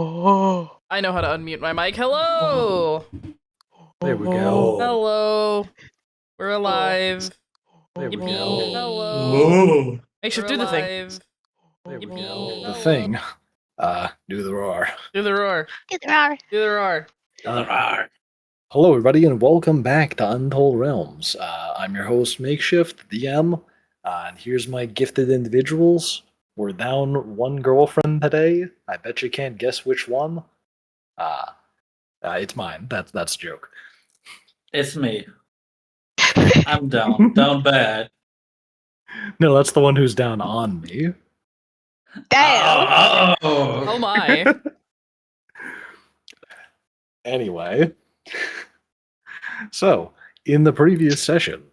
I know how to unmute my mic. Hello! There we go. Hello. We're alive. There we Yippee. go. Hello. Makeshift, do the thing. There we Yippee. go. The thing. Do the roar. Do the roar. Do the roar. Do the roar. Hello, everybody, and welcome back to Untold Realms. I'm your host, Makeshift, DM, and here's my gifted individuals. We're down one girlfriend today. I bet you can't guess which one. It's mine. That's a joke. It's me. I'm down. Down bad. No, that's the one who's down on me. Damn. Oh my. Anyway, so in the previous session,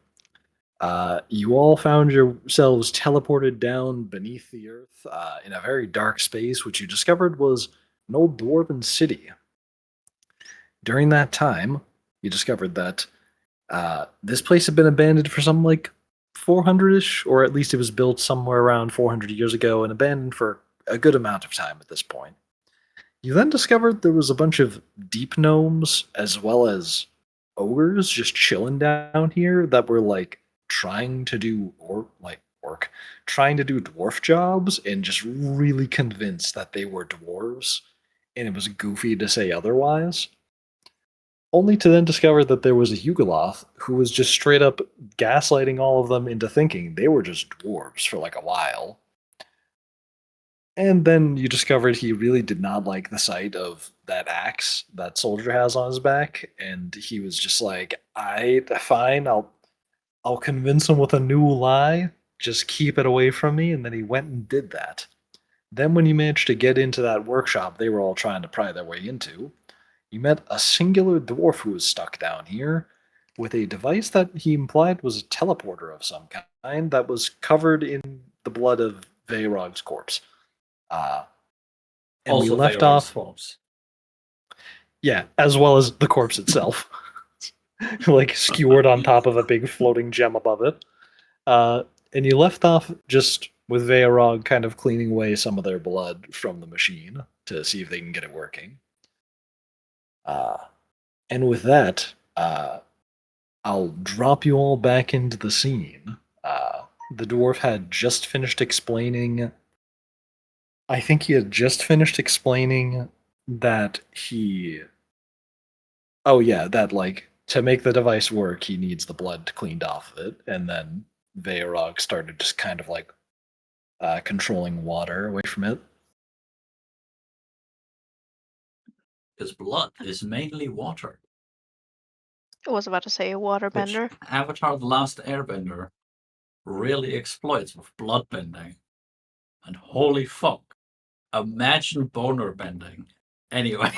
you all found yourselves teleported down beneath the earth in a very dark space, which you discovered was an old dwarven city. During that time, you discovered that this place had been abandoned for some like 400-ish, or at least it was built somewhere around 400 years ago and abandoned for a good amount of time at this point. You then discovered there was a bunch of deep gnomes as well as ogres just chilling down here that were like trying to do trying to do dwarf jobs and just really convinced that they were dwarves, and it was goofy to say otherwise. Only to then discover that there was a Yugoloth who was just straight up gaslighting all of them into thinking they were just dwarves for like a while. And then you discovered he really did not like the sight of that axe that soldier has on his back, and he was just like, fine, I'll convince him with a new lie. Just keep it away from me." And then he went and did that. Then when you managed to get into that workshop they were all trying to pry their way into, you met a singular dwarf who was stuck down here with a device that he implied was a teleporter of some kind that was covered in the blood of Veyrog's corpse. And Also, we left off. Yeah, as well as the corpse itself, like skewered on top of a big floating gem above it. And you left off just with Veyrog kind of cleaning away some of their blood from the machine to see if they can get it working. And with that, I'll drop you all back into the scene. The dwarf had just finished explaining. I think he had just finished explaining that that like to make the device work, he needs the blood cleaned off of it, and then Veyrog started just kind of like controlling water away from it. His blood is mainly water. I was about to say a Which waterbender. Avatar The Last Airbender really exploits with blood bending. And holy fuck. Imagine boner bending. Anyway.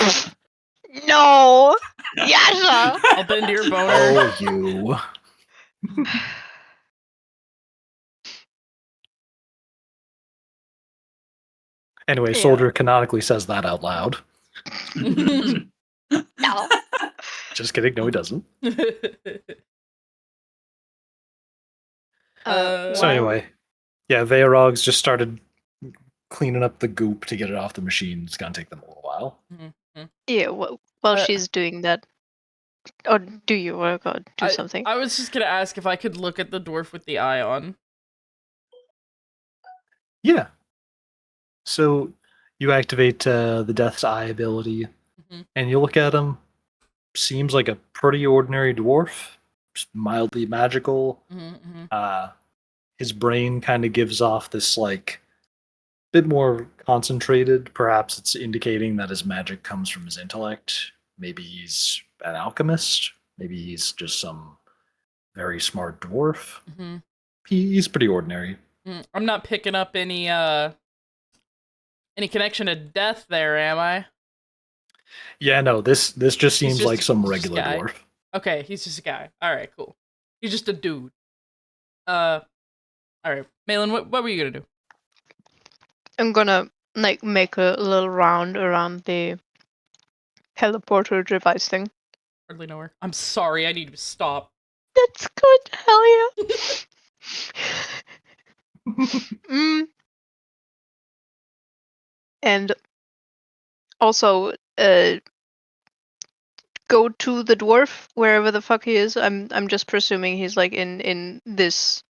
No! Yasha! I'll bend your boner. Oh, you. Anyway, Yeah. Soldier canonically says that out loud. No. Just kidding. No, he doesn't. So Wow. anyway, yeah, Veyrog's just started cleaning up the goop to get it off the machine. It's gonna take them a little while. Yeah, while she's doing that. Or do you want to do something? I was just gonna ask if I could look at the dwarf with the eye on. Yeah. So you activate the Death's Eye ability, and you look at him. Seems like a pretty ordinary dwarf, just mildly magical. His brain kind of gives off this like bit more concentrated. Perhaps it's indicating that his magic comes from his intellect. Maybe he's an alchemist. Maybe he's just some very smart dwarf. He's pretty ordinary. I'm not picking up any connection to death there, am I? Yeah, no, this just seems just like some just a regular guy. dwarf. Okay, he's just a guy. Alright, cool. He's just a dude. Alright. Malin, what were you gonna do? I'm gonna like make a little round around the teleporter device thing. Hardly know her. I'm sorry, I need to stop. That's good, hell yeah. And also go to the dwarf wherever the fuck he is. I'm just presuming he's like in this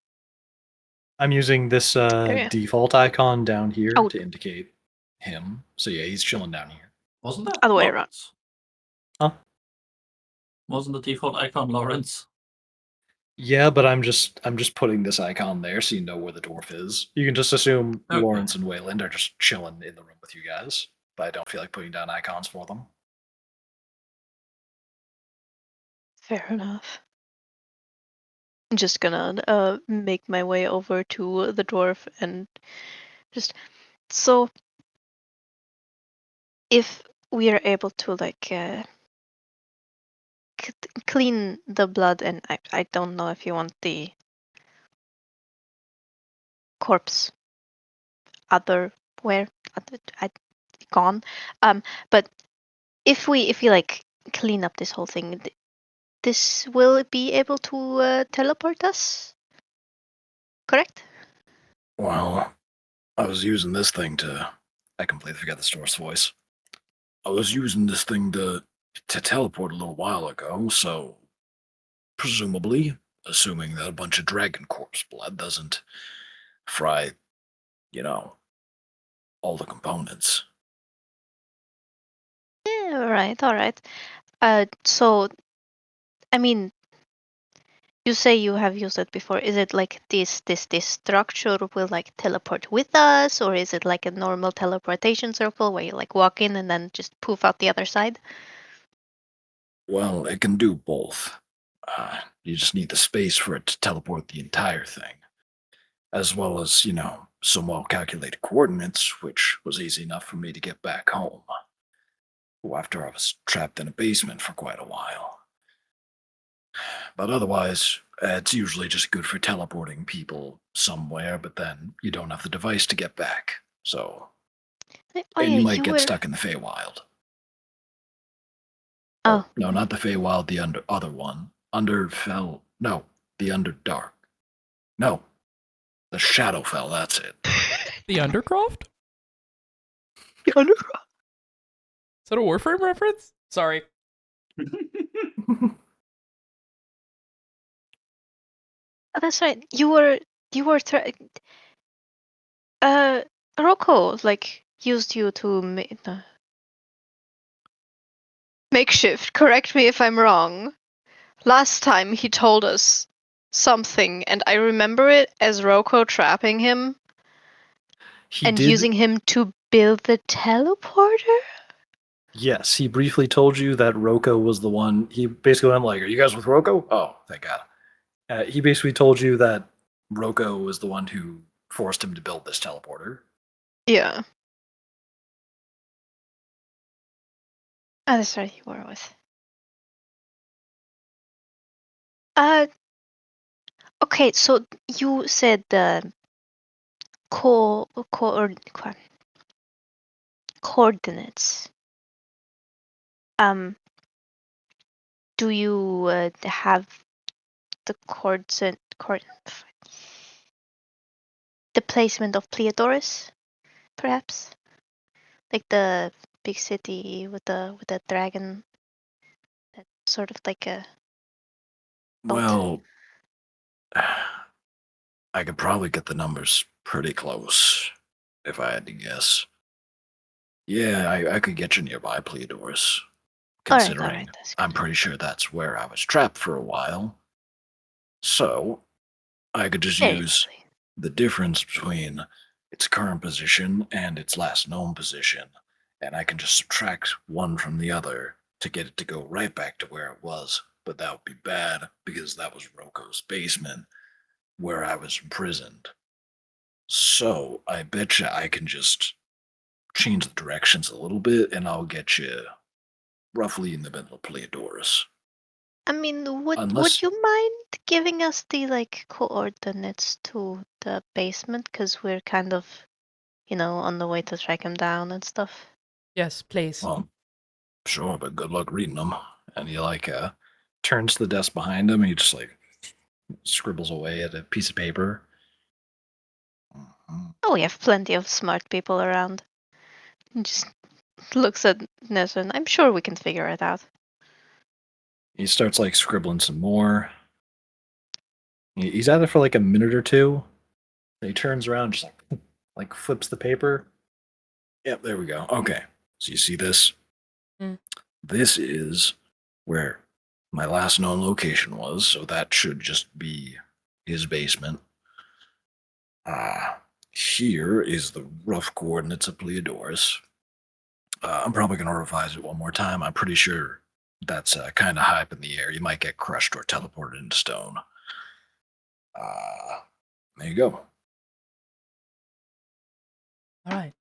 I'm using this area. default icon down here Oh. to indicate him. So yeah, he's chilling down here. Wasn't that Other way around. Lawrence? Huh? Wasn't the default icon Lawrence? Yeah, but I'm just putting this icon there so you know where the dwarf is. You can just assume Okay. Lawrence and Wayland are just chilling in the room with you guys, but I don't feel like putting down icons for them. Fair enough. I'm just gonna make my way over to the dwarf and just so if we are able to like clean the blood, and I don't know if you want the corpse gone, but if we like clean up this whole thing, this will be able to teleport us, correct? Well, I was using this thing to. I completely forgot the store's voice. I was using this thing to teleport a little while ago, so presumably, assuming that a bunch of dragon corpse blood doesn't fry, you know, all the components. Yeah, all right. So I mean, you say you have used it before. Is it like this structure will like teleport with us, or is it like a normal teleportation circle where you like walk in and then just poof out the other side? Well, it can do both. You just need the space for it to teleport the entire thing, as well as, some well-calculated coordinates, which was easy enough for me to get back home. After I was trapped in a basement for quite a while. But otherwise, it's usually just good for teleporting people somewhere, but then you don't have the device to get back. So, Oh and yeah, you might you get were. stuck in the Feywild. Oh, No, not the Feywild, the other one. No, the Underdark. No, the Shadowfell, that's it. The Undercroft? the under. Is that a Warframe reference? Sorry. Oh, that's right. You were. Rocco like used you to makeshift. Correct me if I'm wrong. Last time he told us something, and I remember it as Rocco trapping him He and did. using him to build the teleporter. Yes, he briefly told you that Roko was the one. He basically went like, "Are you guys with Roko?" Oh, thank God. He basically told you that Roko was the one who forced him to build this teleporter. Yeah. Oh, that's right. You were with. Okay. So you said the coordinates. Do you have the the placement of Pleodorus, perhaps? Like the big city with the dragon, that sort of like a boat. Well, I could probably get the numbers pretty close if I had to guess. Yeah, I could get you nearby Pleodorus, considering That's I'm good. pretty sure that's where I was trapped for a while. So, I could just Very use likely. the difference between its current position and its last known position, and I can just subtract one from the other to get it to go right back to where it was. But that would be bad because that was Roko's basement where I was imprisoned. So I bet you I can just change the directions a little bit and I'll get you roughly in the middle of Pleiadorus. I mean, would Unless, you mind giving us the like coordinates to the basement? Because we're kind of, on the way to track him down and stuff. Yes, please. well, sure, but good luck reading them. And he turns to the desk behind him and he just scribbles away at a piece of paper. Oh, we have plenty of smart people around. Just looks at Nessun. I'm sure we can figure it out. He starts like scribbling some more. He's at it for like a minute or two. Then he turns around, just like flips the paper. Yep, there we go. Okay. So you see this? Mm. This is where my last known location was, so that should just be his basement. Here is the rough coordinates of Pleiadorus. I'm probably going to revise it one more time. I'm pretty sure that's kind of high up in the air. You might get crushed or teleported into stone. There you go. All right.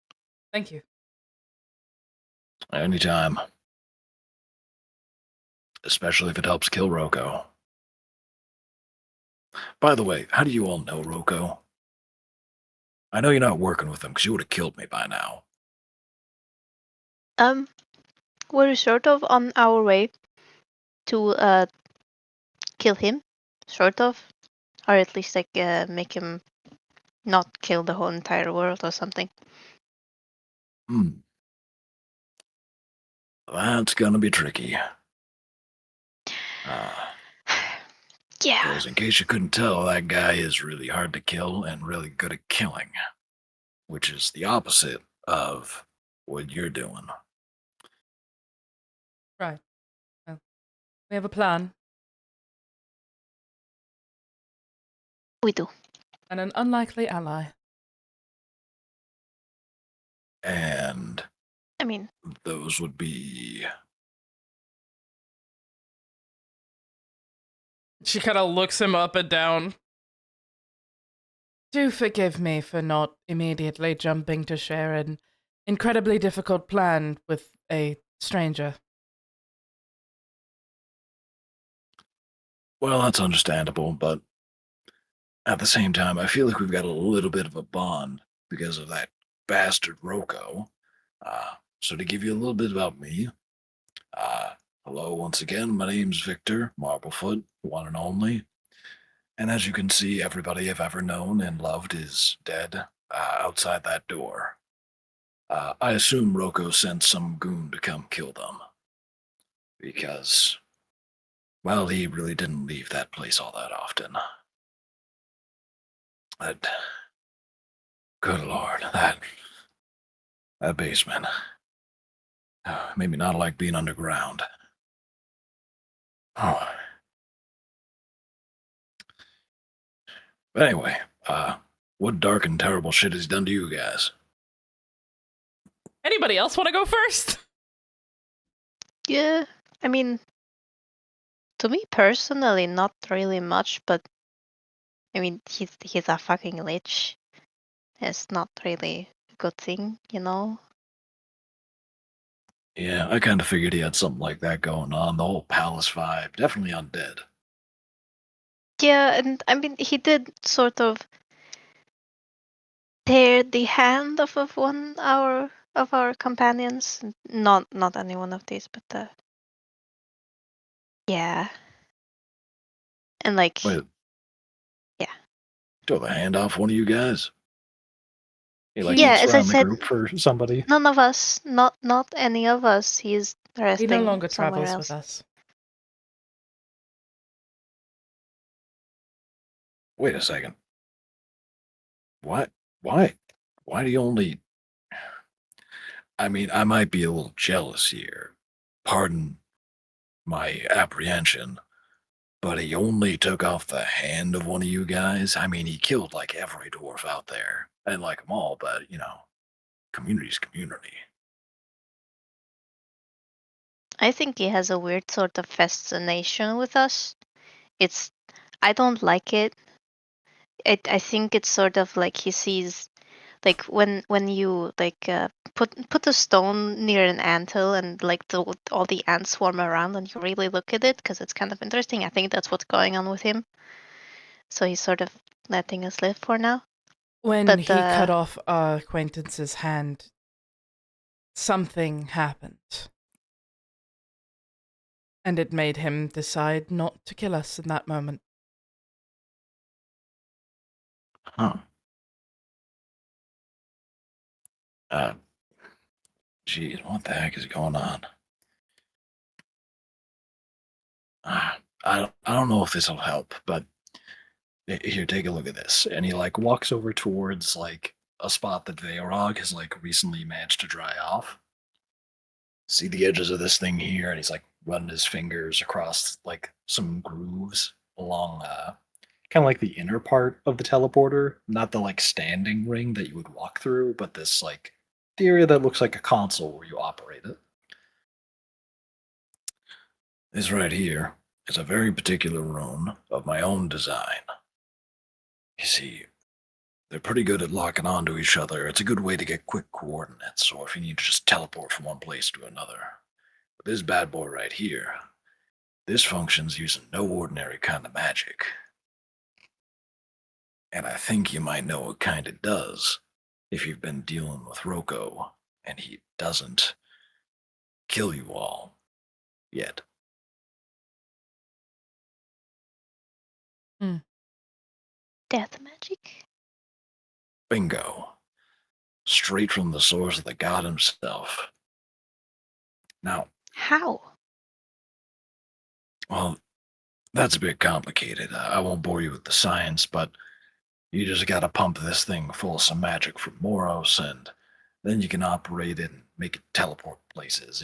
Thank you. Anytime. Especially if it helps kill Roko. By the way, how do you all know Roko? I know you're not working with him because you would have killed me by now. We're sort of on our way to kill him, sort of, or at least like make him not kill the whole entire world or something. That's gonna be tricky. Yeah. Because in case you couldn't tell, that guy is really hard to kill and really good at killing, which is the opposite of what you're doing. Right. Well, we have a plan We do. and an unlikely ally. And I mean, those would be. She kind of looks him up and down. Do forgive me for not immediately jumping to share an incredibly difficult plan with a stranger. Well, that's understandable, but at the same time, I feel like we've got a little bit of a bond because of that bastard Roko. So to give you a little bit about me, hello once again, my name's Victor Marblefoot, one and only. And as you can see, everybody I've ever known and loved is dead outside that door. I assume Roko sent some goon to come kill them. Because, well, he really didn't leave that place all that often. That, good lord, that basement made me not like being underground. Oh. But anyway, what dark and terrible shit has he done to you guys? Anybody else want to go first? yeah. I mean, to me personally, not really much, but I mean, he's a fucking lich. It's not really a good thing, you know. Yeah, I kind of figured he had something like that going on. The whole palace vibe, definitely undead. Yeah, and I mean, he did sort of tear the hand off of one of our companions. Not any one of these, but yeah. And like, Wait, yeah. tore the hand off one of you guys? He like Yeah, looks as I around the said, group for somebody. none of us, not any of us. He's He resting no longer somewhere travels else. with us. Wait a second. What? Why? Why do you only? I mean, I might be a little jealous here. Pardon my apprehension, but he only took off the hand of one of you guys. I mean, he killed like every dwarf out there. I didn't like them all, but community's community. I think he has a weird sort of fascination with us. It's I don't like it. I think it's sort of like he sees like when you like put a stone near an anthill and like all the ants swarm around and you really look at it because it's kind of interesting. I think that's what's going on with him. So he's sort of letting us live for now. When But he cut off our acquaintance's hand, something happened. And it made him decide not to kill us in that moment. Huh. Uh, Jeez, what the heck is going on? I don't know if this will help, but here, take a look at this. And he like walks over towards like a spot that Veorog has like recently managed to dry off. See the edges of this thing here, and he's like running his fingers across like some grooves along kind of like the inner part of the teleporter, not the like standing ring that you would walk through, but this like the area that looks like a console where you operate it. This right here is a very particular rune of my own design. You see, they're pretty good at locking onto each other. It's a good way to get quick coordinates, or if you need to just teleport from one place to another. But this bad boy right here, this functions using no ordinary kind of magic. And I think you might know what kind it does if you've been dealing with Roko, and he doesn't kill you all yet. Death magic? Bingo. Straight from the source of the god himself. Now, How? well, that's a bit complicated. I won't bore you with the science, but you just gotta pump this thing full of some magic from Moros, and then you can operate it and make it teleport places.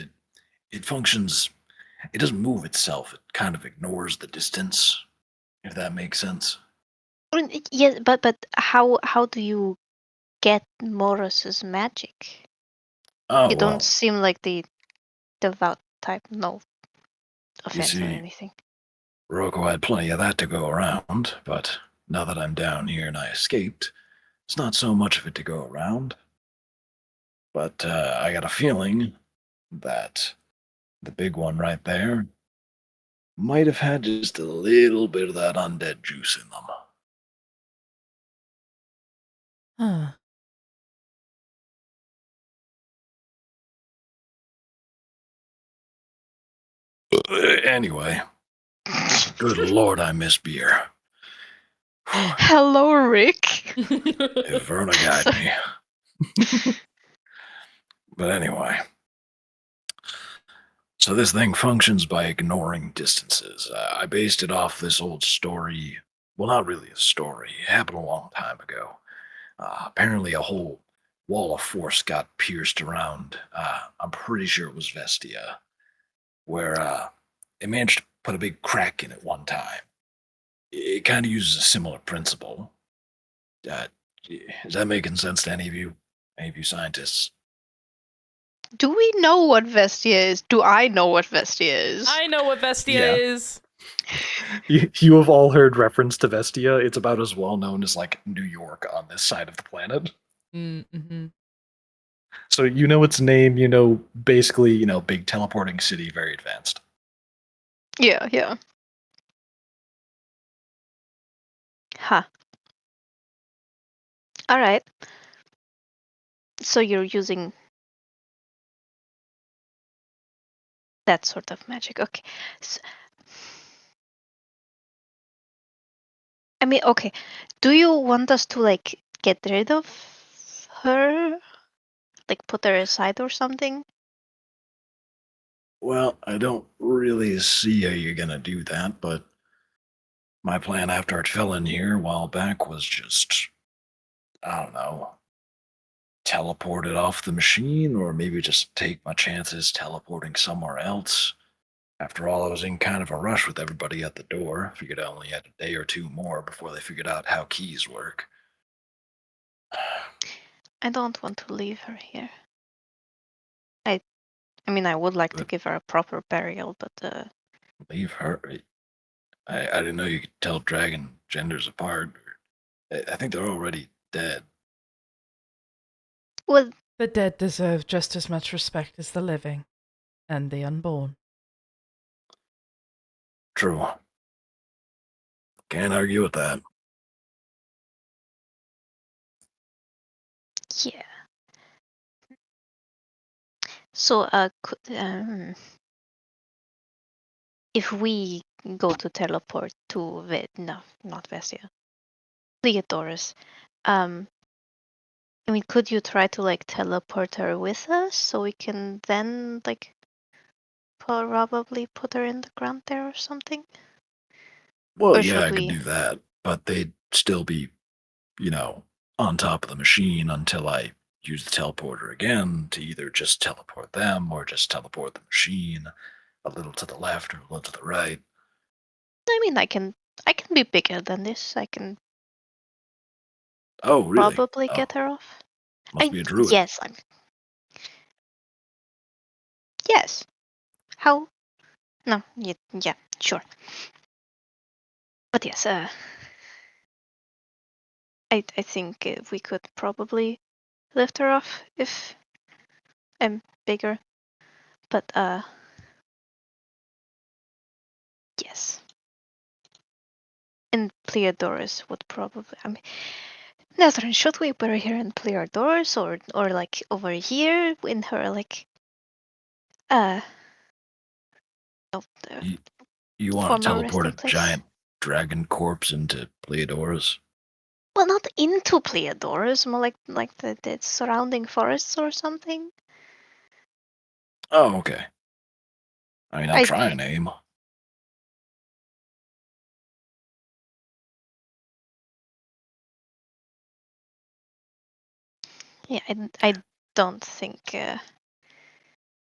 It functions. It doesn't move itself. It kind of ignores the distance, if that makes sense. Yes, but how do you get Moros's magic? Oh You don't well, seem like the devout type. No you offense or see, anything. Roko had plenty of that to go around, but now that I'm down here and I escaped, it's not so much of it to go around. But I got a feeling that the big one right there might have had just a little bit of that undead juice in them. Huh. Anyway, good lord, I miss beer. Hello, Rick. If Verna guide me. But anyway, so this thing functions by ignoring distances. I based it off this old story. Well, not really a story. It happened a long time ago. Apparently, a whole wall of force got pierced around. I'm pretty sure it was Vestia, where it managed to put a big crack in it one time. It kind of uses a similar principle. Uh, is that making sense to any of you? Any of you scientists? Do we know what Vestia is? Do I know what Vestia is? I know what Vestia Yeah. is. You have all heard reference to Vestia. It's about as well known as like New York on this side of the planet. Mm-hmm. So you know its name, basically, big teleporting city, very advanced. Yeah, yeah. Huh. All right. So you're using that sort of magic. Okay. S I mean, okay. Do you want us to like get rid of her? Like put her aside or something? Well, I don't really see how you're gonna do that, but my plan after it fell in here a while back was just, I don't know, teleport it off the machine, or maybe just take my chances teleporting somewhere else. After all, I was in kind of a rush with everybody at the door. Figured I only had a day or two more before they figured out how keys work. I don't want to leave her here. I mean, I would like to But give her a proper burial, but leave her. I didn't know you could tell dragon genders apart. I think they're already dead. well, The dead deserve just as much respect as the living and the unborn. True. Can't argue with that. yeah. So, if we go to teleport to no, not Vestia, Leodoris, um, I mean, could you try to like teleport her with us so we can then like probably put her in the ground there or something? Well, Or yeah, should I could we? do that, but they'd still be, on top of the machine until I use the teleporter again to either just teleport them or just teleport the machine a little to the left or a little to the right. I mean, I can be bigger than this. I can Oh, really? probably Oh, get her off. must be a druid. Yes, yes. How? No, yeah, sure. But yes, I think we could probably lift her off if I'm bigger. But yes. And Pleodorus would probably. I mean, Nazarene, should we bury her in Pleodorus or like over here in her like uh no, the You want to former teleport resting a place? giant dragon corpse into Pleiadorus? Well, not into Pleodorus, more like the surrounding forests or something. Oh, okay. I mean, I'll I try and aim. yeah, I don't think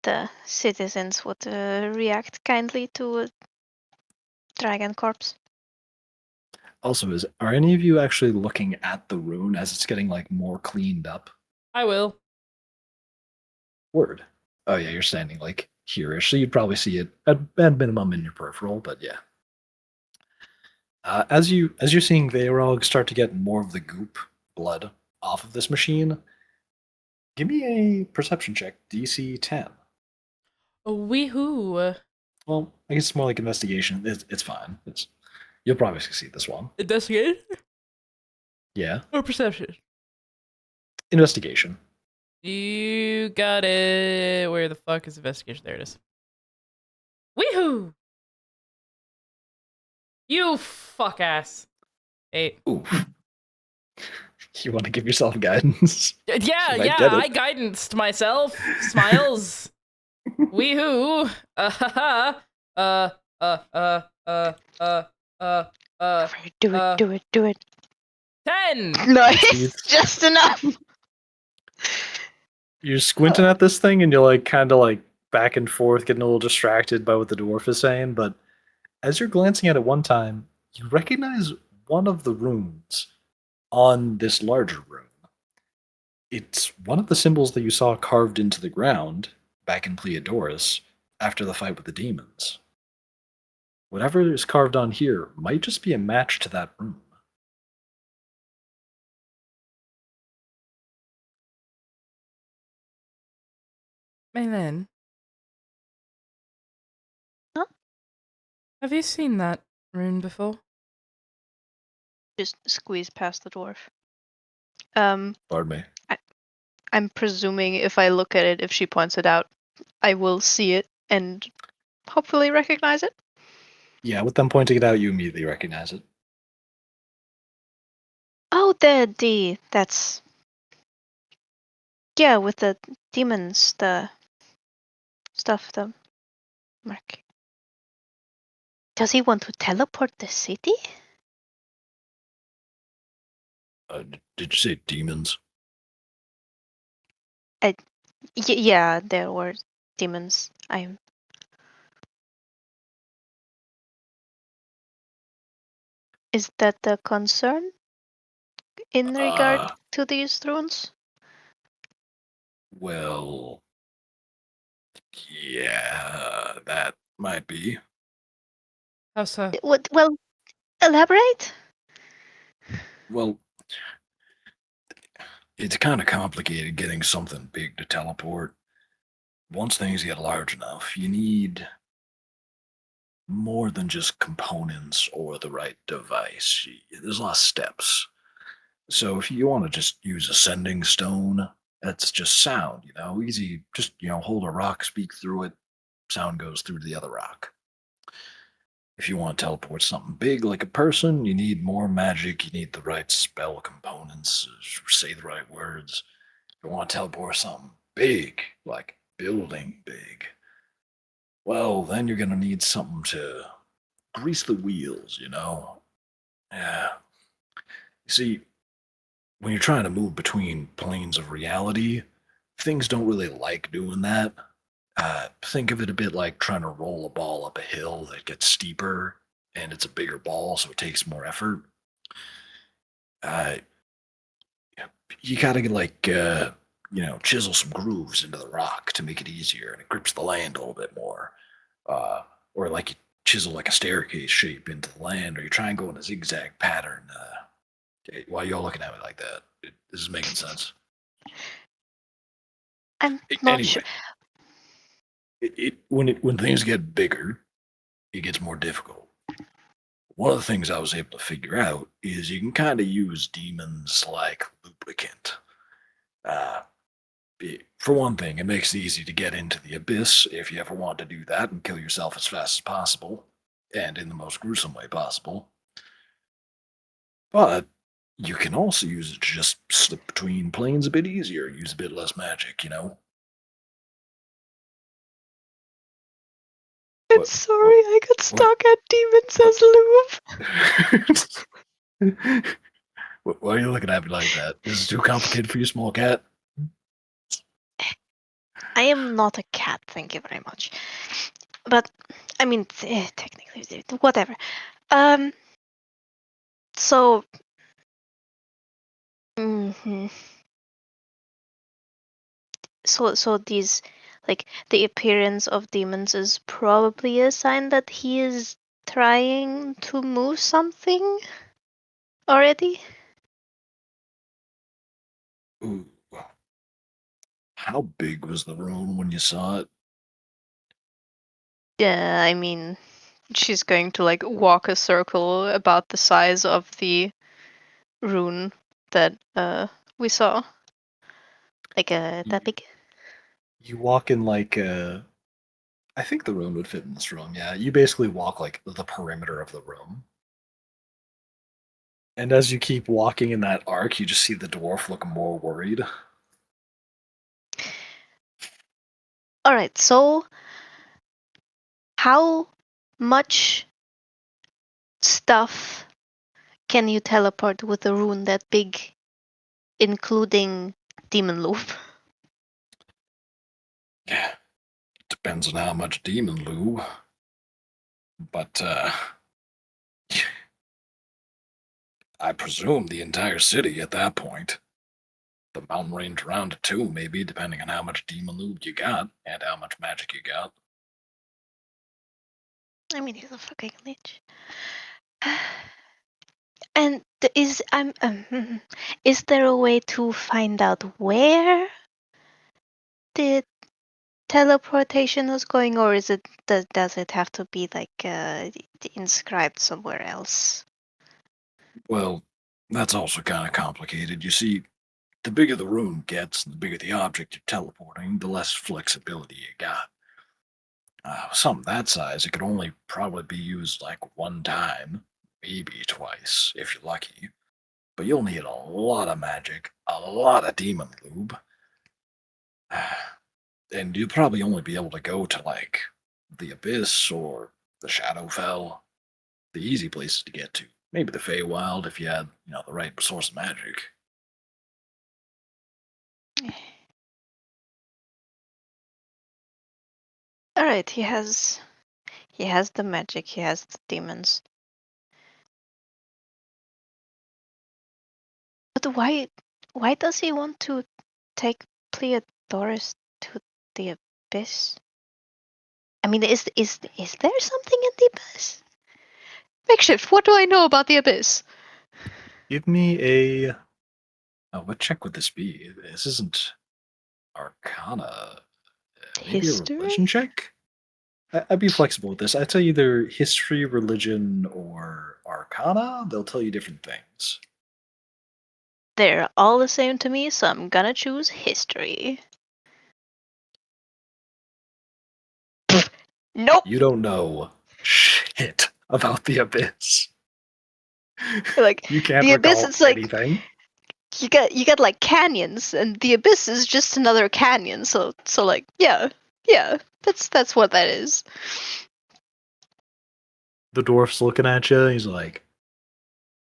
the citizens would react kindly to a dragon corpse. Also, are any of you actually looking at the rune as it's getting like more cleaned up? I will. Word. Oh yeah, you're standing like here-ish, so you'd probably see it at minimum in your peripheral, but yeah. As you're seeing Veyrog start to get more of the goop blood off of this machine, give me a perception check, DC 10. Weehoo. Well, I guess it's more like investigation. It's fine. You'll probably succeed this one. Investigation Yeah, or perception? investigation. You got it. Where the fuck is investigation? There it is. Weehoo! You fuck ass. 8. Ooh, you want to give yourself guidance? Yeah, You might yeah, get it. I guidanced myself. Smiles. Weehoo. Ha uh, uh, uh, uh, uh, uh, uh, Do it, uh, do it, do it. 10. Nice, just enough. You're squinting at this thing and you're like kind of like back and forth, getting a little distracted by what the dwarf is saying. But as you're glancing at it one time, you recognize one of the runes on this larger rune. It's one of the symbols that you saw carved into the ground back in Pleiadorus after the fight with the demons. Whatever is carved on here might just be a match to that rune. Maylin, Huh? have you seen that rune before? Just squeeze past the dwarf. Pardon me. I'm presuming if I look at it, if she points it out, I will see it and hopefully recognize it. Yeah, with them pointing it out, you immediately recognize it. Oh, that's yeah, with the demons, the stuff, the mark. Does he want to teleport the city? Did you say demons? Yeah, there were demons. Is that the concern in regard Uh, to these thrones? well, yeah, that might be. How so? What? Well, elaborate. Well, it's kind of complicated getting something big to teleport. Once things get large enough, you need more than just components or the right device. There's a lot of steps. So if you want to just use a sending stone, that's just sound, easy. Just, hold a rock, speak through it, sound goes through to the other rock. If you want to teleport something big like a person, you need more magic, you need the right spell components, say the right words. you want to teleport something big, like building big, well, then you're gonna need something to grease the wheels, you know? Yeah. You see, when you're trying to move between planes of reality, things don't really like doing that. Think of it a bit like trying to roll a ball up a hill that gets steeper and it's a bigger ball, so it takes more effort. Uh, you gotta chisel some grooves into the rock to make it easier and it grips the land a little bit more. Uh, or like you chisel like a staircase shape into the land, or you try and go in a zigzag pattern. Why are y'all looking at me like that? This is making sense. I'm not Anyway, sure. when things get bigger, it gets more difficult. One of the things I was able to figure out is you can kind of use demons like lubricant. Uh, for one thing, it makes it easy to get into the abyss if you ever want to do that and kill yourself as fast as possible, and in the most gruesome way possible. But you can also use it to just slip between planes a bit easier, use a bit less magic, you know? I'm What, sorry, what, I got what, stuck at demons what? as lube. Why are you looking at me like that? This is too complicated for you, small cat? I am not a cat, thank you very much. But I mean, technically, whatever. Um. So. Mhm. So these, like, the appearance of demons is probably a sign that he is trying to move something already. Ooh. How big was the room when you saw it? Yeah, I mean, she's going to like walk a circle about the size of the rune that we saw. Like You, that big. you walk in like I think the room would fit in this room, yeah. You basically walk like the perimeter of the room. And as you keep walking in that arc, you just see the dwarf look more worried. All right, so how much stuff can you teleport with a rune that big, including demon loop? Yeah, depends on how much demon loo. But I presume the entire city at that point. The mountain range around it too, maybe, depending on how much demon lube you got and how much magic you got. I mean, he's a fucking lich. And is there a way to find out where the teleportation is going, or is it does it have to be like inscribed somewhere else? Well, that's also kind of complicated. You see, the bigger the room gets, the bigger the object you're teleporting, the less flexibility you got. Something that size, it could only probably be used like one time, maybe twice, if you're lucky. But you'll need a lot of magic, a lot of demon lube. And you'll probably only be able to go to like the Abyss or the Shadowfell, the easy places to get to. Maybe the Feywild if you had, the right source of magic. All right, he has the magic, he has the demons. But why does he want to take Pleodoris to the abyss? I mean, is there something in the abyss? Makeshift, what do I know about the abyss? Give me a. Oh, what check would this be? This isn't Arcana. Maybe a History? religion check? I'd be flexible with this. I'd tell you either history, religion, or Arcana. They'll tell you different things. They're all the same to me, so I'm gonna choose history. Nope. You don't know shit about the Abyss. Like You can't the abyss, recall it's like anything. you got like canyons, and the abyss is just another canyon. So like yeah, that's what that is. The dwarf's looking at you. He's like,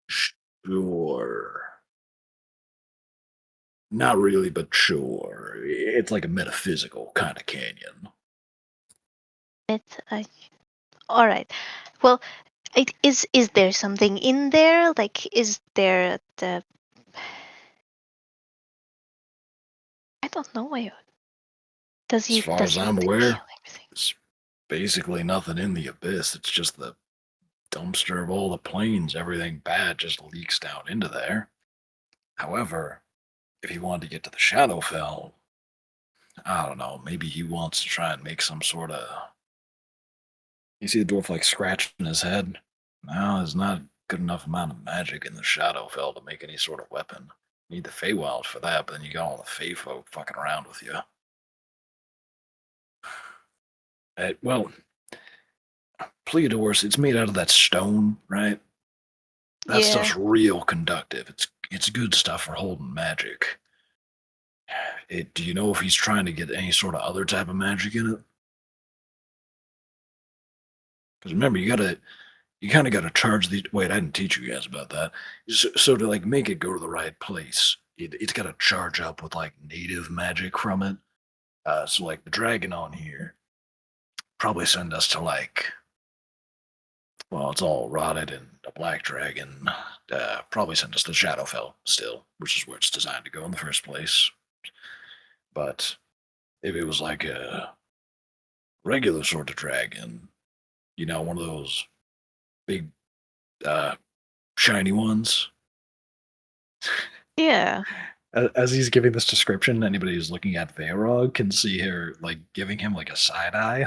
sure. Not really, but sure. It's like a metaphysical kind of canyon. All right. Well, is there something in there? Like, is there the? I don't know. As far Does as he I'm want to aware, kill everything? it's basically nothing in the abyss. It's just the dumpster of all the planes. Everything bad just leaks down into there. However, if he wanted to get to the Shadowfell, I don't know, maybe he wants to try and make some sort of. You see the dwarf like scratching his head? No, there's not a good enough amount of magic in the Shadowfell to make any sort of weapon. You need the Feywild for that, but then you got all the Fey folk fucking around with you. Well, Pleodorus, it's made out of that stone, right? That Yeah. stuff's real conductive. It's good stuff for holding magic. Do you know if he's trying to get any sort of other type of magic in it? Because remember, you kind of gotta charge the. Wait, I didn't teach you guys about that. So to like make it go to the right place, it's gotta charge up with like native magic from it. So like the dragon on here probably send us to like. Well, it's all rotted and a black dragon. Probably send us to Shadowfell still, which is where it's designed to go in the first place. But if it was like a regular sort of dragon, one of those big, uh, shiny ones. Yeah. As he's giving this description, anybody who's looking at Varog can see her like giving him like a side eye.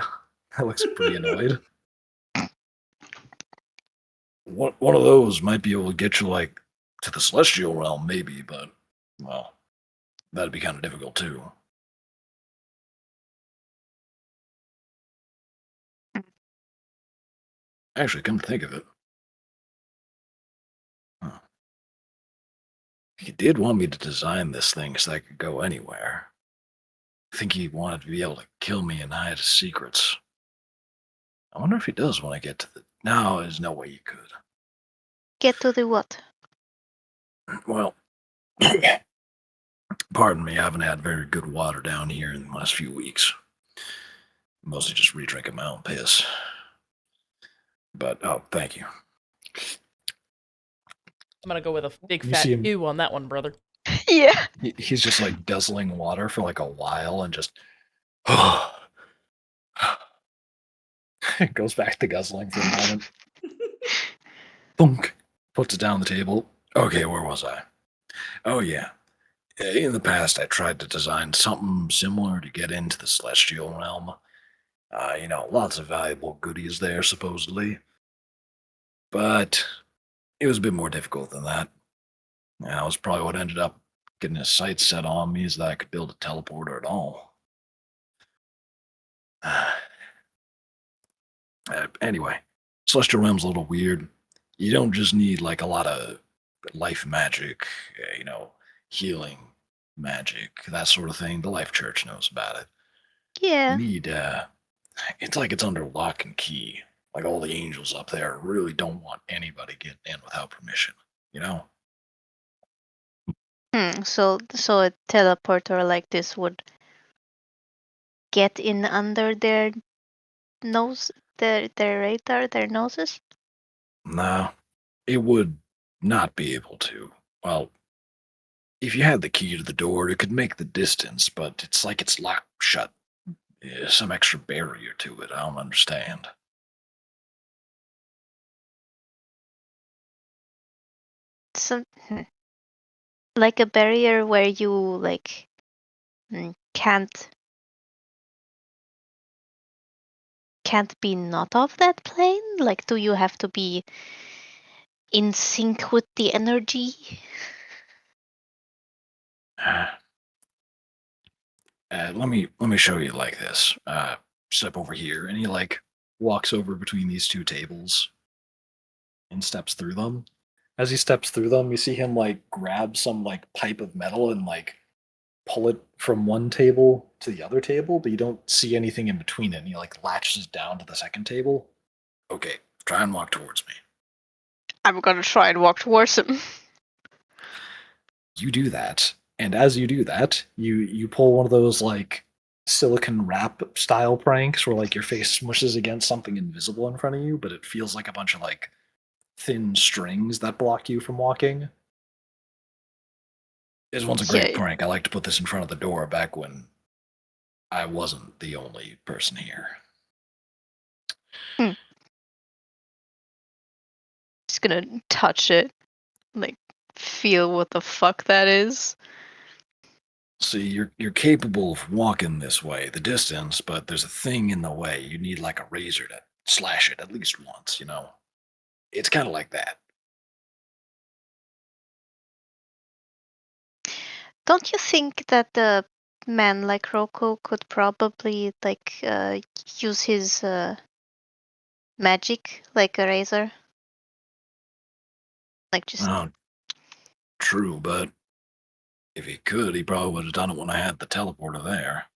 That looks pretty annoyed. One of those might be able to get you like to the celestial realm, maybe, but well, that'd be kind of difficult too. Actually, come to think of it, huh. He did want me to design this thing so I could go anywhere. I think he wanted to be able to kill me and hide his secrets. I wonder if he does when I get to the. No, there's no way he could. Get to the what? Well, pardon me, I haven't had very good water down here in the last few weeks. Mostly just re-drinking my own piss. But, oh, thank you. I'm gonna go with a big You fat see him- ew on that one, brother. Yeah. He's just like guzzling water for like a while and just. Goes back to guzzling for a moment. Thunk. Puts it down on the table. Okay, where was I? Oh, yeah. In the past, I tried to design something similar to get into the celestial realm. Lots of valuable goodies there, supposedly. But it was a bit more difficult than that. That was probably what ended up getting his sights set on me, is that I could build a teleporter at all. Anyway, celestial realm's a little weird. You don't just need like a lot of life magic, healing magic, that sort of thing. The Life Church knows about it. You Yeah. need it's like it's under lock and key. Like all the angels up there really don't want anybody getting in without permission, you know? So a teleporter like this would get in under their nose, their radar, their noses. No, it would not be able to. Well, if you had the key to the door, it could make the distance, but it's like it's locked shut. Some extra barrier to it. I don't understand. Some like a barrier where you like can't be not of that plane. Like, do you have to be in sync with the energy? Let me show you like this. Step over here, and he like walks over between these two tables and steps through them. As he steps through them, you see him like grab some like pipe of metal and like pull it from one table to the other table, but you don't see anything in between it. And he like latches down to the second table. Okay, try and walk towards me. I'm gonna try and walk towards him. You do that, and as you do that, you pull one of those like silicon wrap style pranks where like your face smushes against something invisible in front of you, but it feels like a bunch of like thin strings that block you from walking. This one's a great Yeah. prank. I like to put this in front of the door back when I wasn't the only person here. Hmm. Just gonna touch it, like feel what the fuck that is. See, you're capable of walking this way, the distance, but there's a thing in the way. You need like a razor to slash it at least once, you know? It's kind of like that. Don't you think that the man like Rocco could probably like use his magic like a razor? Like just Oh, true, but if he could, he probably would have done it when I had the teleporter there.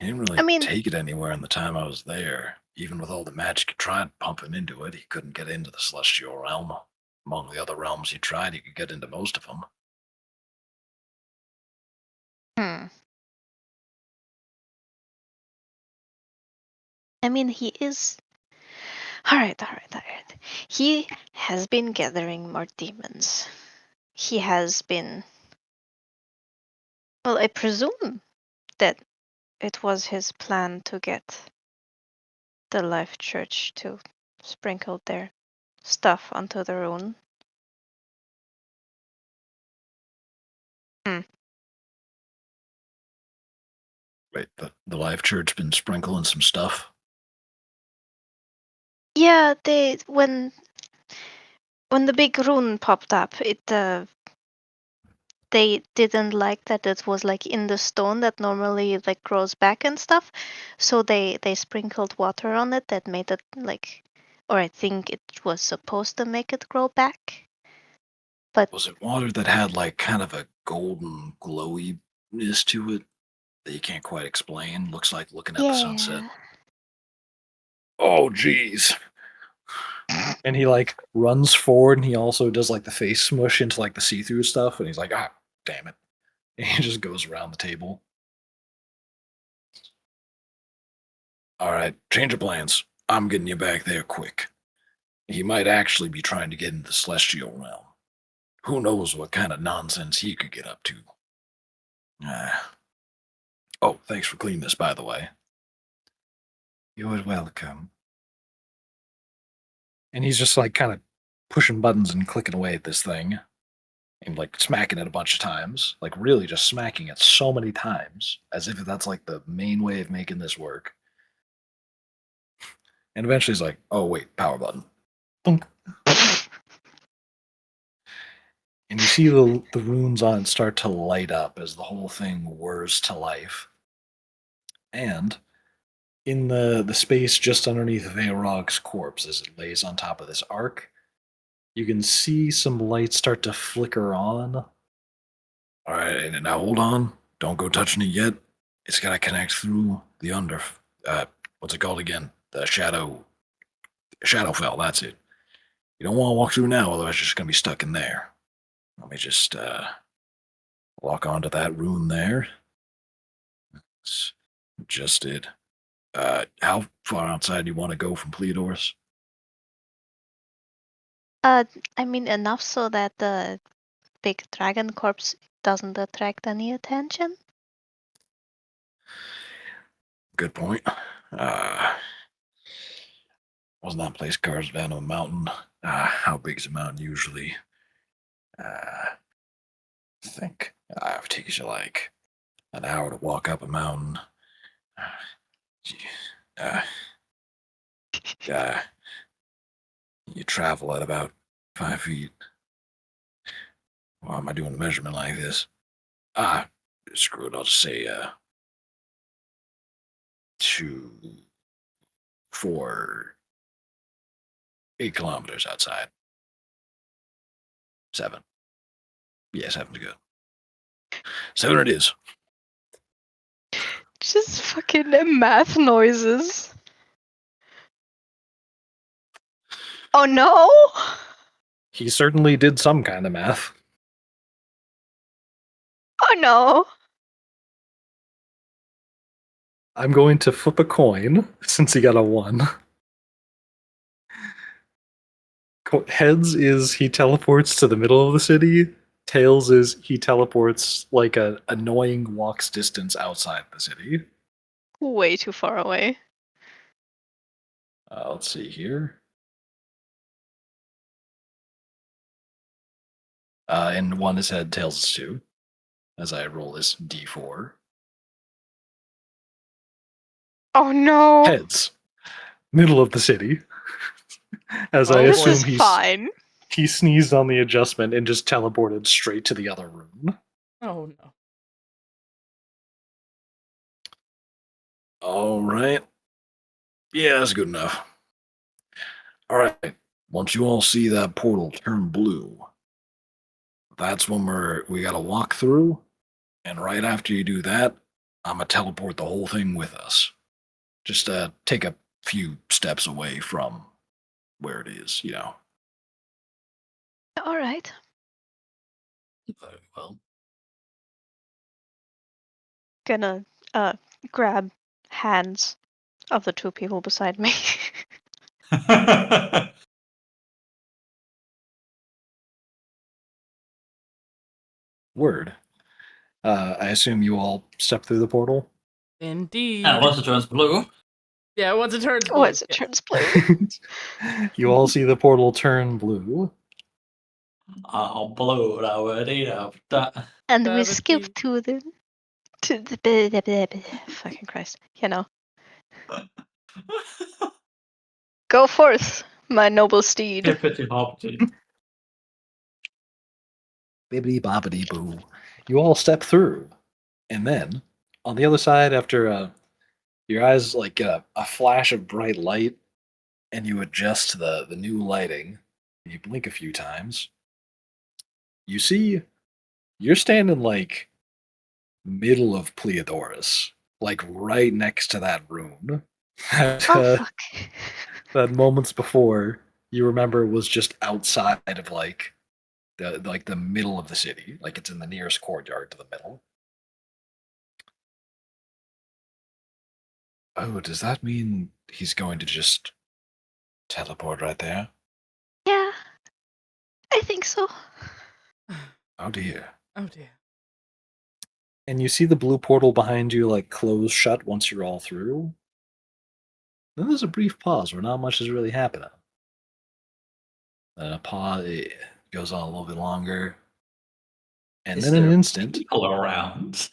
He didn't I really mean, take it anywhere in the time I was there. Even with all the magic he tried pumping into it, he couldn't get into the celestial realm. Among the other realms he tried, he could get into most of them. hmm. I mean he is all right. He has been gathering more demons. He has been, well, I presume that it was his plan to get the Life Church to sprinkle their stuff onto the rune. Hmm. Wait, the Life Church been sprinkling some stuff? Yeah, they when the big rune popped up, it they didn't like that it was like in the stone that normally like grows back and stuff, so they sprinkled water on it that made it like, or I think it was supposed to make it grow back. But Was it water that had like kind of a golden glowiness to it that you can't quite explain? Looks like looking at the sunset. yeah. Oh, jeez. And he like runs forward and he also does like the face smush into like the see-through stuff and he's like, ah, damn it. And he just goes around the table. All right, change of plans. I'm getting you back there quick. He might actually be trying to get into the celestial realm. Who knows what kind of nonsense he could get up to. Ah. Oh, thanks for cleaning this, by the way. You're welcome. And he's just like kind of pushing buttons and clicking away at this thing and like smacking it a bunch of times, like really just smacking it so many times as if that's like the main way of making this work. And eventually he's like, oh, wait, power button. Thunk. And you see the runes on it start to light up as the whole thing whirs to life. And in the space just underneath Veyrog's corpse as it lays on top of this ark, you can see some lights start to flicker on. All right, and now hold on. Don't go touching it yet. It's got to connect through the under. What's it called again? The Shadowfell. That's it. You don't want to walk through now, otherwise you're just gonna be stuck in there. Let me just walk onto that rune there. It's just it. How far outside do you want to go from Pleodorus? uh, I mean enough so that the big dragon corpse doesn't attract any attention. Good point. Wasn't that place carved down a mountain? How big is a mountain usually? I think it takes you like an hour to walk up a mountain. Uh, uh, you travel at about 5 feet. Why am I doing a measurement like this? Ah, screw it. I'll just say 2, 4. 8 kilometers outside. 7. Yeah, 7's good. 7 it is. Just fucking math noises. Oh no! He certainly did some kind of math. Oh no! I'm going to flip a coin since he got a 1. Heads is he teleports to the middle of the city. Tails is he teleports like a annoying walk's distance outside the city. Way too far away. Let's see here. And 1 is head, tails is 2. As I roll this d4. Oh no! Heads. Middle of the city. As I Oh, This boy. is assume fine. he sneezed on the adjustment and just teleported straight to the other room. Oh no. All right. Yeah, that's good enough. All right. Once you all see that portal turn blue, that's when we gotta walk through. And right after you do that, I'm gonna teleport the whole thing with us. Just take a few steps away from where it is, you know. Alright. Very well. Gonna grab hands of the 2 people beside me. Word. I assume you all step through the portal. Indeed. And once it turns blue, Yeah, once it turns blue. Once it yes. turns blue. You all see the portal turn blue. I'll blow it already after. And we That would skip be- to the fucking Christ. You know. Go forth, my noble steed. Hippity hoppity. Bibbidi bobbidi boo. You all step through. And then, on the other side, after your eyes like get a flash of bright light, and you adjust the new lighting, and you blink a few times, you see you're standing like middle of Pleodorus, like right next to that room. that, Oh fuck. that moments before you remember was just outside of the middle of the city, like it's in the nearest courtyard to the middle. Oh, does that mean he's going to just teleport right there? Yeah, I think so. Oh dear. Oh dear. And you see the blue portal behind you like close shut once you're all through. Then there's a brief pause where not much is really happening. Then a pause it goes on a little bit longer. And Is then in an there instant, people around?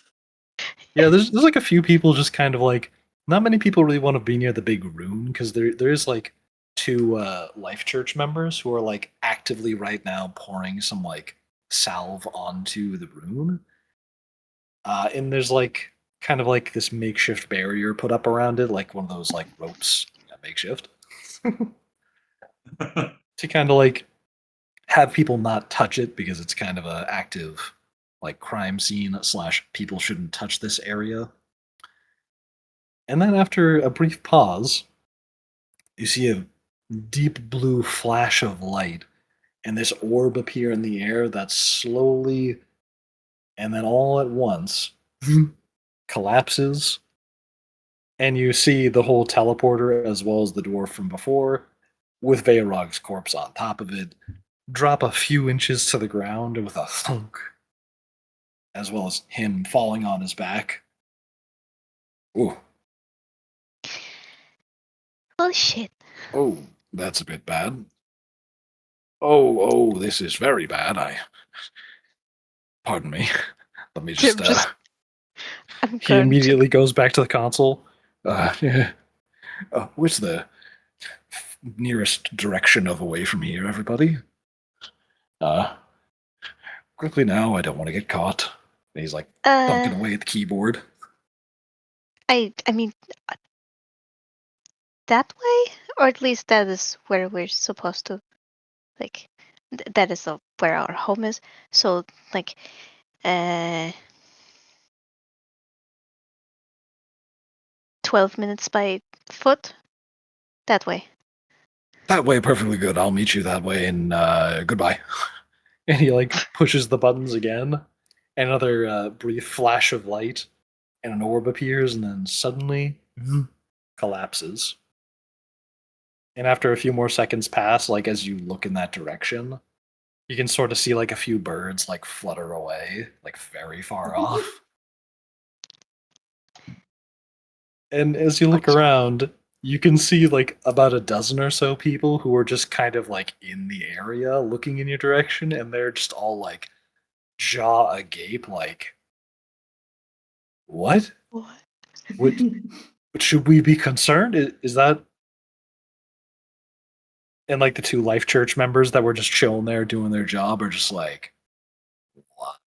yeah, there's like a few people just kind of like not many people really want to be near the big rune because there's like 2 life church members who are like actively right now pouring some like salve onto the rune. And there's like kind of like this makeshift barrier put up around it, like one of those like ropes, makeshift, to kind of like have people not touch it because it's kind of a active like crime scene / people shouldn't touch this area. And then after a brief pause, you see a deep blue flash of light and this orb appear in the air that slowly and then all at once collapses. And you see the whole teleporter as well as the dwarf from before, with Veyrog's corpse on top of it, drop a few inches to the ground with a thunk, as well as him falling on his back. Ooh, Oh shit. oh, that's a bit bad. Oh, this is very bad. Pardon me. Let me Jim just. I'm He going to immediately goes back to the console. What's the nearest direction of away from here, everybody? Quickly now, I don't want to get caught. And he's like thunking away at the keyboard. I mean that way, or at least that is where we're supposed to, like, that is where our home is. So, like, 12 minutes by foot, that way. That way, perfectly good. I'll meet you that way, and goodbye. And he like pushes the buttons again. Another brief flash of light, and an orb appears, and then suddenly collapses. And after a few more seconds pass, like as you look in that direction, you can sort of see like a few birds like flutter away, like very far off. And as you look around, you can see like about a dozen or so people who are just kind of like in the area looking in your direction, and they're just all like jaw agape, like, what? What? Would should we be concerned? Is that and like the two Life Church members that were just chilling there doing their job are just like, what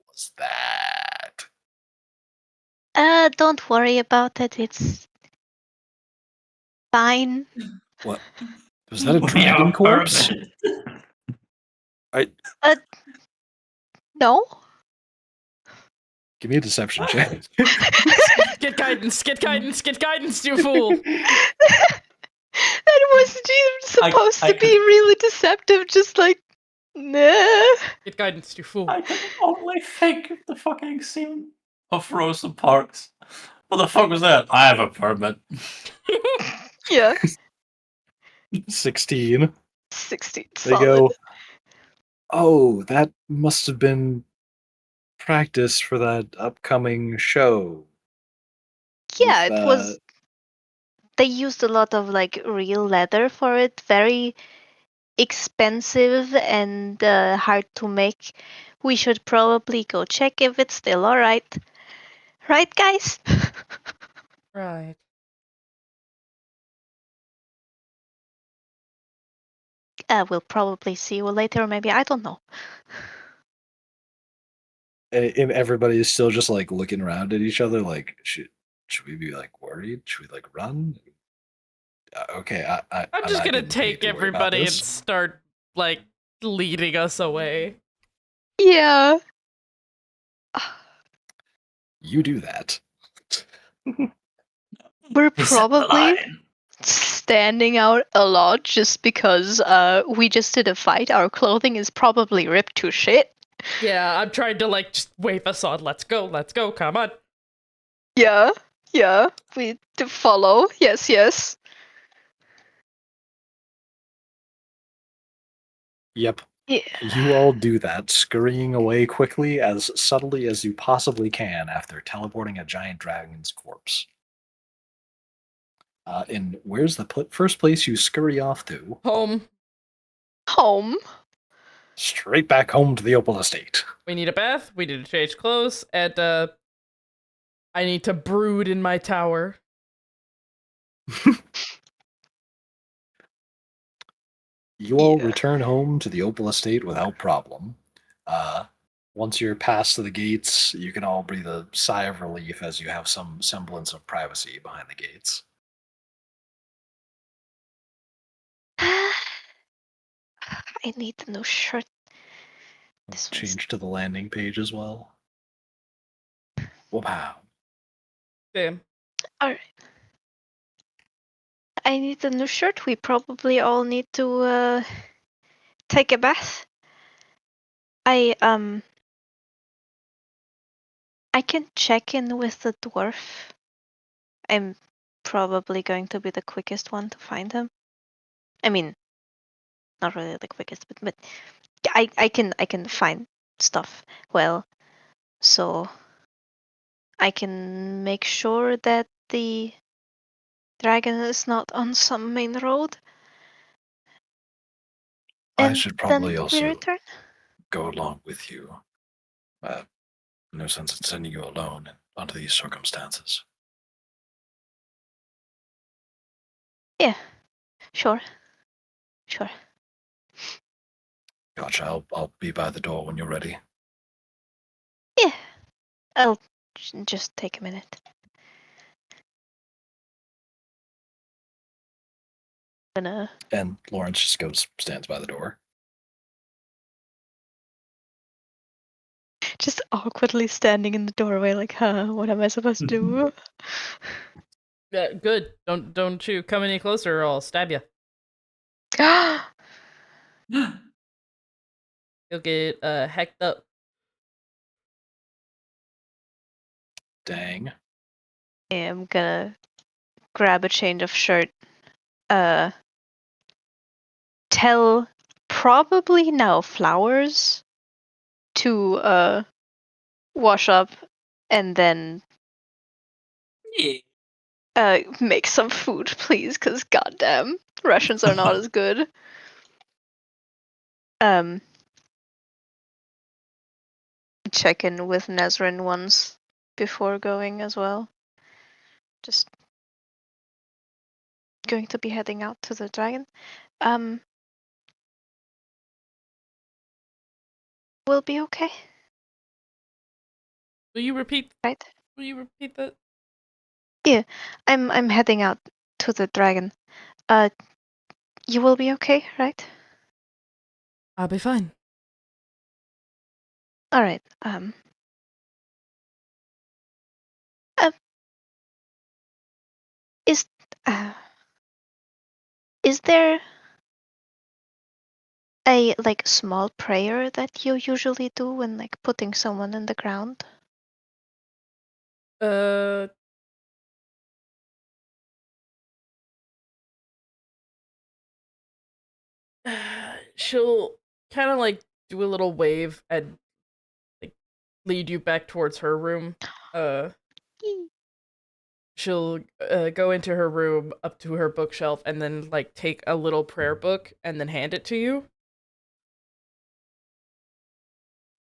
was that? Don't worry about it. It's fine. What was that? A We have dragon a corpse? permit. I No. give me a deception check. Get guidance, get guidance, get guidance, you fool! That wasn't even supposed I to be really deceptive. Just like, nah. Get guidance, you fool. I can only think of the fucking scene of Rosa Parks. What the fuck was that? I have a permit. Yeah. 16. 16. They Solid. go, oh, that must have been practice for that upcoming show. Yeah, with, it was. They used a lot of like real leather for it. Very expensive and hard to make. We should probably go check if it's still alright. Right, guys? Right. We'll probably see you later, or maybe. I don't know. and everybody is still just like looking around at each other, like, should we be like worried? Should we like run? Okay, I'm just not gonna getting paid take to worry about everybody and this. start, like, leading us away. Yeah. You do that. We're He set the probably line. standing out a lot just because we just did a fight. Our clothing is probably ripped to shit. Yeah, I'm trying to, like, just wave us on. Let's go, come on. Yeah. Yeah. We to follow. Yes, yes. Yep. Yeah. You all do that, scurrying away quickly as subtly as you possibly can after teleporting a giant dragon's corpse. And where's the first place you scurry off to? Home. Home. Straight back home to the Opal Estate. We need a bath, we need to change clothes, and, I need to brood in my tower. You all Yeah. return home to the Opal Estate without problem. Once you're past the gates, you can all breathe a sigh of relief as you have some semblance of privacy behind the gates. I need a new shirt. This one's. Change to the landing page as well. Wow. Damn. Alright. I need a new shirt. We probably all need to take a bath. I can check in with the dwarf. I'm probably going to be the quickest one to find him. I mean, not really the quickest, but I can find stuff well, so I can make sure that the dragon is not on some main road. I And should then probably we also return. go along with you. No sense in sending you alone under these circumstances. Yeah, sure. Gotcha. I'll be by the door when you're ready. Yeah, I'll just take a minute. Gonna And Lawrence just stands by the door. just awkwardly standing in the doorway, like, what am I supposed to do? Yeah, good. Don't you come any closer or I'll stab you. You'll get hecked up. Dang. I'm gonna grab a change of shirt. Tell probably now Flowers to wash up and then Yeah. make some food, please, because goddamn, Russians are not as good. Check in with Nezrin once before going as well. Just going to be heading out to the dragon. We'll be okay, Will you repeat? right? Will you repeat that? Yeah, I'm heading out to the dragon. You will be okay, right? I'll be fine. All right. Is uh, is there a like small prayer that you usually do when like putting someone in the ground? She'll kind of like do a little wave and like lead you back towards her room. She'll go into her room up to her bookshelf and then like take a little prayer book and then hand it to you.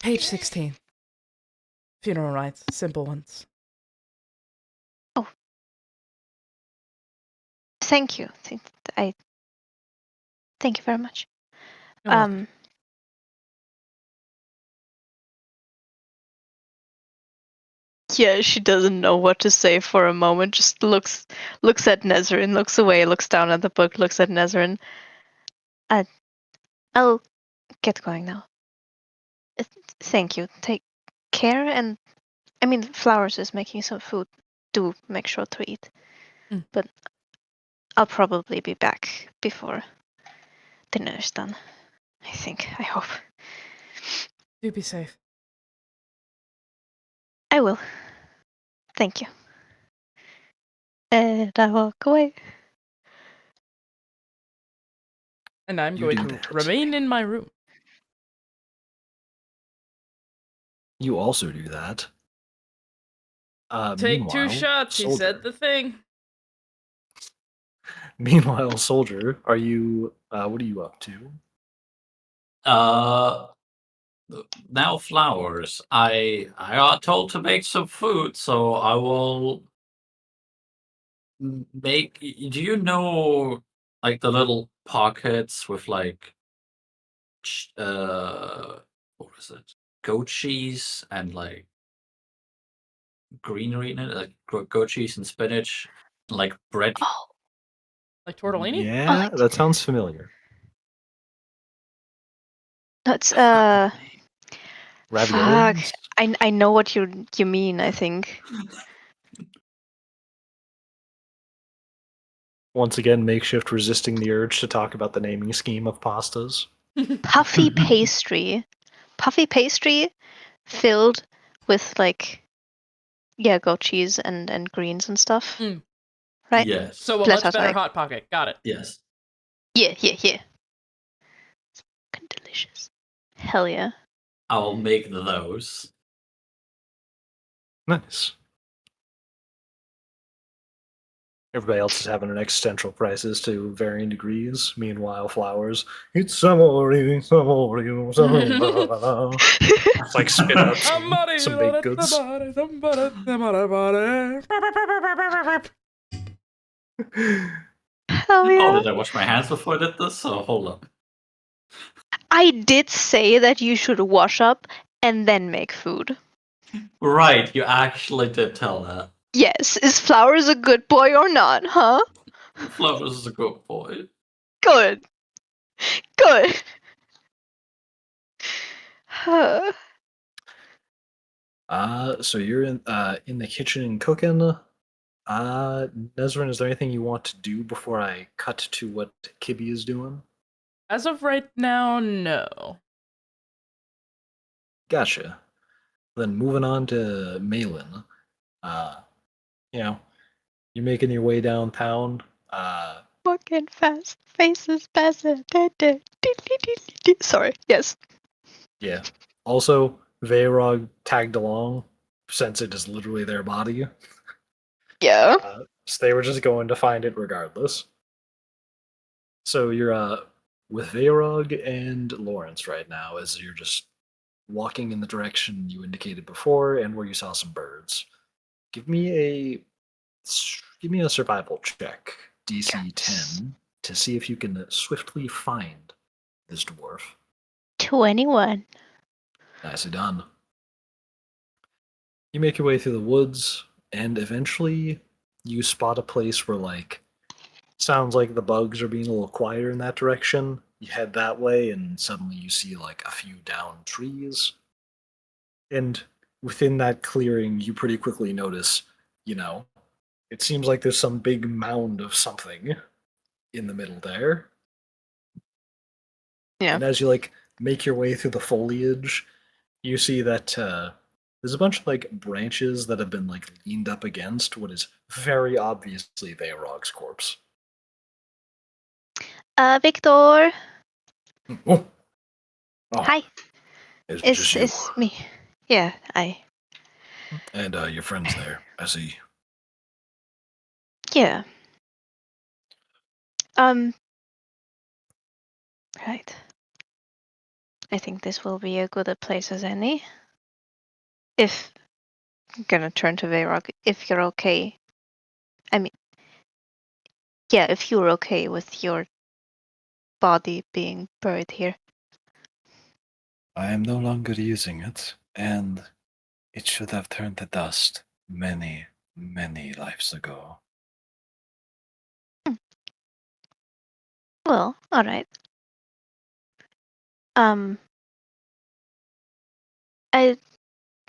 Page 16. Funeral rites, simple ones. Oh, thank you. Thank you very much. You're welcome. Yeah, she doesn't know what to say for a moment. Just looks at Nezrin, looks away, looks down at the book, looks at Nezrin. I'll get going now. Thank you. Take care, and I mean, Flowers is making some food. Do make sure to eat. Mm. But I'll probably be back before dinner is done. I think. I hope. Do be safe. I will. Thank you. And I walk away. And I'm You going do to that. remain in my room. You also do that. Take two Meanwhile, shots, he Soldier. said the thing. Meanwhile, Soldier, are you? What are you up to? Now Flowers. I got told to make some food, so I will make. Do you know like the little pockets with like what is it? Goat cheese and like greenery in it, like goat cheese and spinach, like bread. Oh, Like tortellini? Yeah, that sounds familiar. that's Ravioli. fuck. I know what you mean, I think. Once again, makeshift resisting the urge to talk about the naming scheme of pastas. Puffy pastry. Puffy pastry filled with like goat cheese and greens and stuff. Mm. Right? Yes. So a Let's much have, better like- Hot Pocket. Got it. Yes. Yeah. It's fucking delicious. Hell yeah. I'll make those. Nice. Everybody else is having an existential crisis to varying degrees. Meanwhile, Flowers, it's summer, it's like spit out some baked goods. Hell Oh, yeah. did I wash my hands before I did this? So hold up. I did say that you should wash up and then make food. Right, you actually did tell that. Yes, is Flowers a good boy or not, huh? Flowers is a good boy. Good. Good. So you're in the kitchen and cooking. Nezrin, is there anything you want to do before I cut to what Kibby is doing? As of right now, no. Gotcha. Then moving on to Malin. Uh, you know, you're making your way downtown. Fucking fast faces passing. Sorry. Yes. Yeah. Also, Veyrog tagged along since it is literally their body. Yeah. So they were just going to find it regardless. So you're with Veyrog and Lawrence right now as you're just walking in the direction you indicated before and where you saw some birds. Give me a survival check, DC 10, to see if you can swiftly find this dwarf. 21. Nicely done. You make your way through the woods, and eventually you spot a place where, like, sounds like the bugs are being a little quieter in that direction. You head that way, and suddenly you see, like, a few downed trees. And within that clearing, you pretty quickly notice, it seems like there's some big mound of something in the middle there. Yeah. And as you, like, make your way through the foliage, you see that there's a bunch of, like, branches that have been, like, leaned up against what is very obviously Veyrog's corpse. Victor. Oh, oh, Hi. it's just you. It's me. Yeah, And your friend's there, I see. yeah. Right. I think this will be a good a place as any. If I'm gonna turn to Veyrog, if you're okay. I mean, yeah, if you're okay with your body being buried here. I am no longer using it, and it should have turned to dust many, many lives ago. Well, all right. I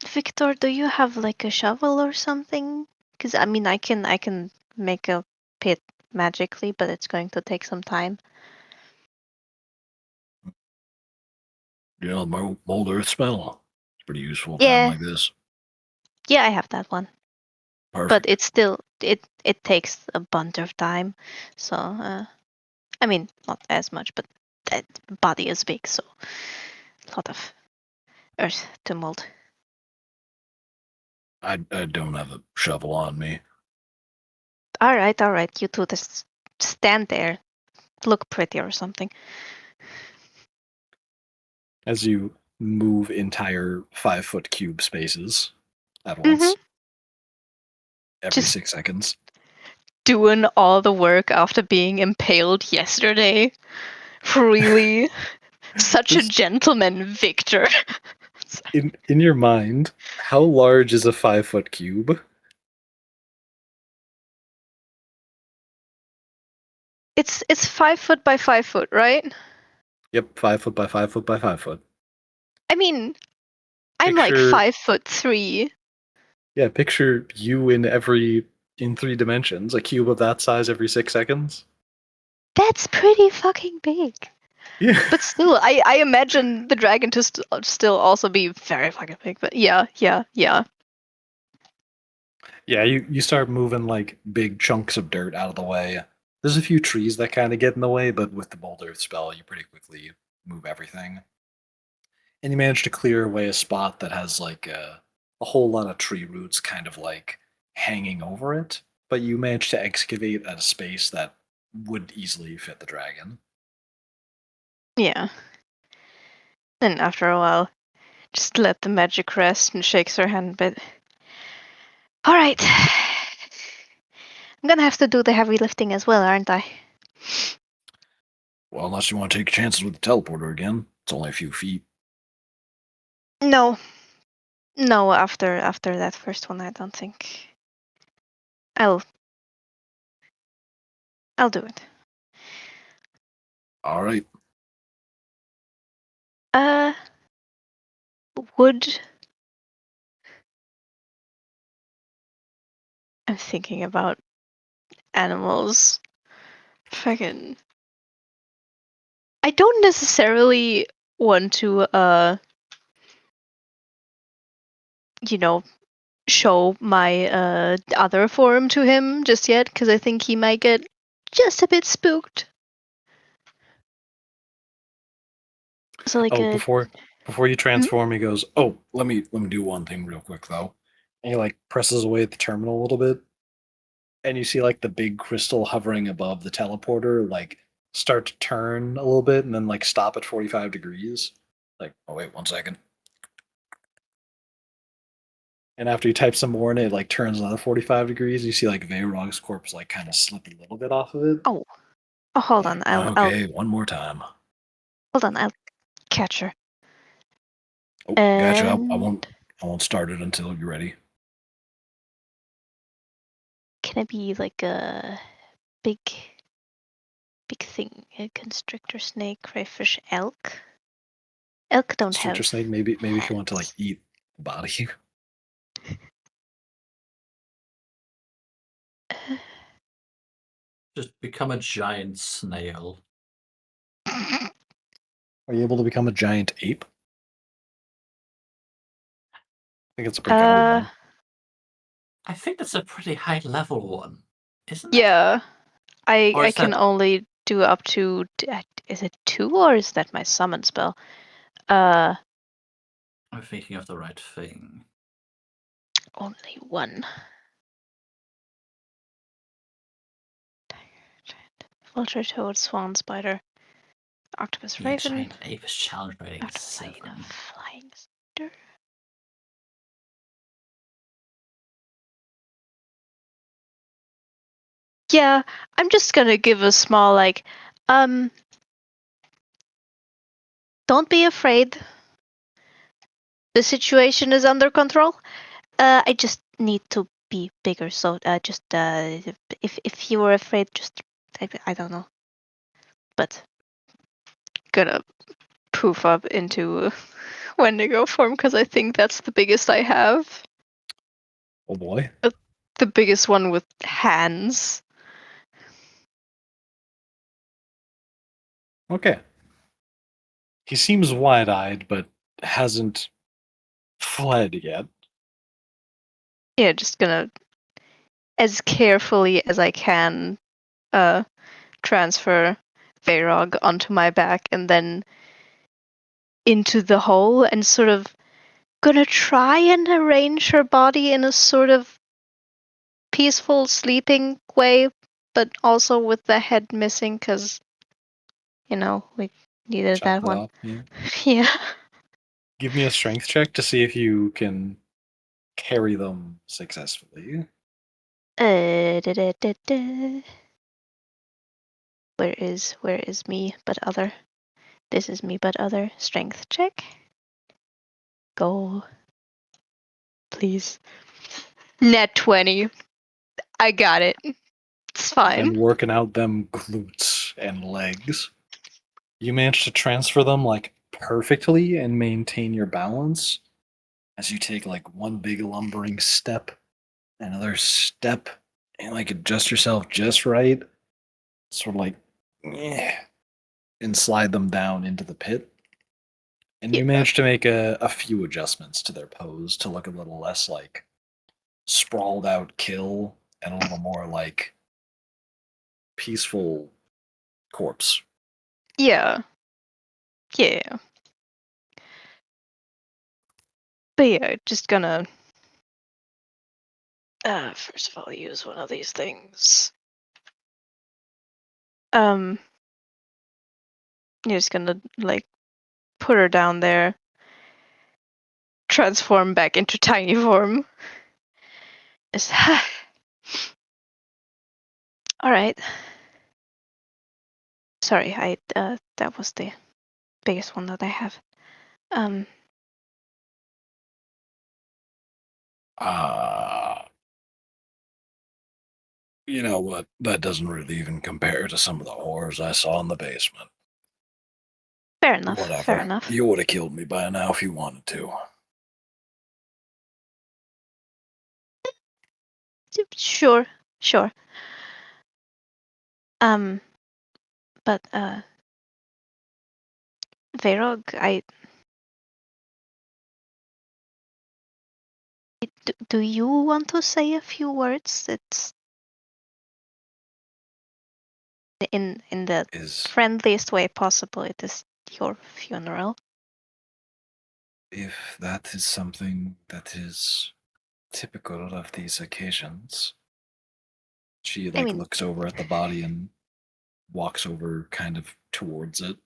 Victor, do you have like a shovel or something? Because I mean, I can make a pit magically, but it's going to take some time. Mold Earth spell. It's pretty useful at a time Yeah, like this. yeah, I have that one, but Perfect. it's still it takes a bunch of time. So I mean, not as much, but that body is big, so a lot of earth to mold. I don't have a shovel on me. All right, you two just stand there, look pretty or something. As you move entire 5-foot cube spaces at Mm-hmm. once, every Just 6 seconds. doing all the work after being impaled yesterday. Really? Such a Just gentleman, Victor. in your mind, how large is a 5-foot cube? It's 5 foot by 5 foot, right? Yep, 5 foot by 5 foot by 5 foot. I mean, I'm like Picture 5'3". picture you in 3 dimensions, a cube of that size every 6 seconds. That's pretty fucking big. Yeah. But still, I imagine the dragon to still also be very fucking big. But yeah. Yeah, you start moving like big chunks of dirt out of the way. There's a few trees that kind of get in the way, but with the Bold Earth spell, you pretty quickly move everything. And you manage to clear away a spot that has like a whole lot of tree roots kind of like hanging over it, but you manage to excavate at a space that would easily fit the dragon. Yeah. Then after a while, just let the magic rest and shakes her hand a bit. All right. I'm gonna have to do the heavy lifting as well, aren't I? Well, unless you want to take chances with the teleporter again, it's only a few feet. No. No, after that first one, I don't think. I'll do it. All right. Would I'm thinking about animals. Fucking. I don't necessarily want to, you know, show my other form to him just yet, because I think he might get just a bit spooked. So like Oh, a before you transform, he goes, "Oh, let me do one thing real quick though." And he like presses away at the terminal a little bit, and you see like the big crystal hovering above the teleporter like start to turn a little bit and then like stop at 45 degrees. Like, oh wait, 1 second. And after you type some more in it, it like turns another 45 degrees. You see like Veyrog's corpse like kind of slip a little bit off of it. oh hold on, Like, I'll okay, one more time. hold on, I'll catch her. Oh, gotcha. I And won't start it until you're ready. can it be like a big thing? A constrictor snake, crayfish, elk? Elk don't Constrictor have snake, maybe if you want to like hands. eat the body. Just become a giant snail. Are you able to become a giant ape? I think it's a pretty common Uh, one. I think that's a pretty high level one, isn't it? yeah. Or I is can that only do up to is it 2 or is that my summon spell? I'm thinking of the right thing? Only 1. Vulture, toad, swan, spider, octopus, Yeah, raven, giant ape is challenge rating octopus, hyena, 7. flying spider. Yeah, I'm just gonna give a small like, don't be afraid. The situation is under control. I just need to be bigger. So just if you were afraid, just I don't know, but gonna poof up into Wendigo form because I think that's the biggest I have. Oh boy. The biggest one with hands. Okay. He seems wide-eyed, but hasn't fled yet. Yeah, just gonna as carefully as I can uh transfer Veyrog onto my back and then into the hole and sort of gonna try and arrange her body in a sort of peaceful sleeping way, but also with the head missing because, we needed Chop that it one. off. Yeah. Yeah. Give me a strength check to see if you can carry them successfully. Da, da, da. Where is me but other? This is me but other. Strength check. Go. Please. Net 20. I got it. It's fine. Then working out them glutes and legs. You manage to transfer them like perfectly and maintain your balance as you take like one big lumbering step, another step, and like adjust yourself just right, sort of like, yeah, and slide them down into the pit. And you Yeah. manage to make a few adjustments to their pose to look a little less like sprawled out kill and a little more like peaceful corpse. Yeah. Yeah. But yeah, just gonna first of all use one of these things. You're just gonna like put her down there, transform back into tiny form. Just, all right. Sorry, I that was the biggest one that I have. Um, Uh, you know what? That doesn't really even compare to some of the horrors I saw in the basement. Fair enough. Whatever. Fair enough. You would have killed me by now if you wanted to. Sure. Sure. But Verog, do you want to say a few words? It's in the Is friendliest way possible. It is your funeral. if that is something that is typical of these occasions. She I mean, looks over at the body and walks over kind of towards it.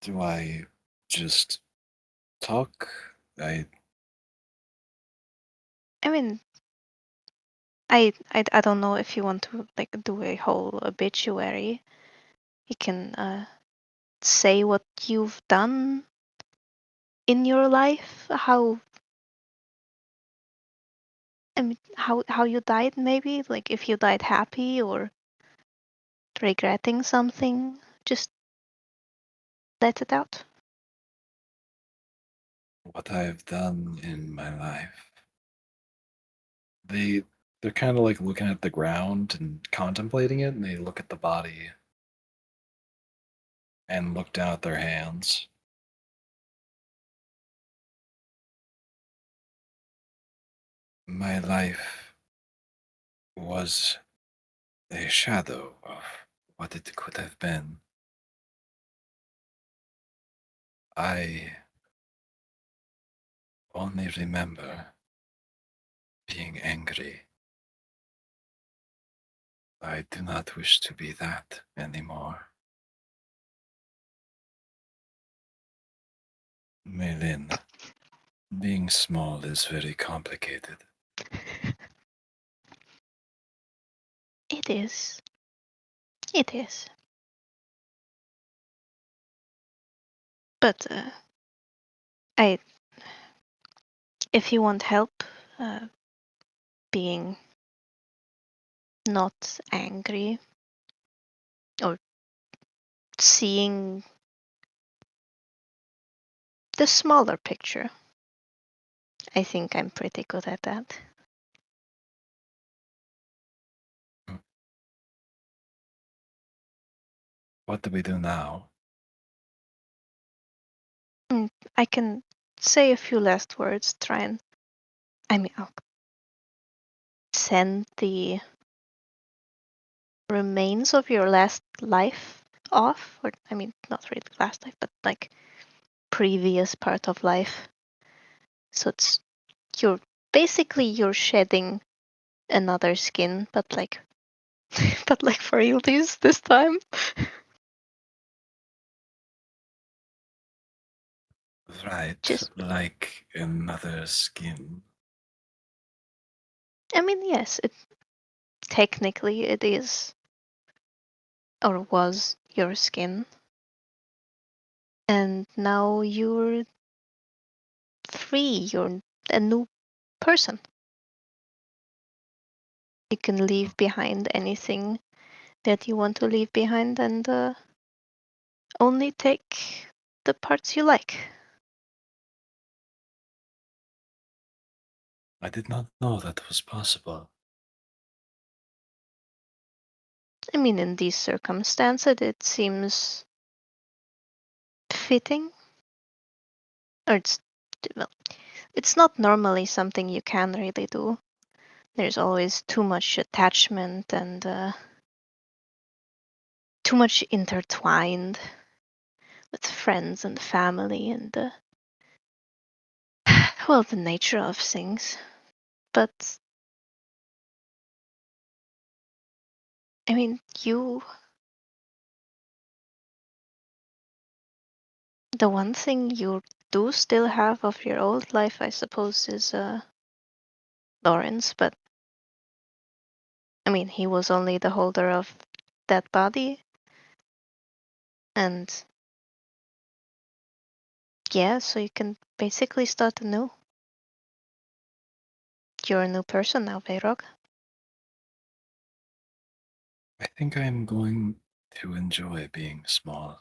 Do I just talk? I I mean, I don't know if you want to do a whole obituary. You can say what you've done in your life, how how you died, maybe like if you died happy or regretting something. Just let it out. what I've done in my life. They're kind of looking at the ground and contemplating it, and they look at the body and look down at their hands. My life was a shadow of what it could have been. I only remember being angry. I do not wish to be that anymore. Maylin, being small is very complicated. It is. It is. But I, if you want help, being not angry or seeing the smaller picture, I think I'm pretty good at that. What do we do now? I can say a few last words, I'll send the remains of your last life off, or not really last life, but previous part of life. So you're shedding another skin, but but for realties this time. Right, Just, like another skin. yes, technically it is or was your skin, and now you're free. You're a new person. You can leave behind anything that you want to leave behind, and only take the parts you like. I did not know that was possible. In these circumstances, it seems fitting. Or well, it's not normally something you can really do. There's always too much attachment and too much intertwined with friends and family and the nature of things. But you, the one thing you do still have of your old life, I suppose, is Lawrence. But he was only the holder of that body, and yeah, so you can basically start anew. You're a new person now, Veyrog. I think I'm going to enjoy being small.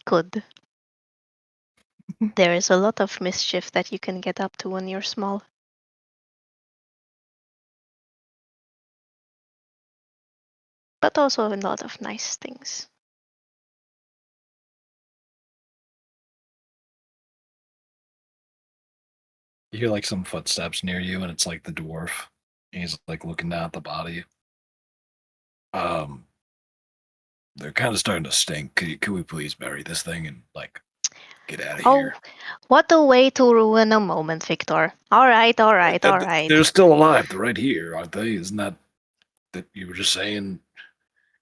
Good. There is a lot of mischief that you can get up to when you're small. But also a lot of nice things. You hear like some footsteps near you, and it's like the dwarf. He's like looking down at the body. They're kind of starting to stink. Could we please bury this thing and like get out of Oh, here? what a way to ruin a moment, Victor. All right, all right, all right. They're still alive. They're right here, aren't they? Isn't that you were just saying?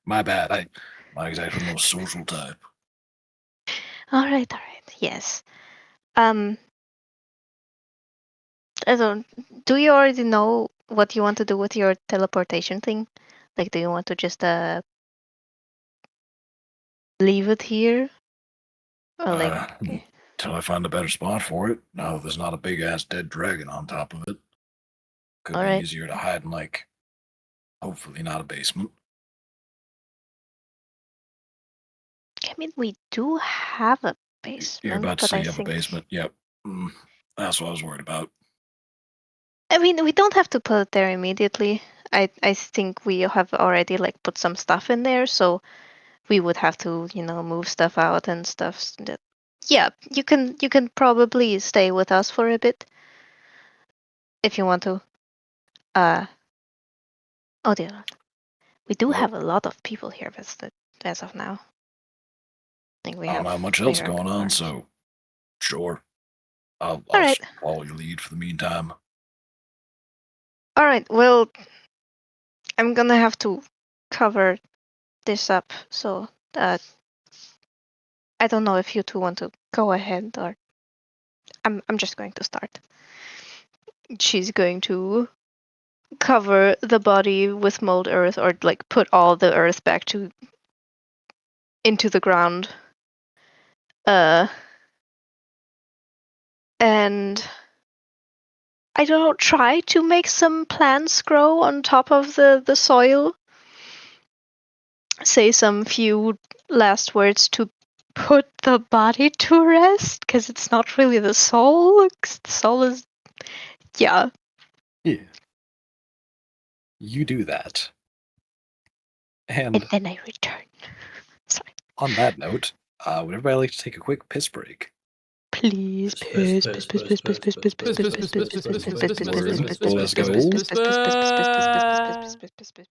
My bad. I'm not exactly the most social type. All right, all right. Yes. Um, I don't. Do you already know what you want to do with your teleportation thing? Like, do you want to just leave it here, or Till I find a better spot for it. Now that there's not a big ass dead dragon on top of it. Could all be right? easier to hide in like, hopefully not a basement. I mean, we do have a You're basement, about to but say I you have a think. basement. Yep. That's what I was worried about. I mean, we don't have to put it there immediately. I think we have already like put some stuff in there, so we would have to, move stuff out and stuff. That, yeah, you can probably stay with us for a bit if you want to. Oh dear, we do Well, have a lot of people here as of now. I think we I don't have have much else bigger going on, guards. so sure. I'll All right, follow your lead for the meantime. all right. Well, I'm gonna have to cover this up, so I don't know if you two want to go ahead or I'm just going to start. She's going to cover the body with mold earth or like put all the earth back to into the ground. And I don't know, try to make some plants grow on top of the soil. Say some few last words to put the body to rest, because it's not really the soul. 'Cause the soul is, yeah. Yeah. You do that. And And then I return. Sorry. on that note, would everybody like to take a quick piss break? Please, piss, piss, piss, piss, piss, piss, piss, piss, piss, piss, piss, piss, piss, piss, piss, piss, piss, piss, Word, piss, piss, let's piss, piss, go. piss, piss, piss, piss, piss, piss, piss, piss, piss, piss, piss, piss.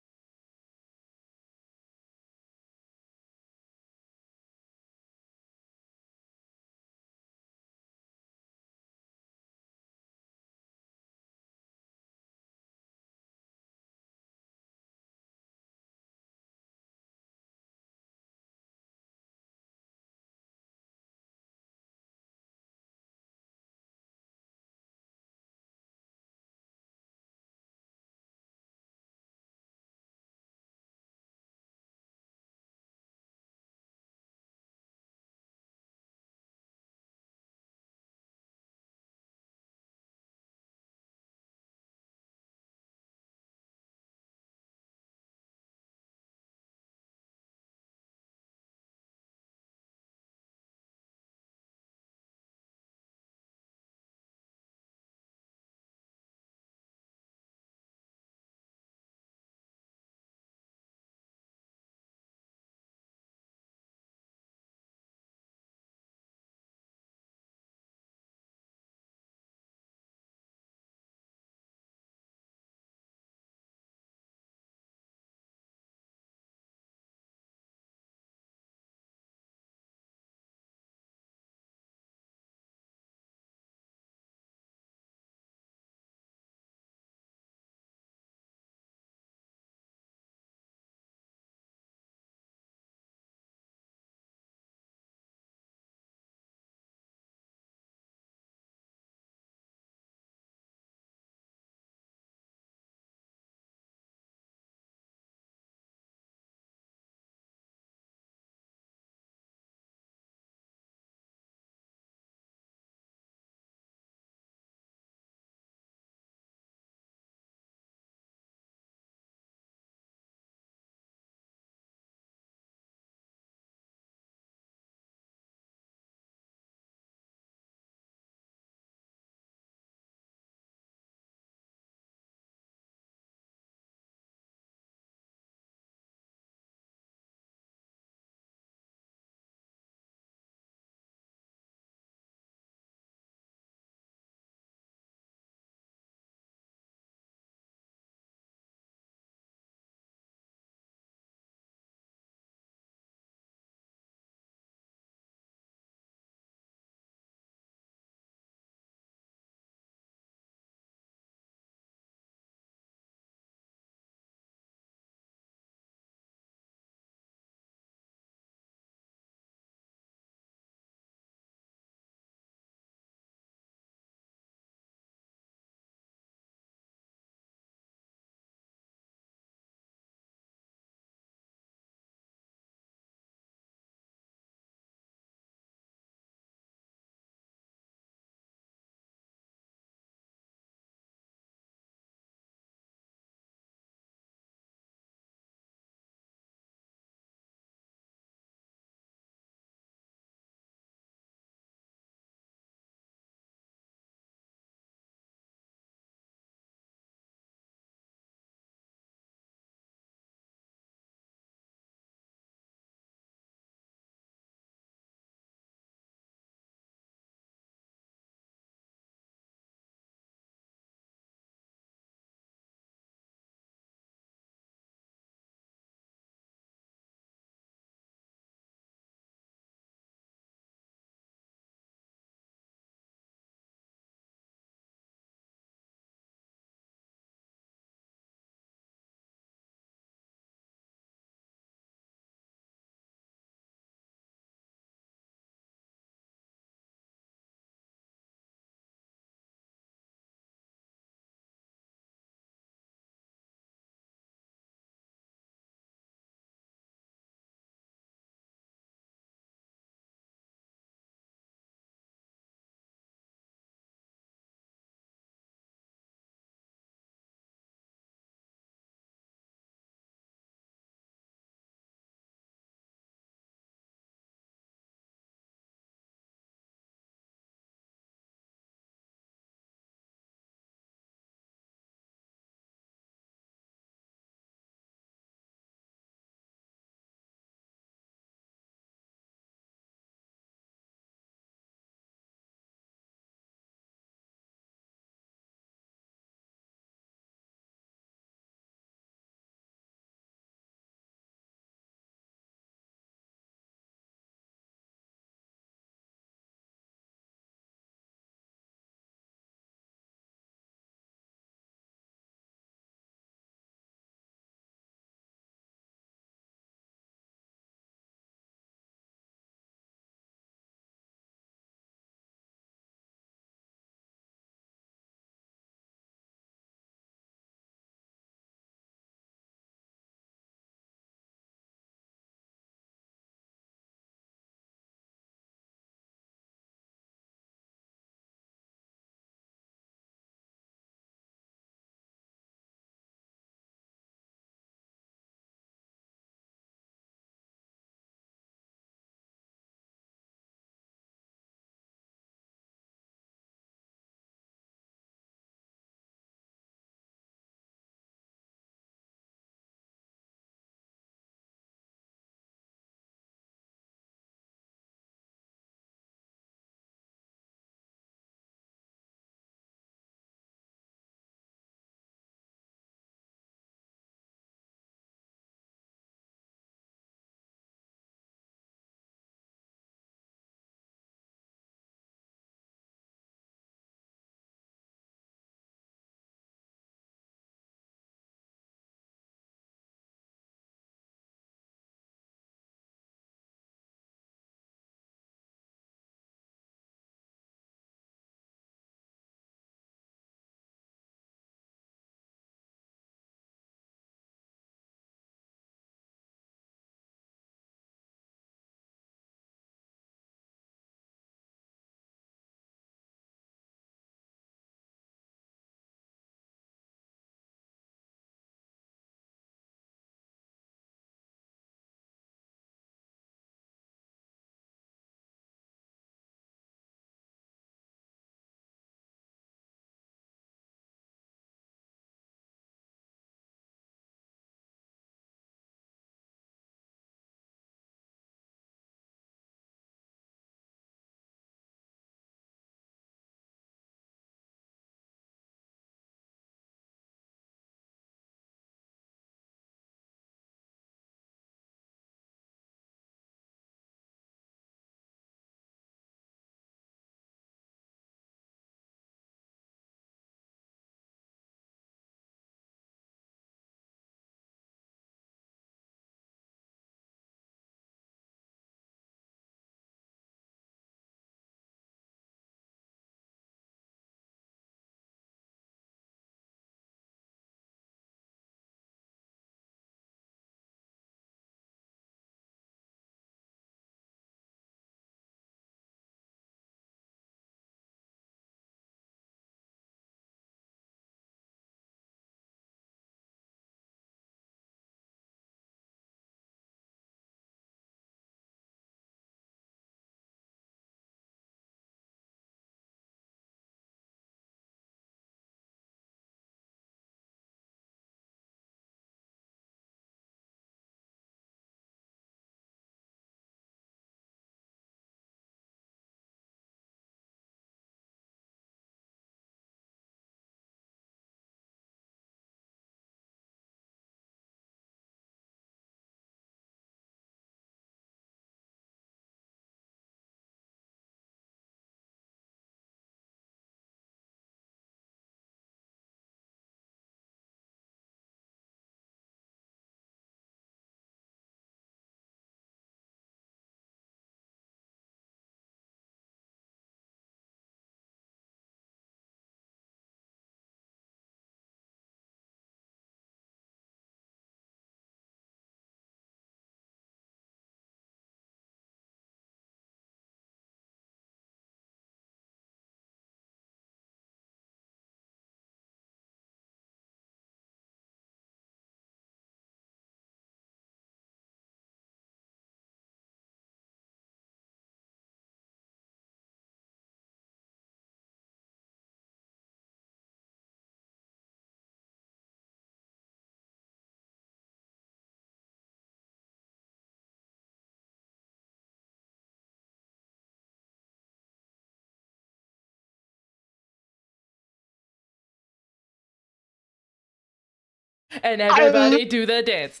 And everybody do the dance.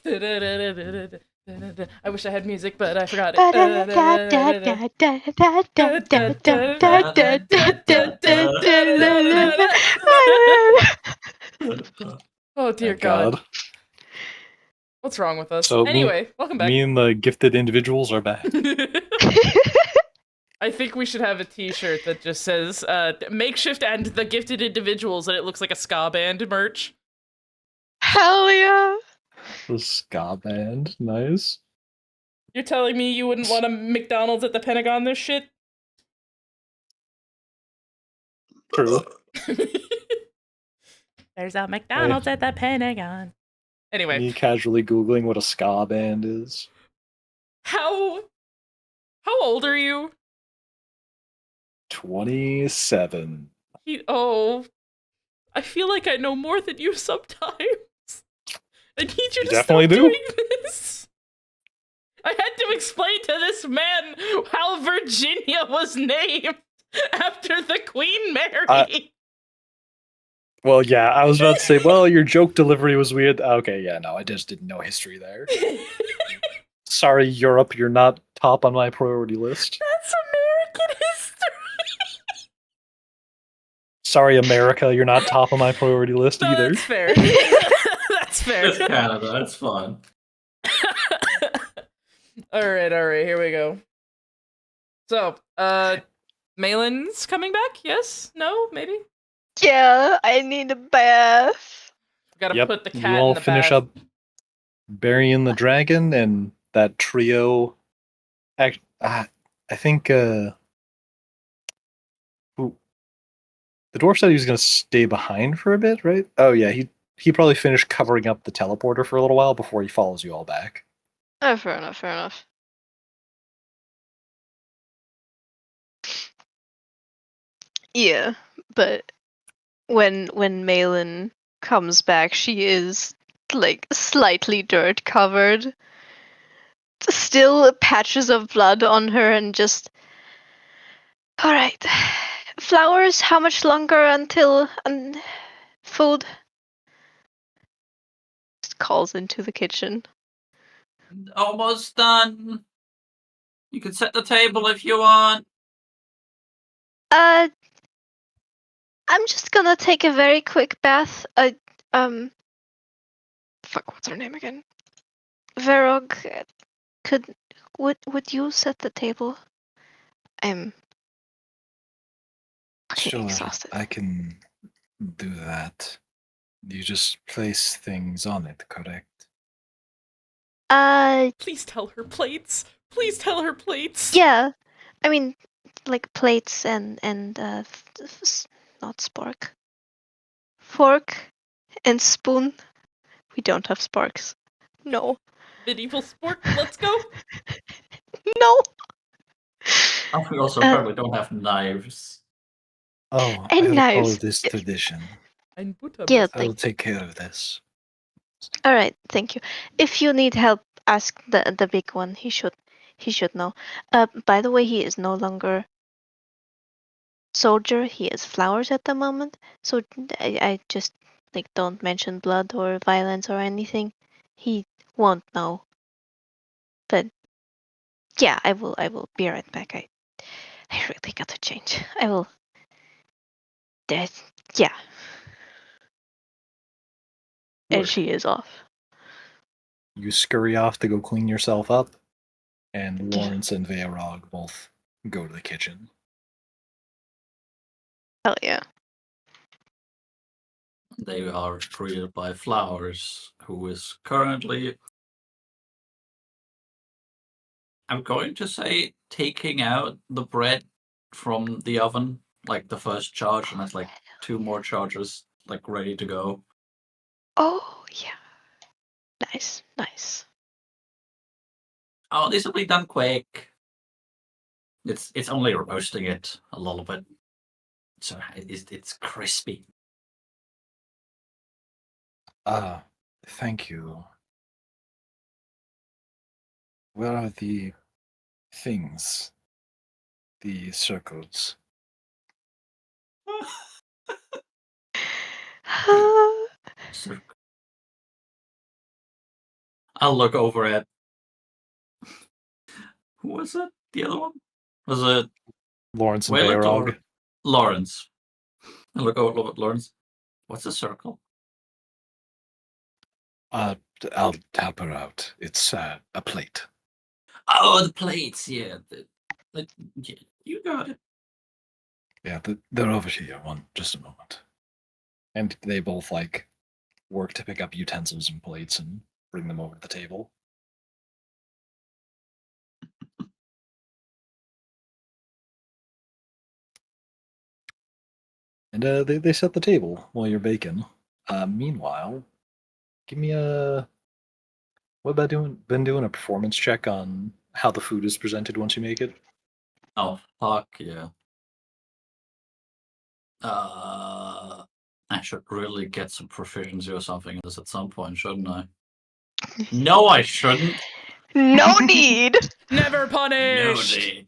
I wish I had music, but I forgot it. Oh dear Thank God. God. What's wrong with us? So Anyway, welcome back. me and the gifted individuals are back. I think we should have a t-shirt that just says makeshift and the gifted individuals, and it looks like a ska band merch. Hell yeah. The ska band, nice. You're telling me you wouldn't want a McDonald's at the Pentagon this shit? True. There's a McDonald's at the Pentagon. Anyway, Me casually googling what a ska band is. how old are you? 27. I feel like I know more than you sometimes. I need you You to definitely stop do. doing this. I had to explain to this man how Virginia was named after the Queen Mary. Well, yeah, I was about to say, well, your joke delivery was weird. Okay, yeah, no, I just didn't know history there. Sorry, Europe, you're not top on my priority list. That's American history. Sorry, America, you're not top on my priority list No, either. that's fair. That's fair. It's Canada. It's fun. All right, here we go. So, Malin's coming back? Yes? No? Maybe? Yeah, I need a bath. Gotta Yep, put the you cat all in the finish bath. up burying the dragon, and that trio. I think who, the dwarf said he was going to stay behind for a bit, right? Oh yeah, he probably finished covering up the teleporter for a little while before he follows you all back. Oh, fair enough, fair enough. Yeah, but when Malin comes back, she is like slightly dirt covered. Still patches of blood on her and just all right. Flowers, how much longer until food? Just calls into the kitchen. Almost done. You can set the table if you want. I'm just gonna take a very quick bath. Fuck, what's her name again? Verog, would you set the table? I'm fucking Sure, exhausted. I can do that. You just place things on it, correct? Please tell her plates. Please tell her plates. Yeah. I mean, like plates and not spork. Fork and spoon. We don't have sparks. No. Medieval sport. Let's go. No. And we also Uh, probably don't have knives. Oh, And I'll follow knives. this tradition. And Yeah, I will take care of this. all right, thank you. If you need help, ask the big one. He should know. By the way, he is no longer soldier. He is flowers at the moment. So I just like don't mention blood or violence or anything. He won't know. But yeah, I will be right back. I really got to change. I will. Yeah. And Work. she is off. You scurry off to go clean yourself up, and Yeah. Lawrence and Veyrog both go to the kitchen. Hell yeah. They are treated by Flowers, who is currently, I'm going to say, taking out the bread from the oven, like the first charge, and has like 2 more charges, like ready to go. Oh yeah. Nice. Oh, this will be done quick. It's only roasting it a little bit, so it's crispy. Ah, thank you. Where are the things? The circles? Cir- I'll look over at. Who was it? The other one? Was it Lawrence and Wayland Bayrog. or Lawrence? I look over at Lawrence. What's a circle? I'll help her out. It's a plate. Oh, the plates. Yeah, yeah, you got it. Yeah, they're over here. Just a moment. And they both like work to pick up utensils and plates and bring them over to the table. And they set the table while you're baking. Meanwhile, give me a. What about been doing a performance check on how the food is presented once you make it? Oh fuck yeah. I should really get some proficiency or something in this at some point, shouldn't I? No, I shouldn't. No need. Never No, punished. they.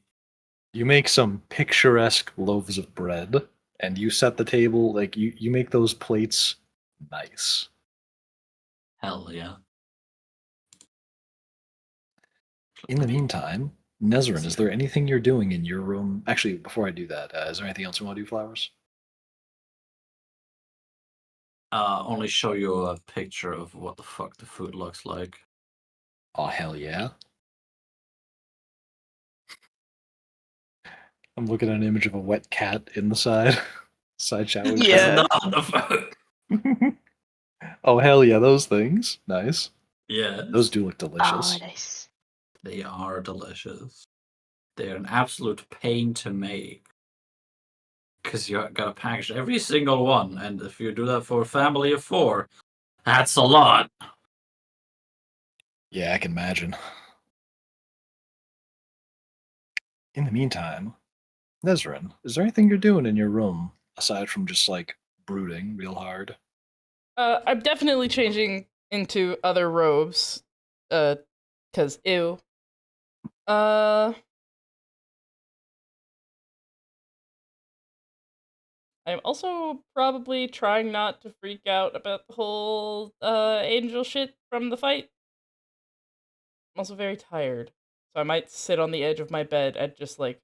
You make some picturesque loaves of bread, and you set the table like you make those plates nice. Hell yeah. In the meantime, Nezrin, is there anything you're doing in your room? Actually, before I do that, is there anything else you want to do, Flowers? Only show you a picture of what the fuck the food looks like. Oh, hell yeah. I'm looking at an image of a wet cat in the side shower. Yeah. That's not the food. Oh, hell yeah, those things. Nice. Yes. Those do look Oh, delicious. nice. They are delicious. They're an absolute pain to make. Because you gotta package every single one, and if you do that for a family of 4, that's a lot. Yeah, I can imagine. In the meantime, Nezrin, is there anything you're doing in your room aside from just like brooding real hard? I'm definitely changing into other robes. Cause ew. I'm also probably trying not to freak out about the whole angel shit from the fight. I'm also very tired. So I might sit on the edge of my bed and just like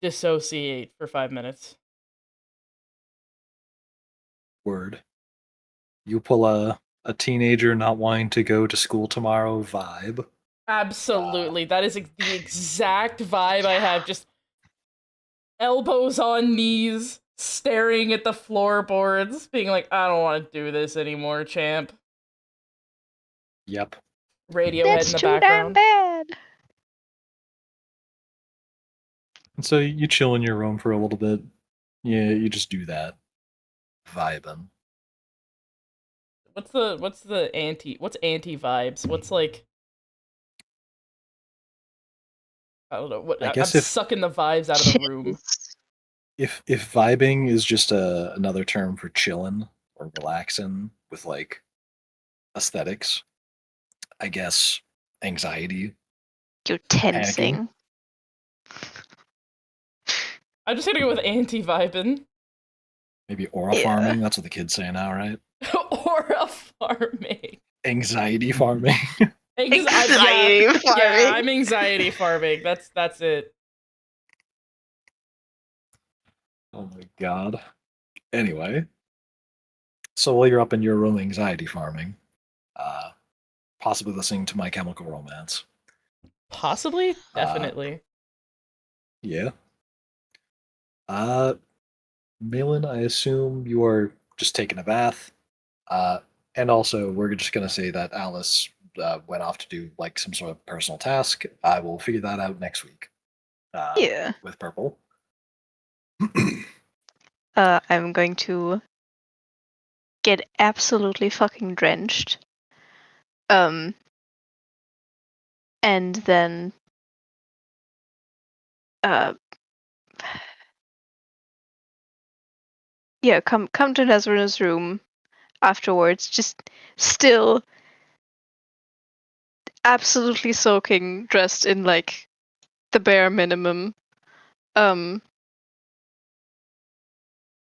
dissociate for 5 minutes. Word. You pull a teenager not wanting to go to school tomorrow vibe. Absolutely. That is the exact vibe I have. Just elbows on knees, staring at the floorboards, being like, I don't want to do this anymore, champ. Yep. Radiohead That's in the too damn background. bad. And so you chill in your room for a little bit. Yeah, you just do that. Vibing. What's anti vibes? What's like, I don't know. I I'm guess sucking the vibes out of the room. Chills. if vibing is just another term for chilling or relaxing with like aesthetics, I guess anxiety, You're panicking. tensing. I'm just gonna go with anti vibing. Maybe aura Yeah. farming. That's what the kids say now, right? Aura farming. Anxiety farming. Anxiety Yeah, farming. I'm anxiety farming. That's it. Oh my god. Anyway, so while you're up in your room anxiety farming, possibly listening to My Chemical Romance. Possibly, definitely. Yeah. Malin, I assume you are just taking a bath. And also, we're just going to say that Alice went off to do like some sort of personal task. I will figure that out next week. Yeah. With Purple. I'm going to get absolutely fucking drenched. And then yeah, come to Nezrina's room afterwards, just still absolutely soaking, dressed in like the bare minimum.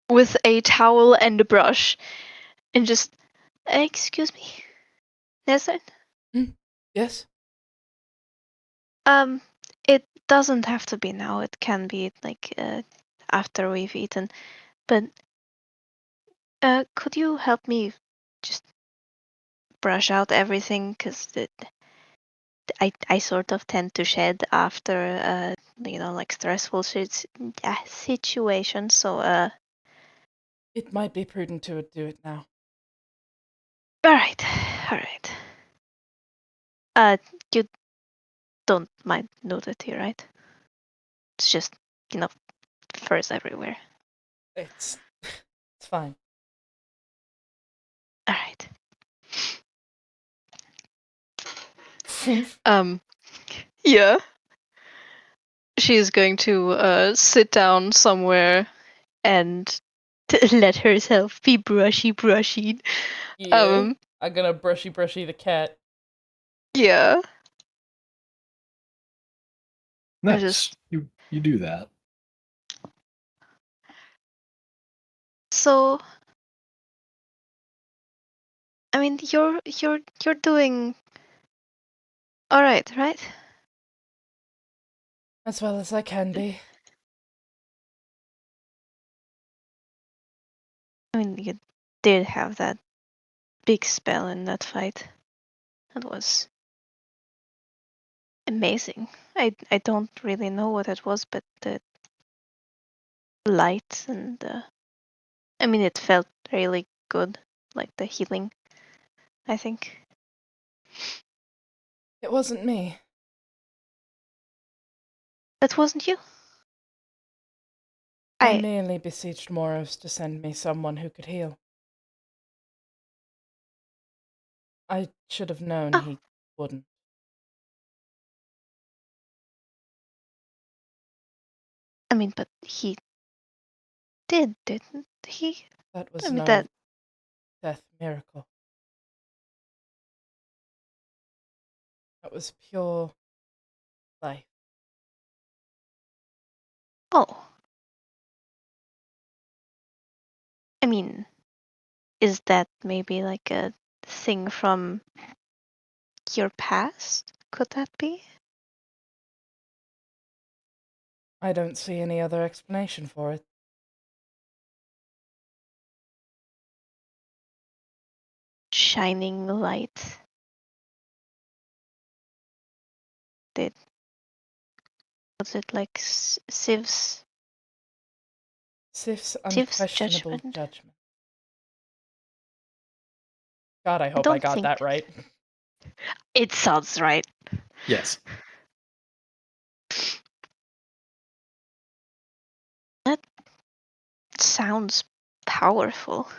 With a towel and a brush, and just excuse me. Desert? Yes? It doesn't have to be now. It can be like after we've eaten. But could you help me just brush out everything? Because I sort of tend to shed after like stressful situations. So It might be prudent to do it now. all right. You don't mind nudity, right? It's just furs everywhere. It's it's fine. All right. Oof. Yeah. She's going to sit down somewhere and let herself be brushy. Yeah. I'm gonna brushy the cat. Yeah. I Nice. just You do that. so I mean you're doing all right, right? As well as I can be. I mean you did have that big spell in that fight. That was amazing. I don't really know what it was, but the light and I mean it felt really good, like the healing, I think. It wasn't me. That wasn't you? I I merely beseeched Moros to send me someone who could heal. I should have known oh, he wouldn't. I mean but he didn't he? That I was mean no that death miracle. That was pure life. oh. I mean, is that maybe like a thing from your past? Could that be? I don't see any other explanation for it. Shining light. Did was it like Siv's Sif's Siv's unquestionable judgment? judgment. God, I I hope I don't got think that right. it sounds right. Yes. That sounds powerful.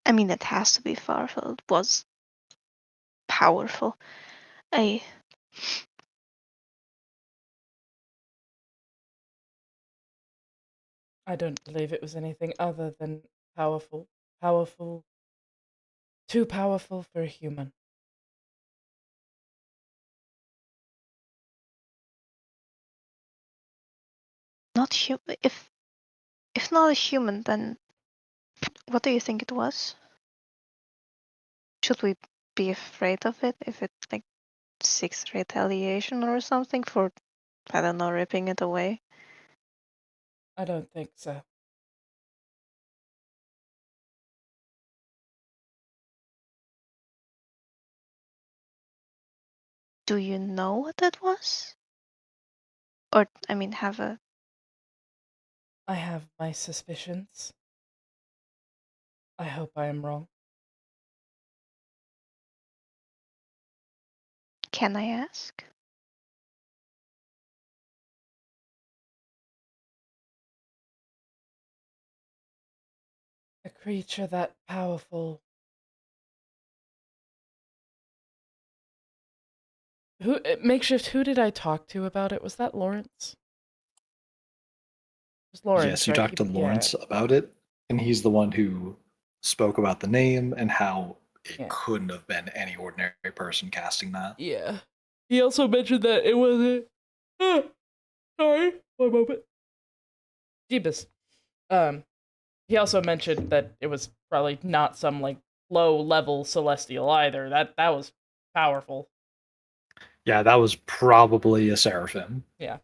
I mean, it has to be powerful. It was powerful. I I don't believe it was anything other than powerful. Powerful. Too powerful for a human. not human. If not a human, then what do you think it was? Should we be afraid of it if it like seeks retaliation or something for, I don't know, ripping it away? I don't think so. Do you know what it was? Or, I mean, have a. I have my suspicions. I hope I am wrong. Can I ask? A creature that powerful. Who makeshift? Who did I talk to about it? Was that Lawrence? It was Yes, Lawrence, you right? talked to Yeah, Lawrence about it, and he's the one who spoke about the name and how it yeah, couldn't have been any ordinary person casting that. yeah. He also mentioned that it wasn't. Sorry, one moment. Jeebus. Um, he also mentioned that it was probably not some like low level celestial either. That was powerful. Yeah, that was probably a seraphim. Yeah.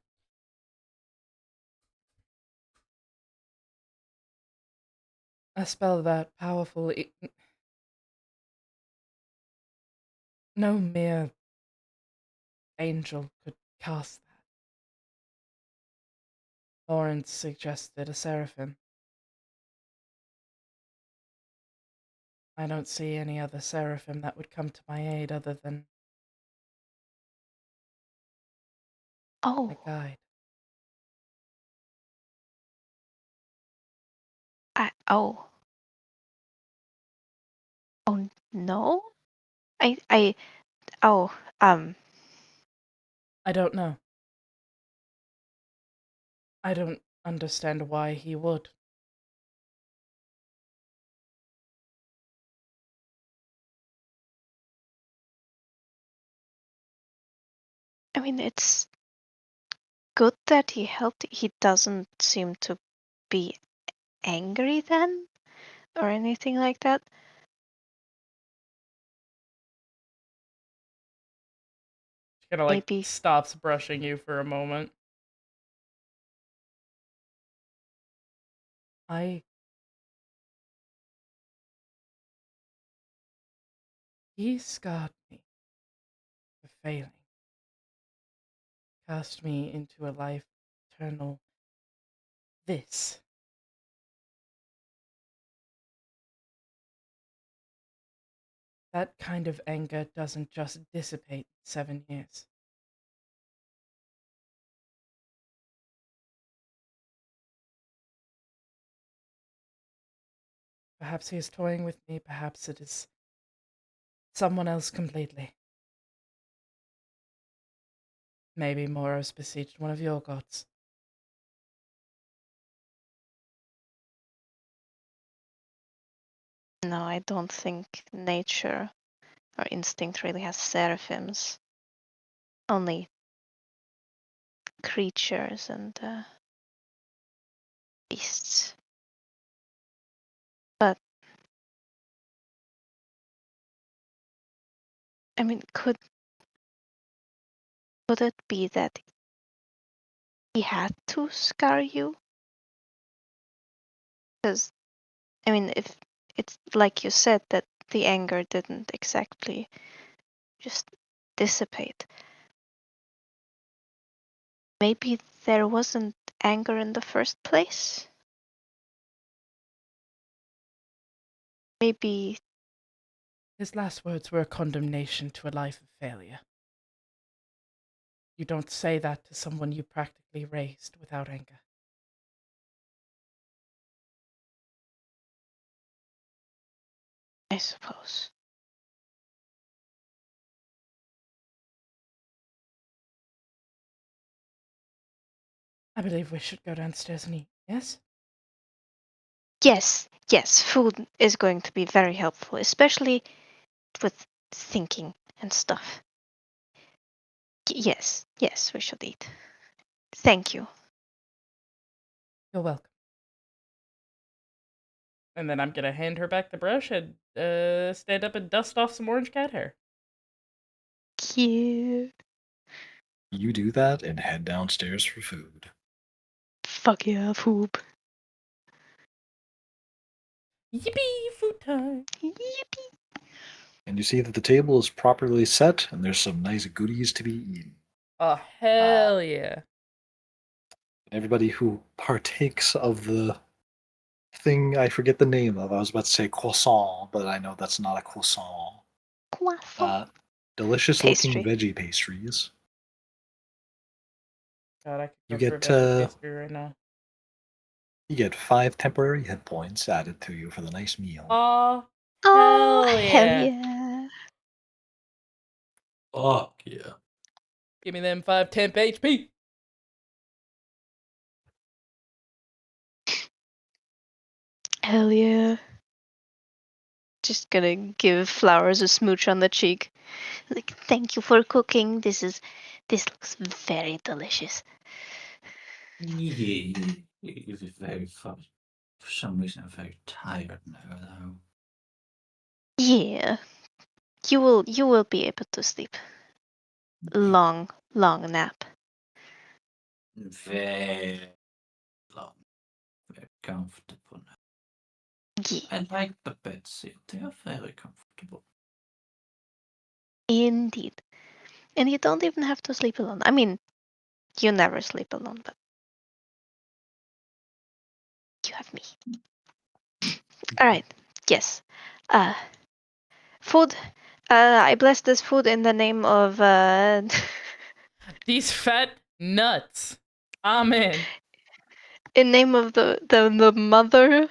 A spell that powerful. No mere angel could cast that. Lawrence suggested a seraphim. I don't see any other seraphim that would come to my aid other than my Oh, guide. oh, oh no. I, oh, I don't know. I don't understand why he would. I mean, it's good that he helped. He doesn't seem to be angry then, or anything like that. She kind of like Maybe, stops brushing you for a moment. I. He scarred me for failing. Cast me into a life eternal. This. That kind of anger doesn't just dissipate in 7 years. Perhaps he is toying with me, perhaps it is someone else completely. Maybe Moros besieged one of your gods. no, I don't think nature or instinct really has seraphims. Only creatures and beasts. But I mean, could it be that he had to scar you? Because I mean, if it's like you said that the anger didn't exactly just dissipate, maybe there wasn't anger in the first place. Maybe His last words were a condemnation to a life of failure. You don't say that to someone you practically raised without anger. I suppose. I believe we should go downstairs and eat, yes? Yes, food is going to be very helpful, especially with thinking and stuff. Yes, we should eat. Thank you. You're welcome. And then I'm gonna hand her back the brush and stand up and dust off some orange cat hair. Cute. You do that and head downstairs for food. Fuck yeah, food. Yippee! Food time! Yippee. And you see that the table is properly set and there's some nice goodies to be eaten. Oh, hell yeah. Everybody who partakes of the thing I forget the name of, I was about to say croissant, but I know that's not a croissant. Croissant. Delicious looking Pastry. veggie pastries. God, I could You go for a get veggie pastry right now. you get 5 temporary hit points added to you for the nice meal. Oh, Oh, hell hell yeah. yeah. Fuck yeah. Give me them 5 temp HP. Hell yeah. Just gonna give Flowers a smooch on the cheek. Like, thank you for cooking. This looks very delicious. Yeah. It is very fun. For some reason, I'm very tired now, though. Yeah. You will be able to sleep. Long nap. Very long, very comfortable. Yeah. I like the bed seat. They are very comfortable. Indeed. And you don't even have to sleep alone. I mean, you never sleep alone, but you have me. Alright. Yes. Food. I bless this food in the name of These fat nuts. Amen. in name of the mother.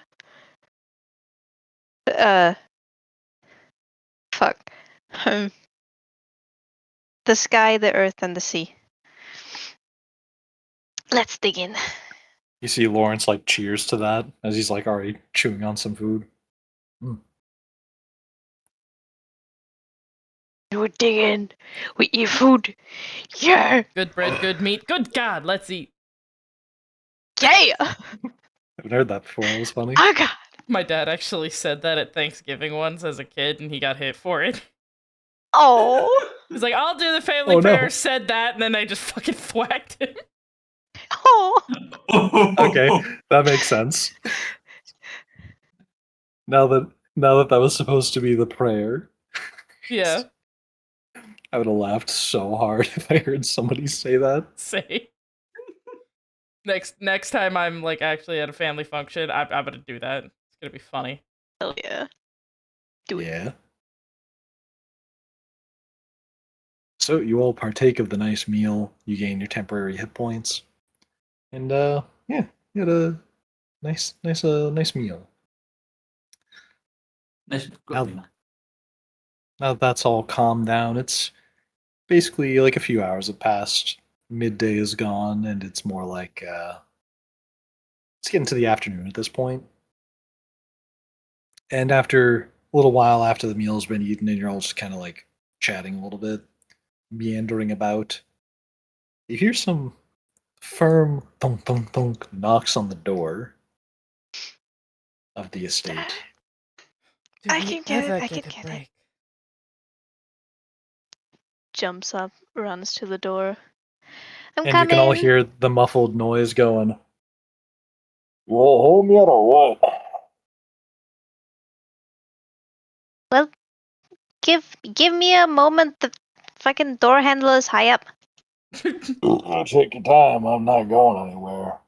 Fuck. The sky, the earth, and the sea. Let's dig in. You see Lawrence like cheers to that as he's like already chewing on some food. We dig in. We eat food. Yeah. Good bread, good meat. Good God, let's eat. Yeah. I haven't heard that before. That was funny. Oh God. My dad actually said that at Thanksgiving once as a kid, and he got hit for it. Oh. He's like, I'll do the family Oh, no. prayer, said that, and then I just fucking thwacked him. Oh. Okay, that makes sense. Now that was supposed to be the prayer, Yeah, I would have laughed so hard if I heard somebody say that. say. Next time I'm like actually at a family function, I'm gonna do that. It's gonna be funny. Hell yeah. Do it. Yeah. So you all partake of the nice meal. You gain your temporary hit points, and yeah, you had a nice meal. Nice, good Now, meal. now that that's all calmed down, it's basically like a few hours have passed. Midday is gone, and it's more like it's getting to the afternoon at this point. And after a little while after the meal's been eaten, and you're all just kind of like chatting a little bit, meandering about, you hear some firm thunk thunk thunk knocks on the door of the estate. Do I we can get it. ever I get can a get it. break? Jumps up, runs to the door. I'm And you can all coming. hear the muffled noise going, "Well, home yet or what?" Well, give me a moment. The fucking door handle is high up. Take your time. I'm not going anywhere.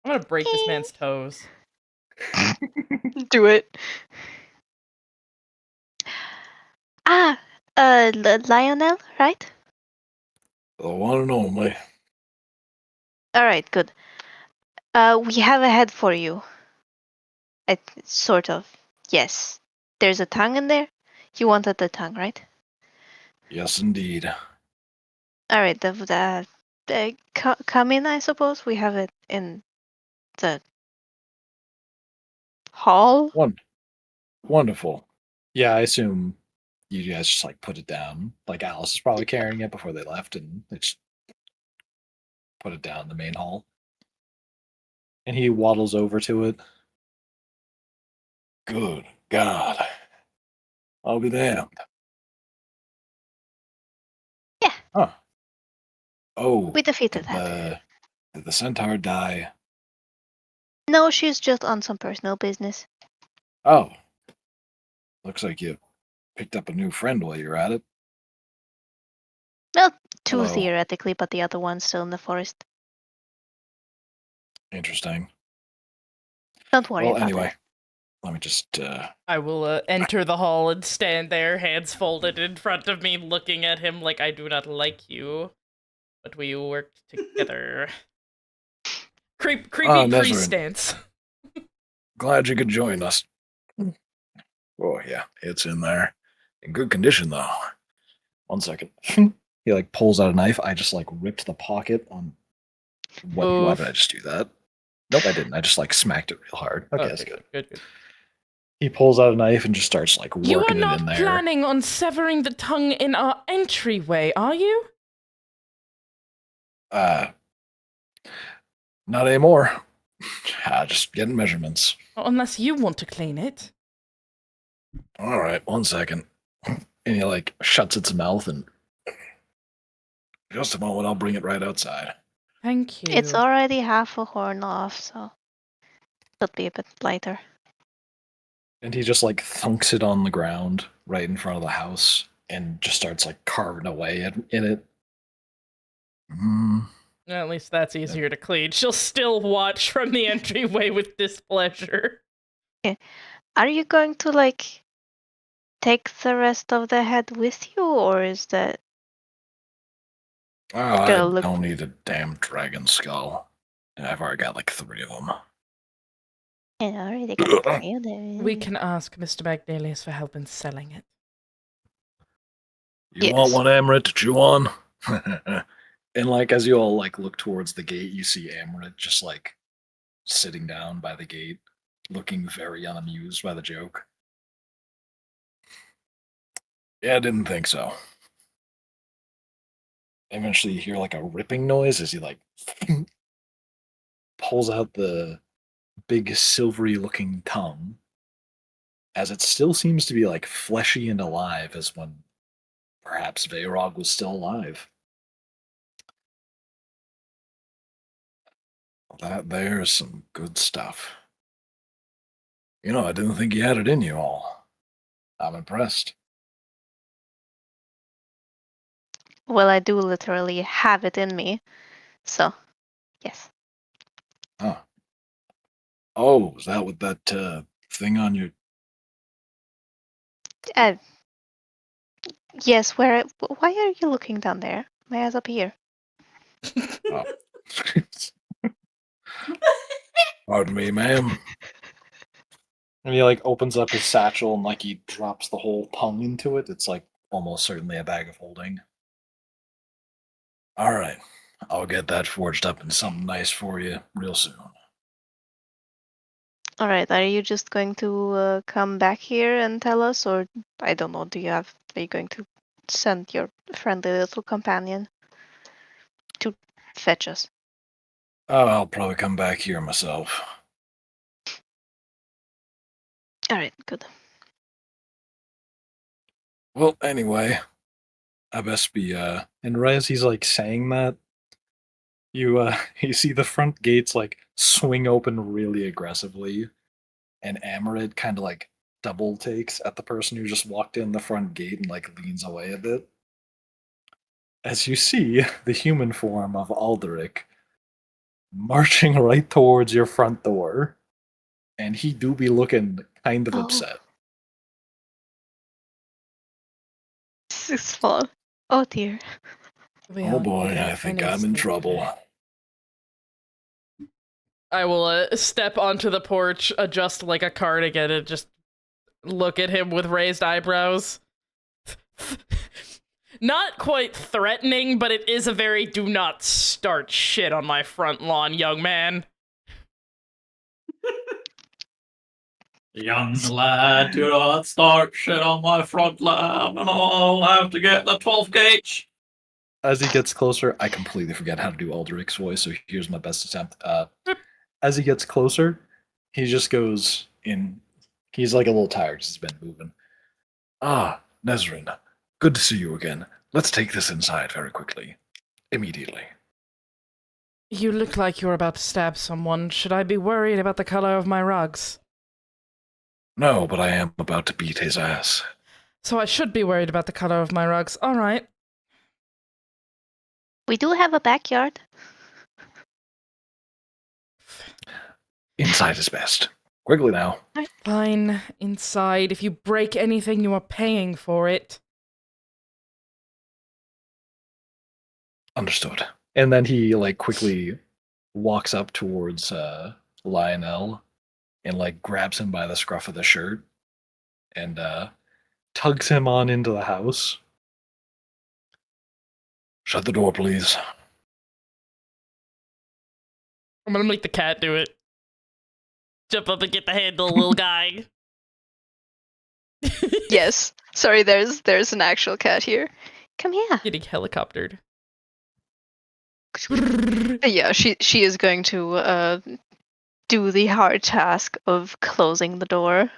I'm gonna break this man's toes. Do it. Ah, Lionel, right? The one and only. All right, good. We have a head for you. Sort of. Yes. There's a tongue in there. You wanted the tongue, right? Yes, indeed. All right. Come in. I suppose we have it in the hall. Wonderful. Yeah, I assume you guys just like put it down. Like Alice is probably carrying it before they left, and they just put it down in the main hall. And he waddles over to it. Good God. I'll be damned. Yeah, Huh. Oh, we defeated did that. the centaur die? No, she's just on some personal business. Oh. Looks like you picked up a new friend while you're at it. Well, two Hello. theoretically, but the other one's still in the forest. Interesting. Don't worry Well, about anyway, it. let me just I will enter the hall and stand there, hands folded in front of me, looking at him like I do not like you, but we worked together. Creepy priest Nesrin, stance. glad you could join us. Oh yeah, it's in there. In good condition though. 1 second. He like pulls out a knife. I just like ripped the pocket on. Why did I Oof. just do that? Nope, I didn't. I just like smacked it real hard. Okay, that's Okay, good. good. He pulls out a knife and just starts like You are working it in not there. planning on severing the tongue in our entryway, are you? Uh, not anymore. Just getting measurements. Well, unless you want to clean it. All right, 1 second. And he like shuts its mouth and just a moment, I'll bring it right outside. Thank you. It's already half a horn off, so should be a bit lighter. And he just like thunks it on the ground right in front of the house and just starts like carving away in it. At least that's easier to clean. She'll still watch from the entryway with displeasure. Are you going to like take the rest of the head with you, or is that Oh, I gonna look? don't need a damn dragon skull. I've already got like 3 of them. Yeah, I already got plenty of them. We can ask Mr. Magnelius for help in selling it. You want one, Amrit, to chew on? And like as you all like look towards the gate, you see Amrit just like sitting down by the gate, looking very unamused by the joke. Yeah, I didn't think so. Eventually you hear like a ripping noise as he like pulls out the big silvery looking tongue, as it still seems to be like fleshy and alive as when perhaps Veyrog was still alive. That there's some good stuff. You know, I didn't think you had it in you all. I'm impressed. Well, I do literally have it in me, so yes. Huh. Oh, is that what that thing on your... Yes. Where? Why are you looking down there? My eyes up here. Oh. Pardon me, ma'am. And he like opens up his satchel and like he drops the whole tongue into it. It's like almost certainly a bag of holding. All right, I'll get that forged up in something nice for you real soon. All right. Are you just going to come back here and tell us, or I don't know? Are you going to send your friendly little companion to fetch us? Oh, I'll probably come back here myself. All right. Good. Well, anyway, I best be and right as he's like saying that, you you see the front gates like swing open really aggressively, and Amarid kind of like double takes at the person who just walked in the front gate and like leans away a bit. As you see the human form of Alderic marching right towards your front door, and he do be looking kind of upset. This is fun. Oh dear. Oh boy, I think I'm in trouble. I will step onto the porch, adjust like a cardigan, and just look at him with raised eyebrows. Not quite threatening, but it is a very do not start shit on my front lawn, young man. Young lad, do not start shit on my front lawn, and I'll have to get the 12 gauge. As he gets closer, I completely forget how to do Alderic's voice, so here's my best attempt. As he gets closer, he just goes in. He's like a little tired because he's been moving. Ah, Nezrin, good to see you again. Let's take this inside very quickly. Immediately. You look like you're about to stab someone. Should I be worried about the color of my rugs? No, but I am about to beat his ass. So I should be worried about the color of my rugs. All right. We do have a backyard. Inside is best. Quickly now. Fine. Inside. If you break anything, you are paying for it. Understood. And then he like quickly walks up towards Lionel and like grabs him by the scruff of the shirt and tugs him on into the house. Shut the door, please. I'm gonna make the cat do it. Jump up and get the handle, little guy. Yes. Sorry, there's an actual cat here. Come here. Getting helicoptered. Yeah, she is going to do the hard task of closing the door.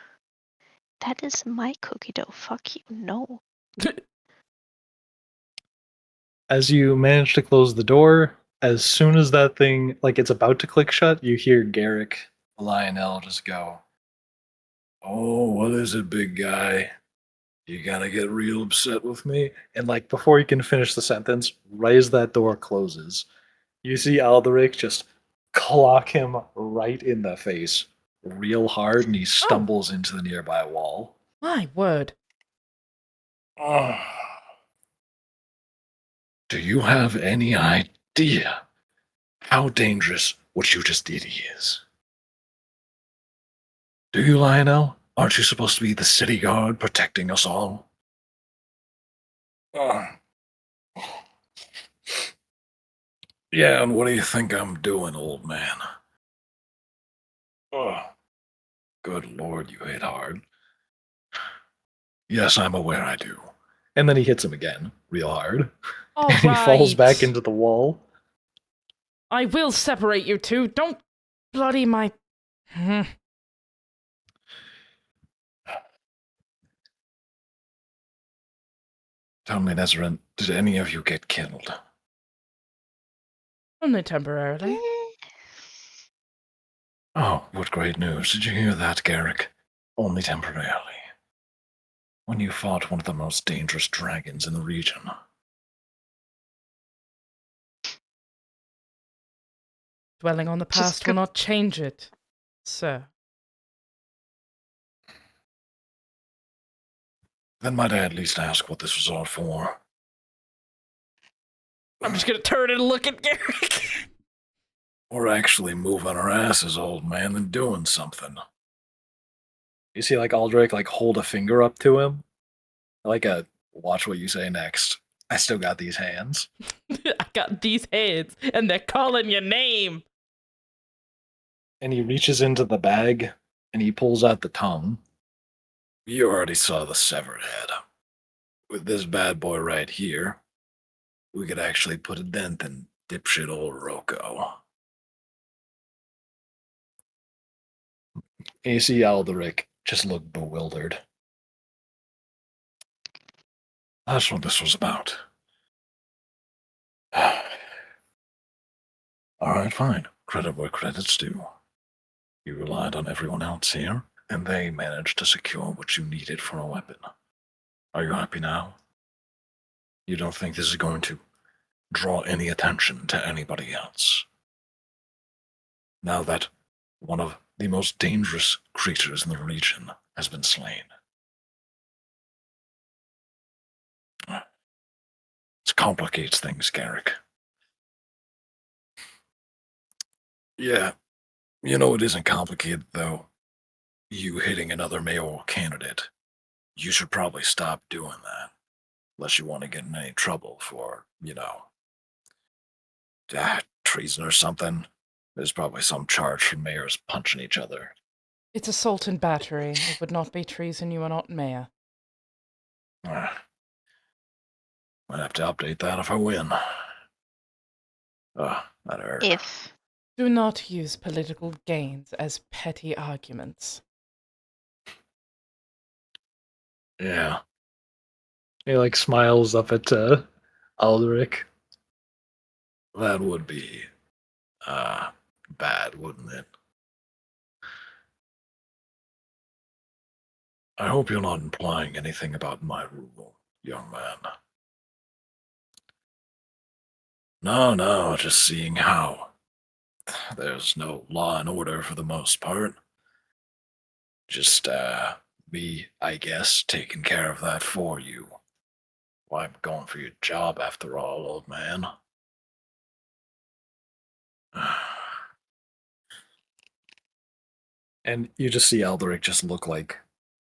That is my cookie dough. Fuck you. No. As you manage to close the door, as soon as that thing, like it's about to click shut, you hear Garrick, Lionel, just go, "Oh, what is it, big guy? You gotta get real upset with me?" And like before you can finish the sentence, right as that door closes, you see Alderic just clock him right in the face real hard, and he stumbles into the nearby wall. My word. Do you have any idea how dangerous what you just did is? Do you, Lionel? Aren't you supposed to be the city guard protecting us all? Yeah, and what do you think I'm doing, old man? Good lord, you hit hard. Yes, I'm aware I do. And then he hits him again, real hard. All And he falls back right. into the wall. I will separate you two. Don't bloody my. Tell me, Nezrin, did any of you get killed? Only temporarily. Oh, what great news. Did you hear that, Garrick? Only temporarily. When you fought one of the most dangerous dragons in the region. Dwelling on the past will not change it, sir. Then might I at least ask what this was all for? I'm just gonna turn and look at Garrick. We're actually moving our asses, old man, and doing something. You see like Alderic like hold a finger up to him. Like a watch what you say next. I still got these hands. I got these heads, and they're calling your name. And he reaches into the bag and he pulls out the tongue. You already saw the severed head. With this bad boy right here, we could actually put a dent in dipshit old Rocco. And you see Alderic just look bewildered. That's what this was about. Alright, fine. Credit where credit's due. You relied on everyone else here, and they managed to secure what you needed for a weapon. Are you happy now? You don't think this is going to draw any attention to anybody else? Now that one of the most dangerous creatures in the region has been slain. It complicates things, Garrick. Yeah, you know it isn't complicated, though. You hitting another mayoral candidate. You should probably stop doing that. Unless you want to get in any trouble for, treason or something. There's probably some charge for mayors punching each other. It's assault and battery. It would not be treason. You are not mayor. Might have to update that if I win. That hurt. If. Do not use political gains as petty arguments. Yeah. He like smiles up at Alderic. That would be bad, wouldn't it? I hope you're not implying anything about my rule, young man. No, just seeing how. There's no law and order for the most part. Just, me, I guess, taking care of that for you. Why, I'm going for your job after all, old man. And you just see Alderic just look like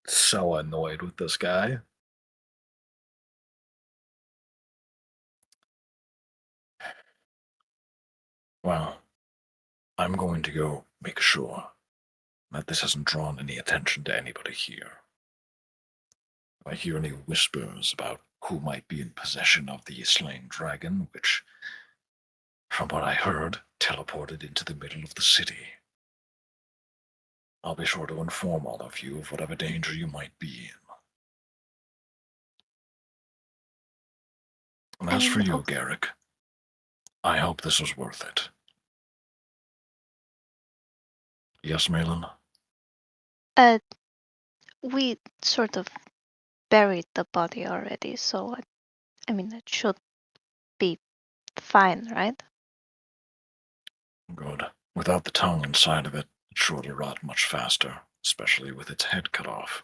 so annoyed with this guy. Well, I'm going to go make sure that this hasn't drawn any attention to anybody here. If I hear any whispers about who might be in possession of the slain dragon, which, from what I heard, teleported into the middle of the city, I'll be sure to inform all of you of whatever danger you might be in. And as for And you, Garrick, I hope this was worth it. Yes, Malin? uh, we sort of buried the body already, so I mean it should be fine, right? Good. Without the tongue inside of it, it's sure to rot much faster, especially with its head cut off.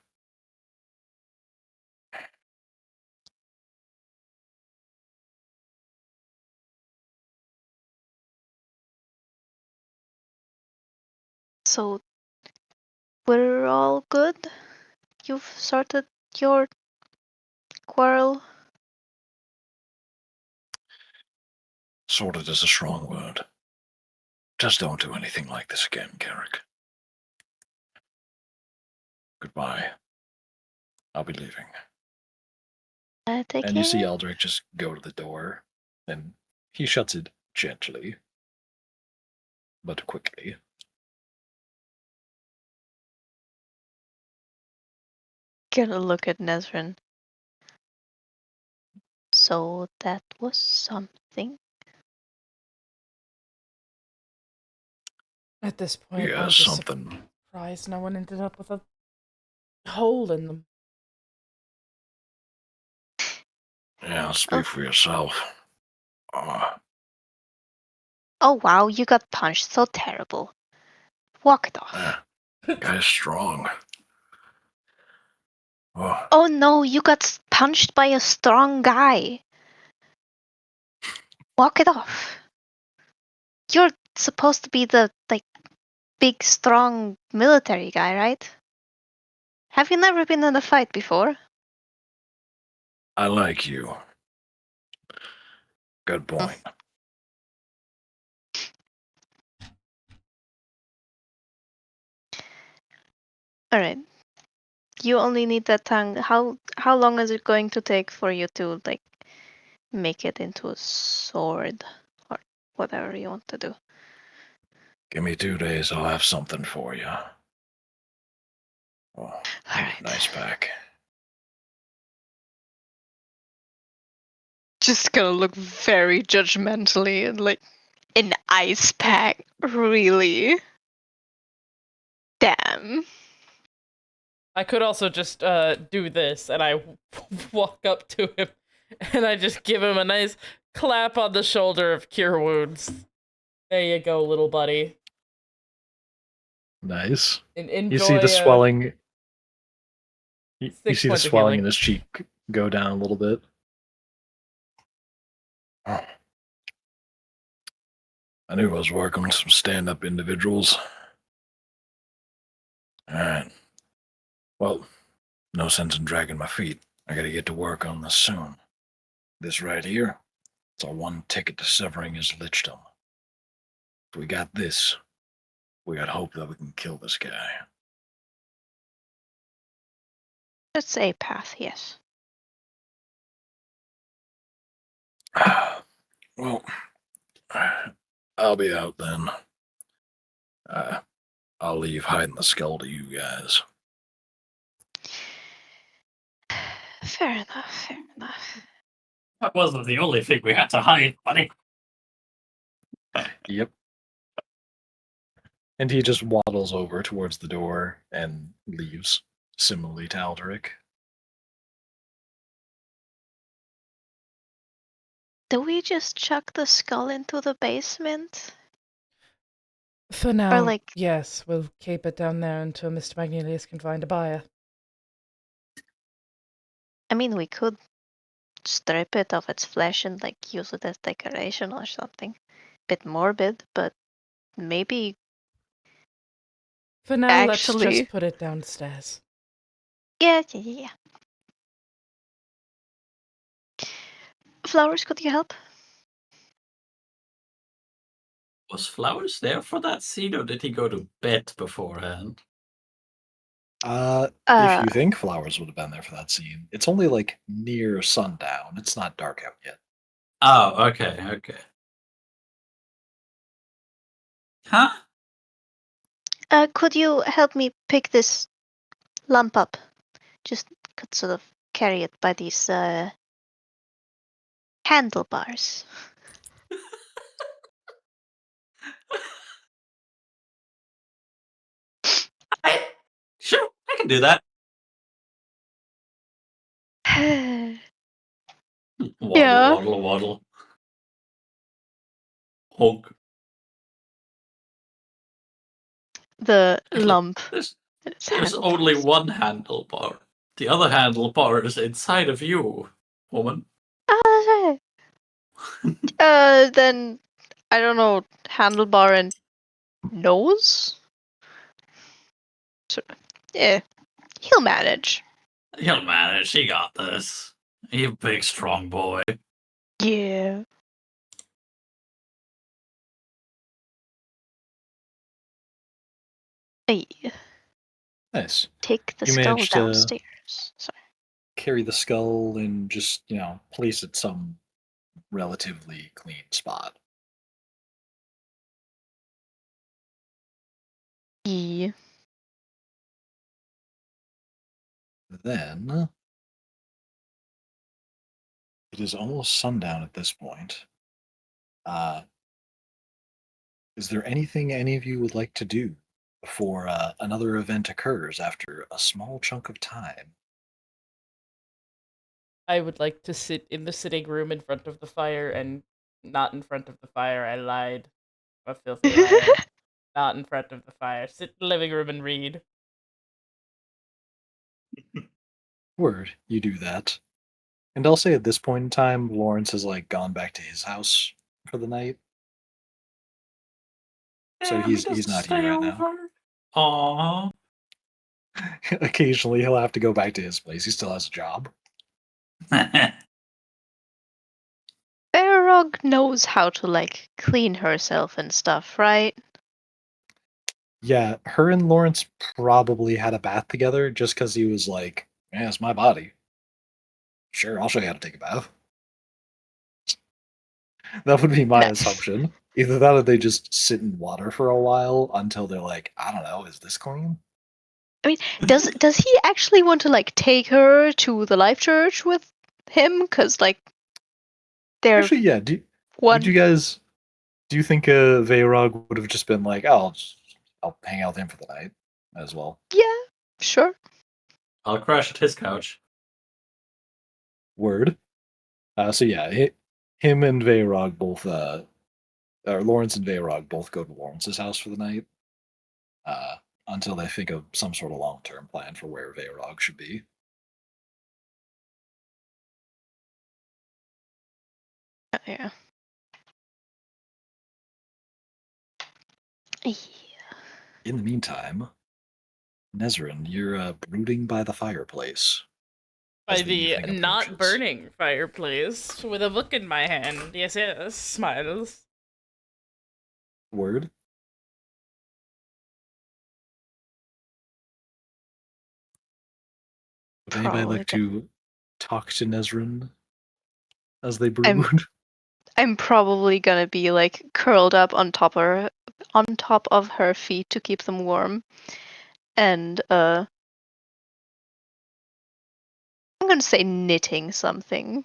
So we're all good? You've sorted your quarrel? Sorted is a strong word. Just don't do anything like this again, Garrick. Goodbye. I'll be leaving. Take And you see care. Eldrick just go to the door, and he shuts it gently, but quickly. Gonna look at Nezrin. So that was something. At this point, I'm Yes, just something. surprised no one ended up with a hole in them. Yeah, speak for yourself. Oh wow, you got punched so terrible. Walk it off. Guy's strong. Oh, Oh no, you got punched by a strong guy. Walk it off. You're supposed to be the big strong military guy, right? Have you never been in a fight before? I like you. Good point. Alright. You only need that tongue. How long is it going to take for you to make it into a sword? Or whatever you want to do. Give me 2 days, I'll have something for you. Oh, Alright. nice pack. Just gonna look very judgmentally and an ice pack. Really? Damn. I could also just do this, and I walk up to him, and I just give him a nice clap on the shoulder of Cure Wounds. There you go, little buddy. Nice. Enjoy. You see the swelling. You 6 see the points of swelling healing. in his cheek go down a little bit. Oh. I knew I was working with some stand-up individuals. Alright. Well, no sense in dragging my feet. I gotta get to work on this soon. This right here, it's our one ticket to severing his lichdom. If we got this, we got hope that we can kill this guy. It's a path, yes. Well, I'll be out then. I'll leave hiding the skull to you guys. Fair enough, fair enough. That wasn't the only thing we had to hide, buddy. Yep. And he just waddles over towards the door and leaves, similarly to Alderic. Do we just chuck the skull into the basement? For now, like- yes, we'll keep it down there until Mr. Magnelius can find a buyer. I mean, we could strip it of its flesh and use it as decoration or something. Bit morbid, but maybe For now, let's actually. just put it downstairs. Yeah. Flowers, could you help? Was Flowers there for that scene, or did he go to bed beforehand? If you think Flowers would have been there for that scene, it's only near sundown. It's not dark out yet. Oh, okay. Huh? Could you help me pick this lump up? Just could sort of carry it by these handlebars. Sure, I can do that. Waddle, Yeah. waddle, waddle. Honk. The Actually, lump. there's It's there's only one handlebar. The other handlebar is inside of you, woman. Then I don't know, handlebar and nose? So, yeah, he'll manage. He'll manage. He got this. You big strong boy. Yeah. Hey, Nice. take the You skull managed to downstairs. Sorry. carry the skull and just, place it some relatively clean spot. Yeah. Then it is almost sundown at this point. Uh, is there anything any of you would like to do before another event occurs after a small chunk of time? I would like to sit in the sitting room in front of the fire and not in front of the fire. I lied. I'm a filthy liar. Not in front of the fire. Sit in the living room and read. Word, you do that. And I'll say at this point in time, Lawrence has gone back to his house for the night, so Damn, he he's doesn't not here stay right now. over. Aww. Occasionally, he'll have to go back to his place. He still has a job. Barrog knows how to, clean herself and stuff, right? Yeah, her and Lawrence probably had a bath together just because he was like, "Yeah, it's my body. Sure, I'll show you how to take a bath." That would be my No. assumption. Either that or they just sit in water for a while until they're like, I don't know, is this clean? I mean, does he actually want to take her to the life church with him? Cause they're Actually, yeah. Would one. you guys? Do you think Veyrog would have just been like, "Oh, I'll hang out with him for the night as well"? Yeah, sure. I'll crash at his couch. Word. So yeah, him and Veyrog both, or Lawrence and Veyrog both go to Lawrence's house for the night. Uh, until they think of some sort of long-term plan for where Veyrog should be. Yeah. Yeah. In the meantime, Nezrin, you're brooding by the fireplace By as the the evening not approaches. burning fireplace with a book in my hand. Yes, yes. Smiles. Word. Would anybody Probably. like to talk to Nezrin as they I'm brood? I'm probably gonna be curled up on top of her feet to keep them warm, and I'm gonna say knitting something.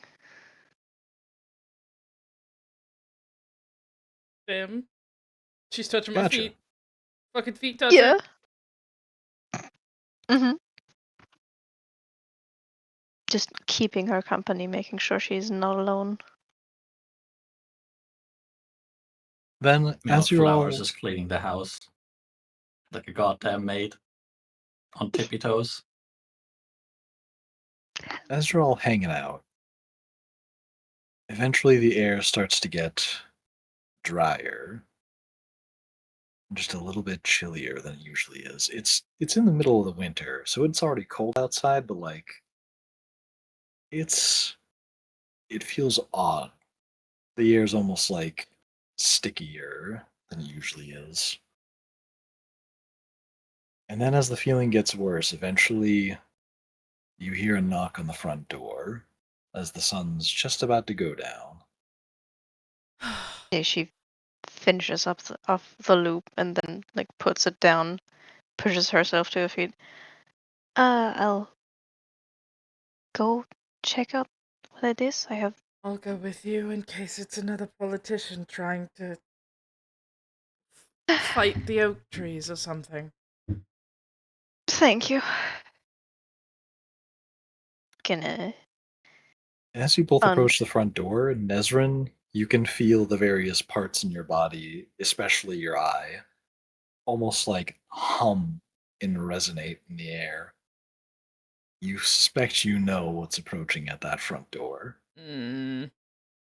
Damn. She's touching my Gotcha. feet. Fucking feet toucher. Yeah. Mm-hmm. Just keeping her company, making sure she's not alone. Then, Meanwhile, as you're Flowers all is cleaning the house like a goddamn maid on tippy toes. hanging out, eventually the air starts to get drier, just a little bit chillier than it usually is. It's in the middle of the winter, so it's already cold outside, but it's it feels odd. The air's almost stickier than it usually is. And then as the feeling gets worse, eventually you hear a knock on the front door as the sun's just about to go down. Yeah, she finishes up off the loop and then puts it down pushes herself to her feet. I'll go check out what it is. I have. I'll go with you in case it's another politician trying to fight the oak trees or something. Thank you. Gonna. As you both Um. approach the front door, Nezrin, you can feel the various parts in your body, especially your eye, almost like hum and resonate in the air. You suspect you know what's approaching at that front door.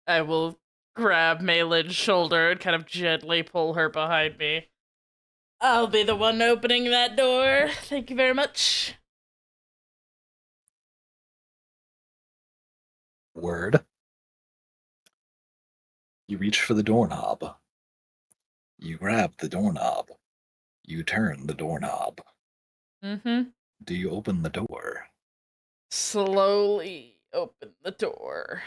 I will grab Malin's shoulder and kind of gently pull her behind me. I'll be the one opening that door. Thank you very much. Word. You reach for the doorknob. You grab the doorknob. You turn the doorknob. Mm-hmm. Do you open the door? Slowly open the door.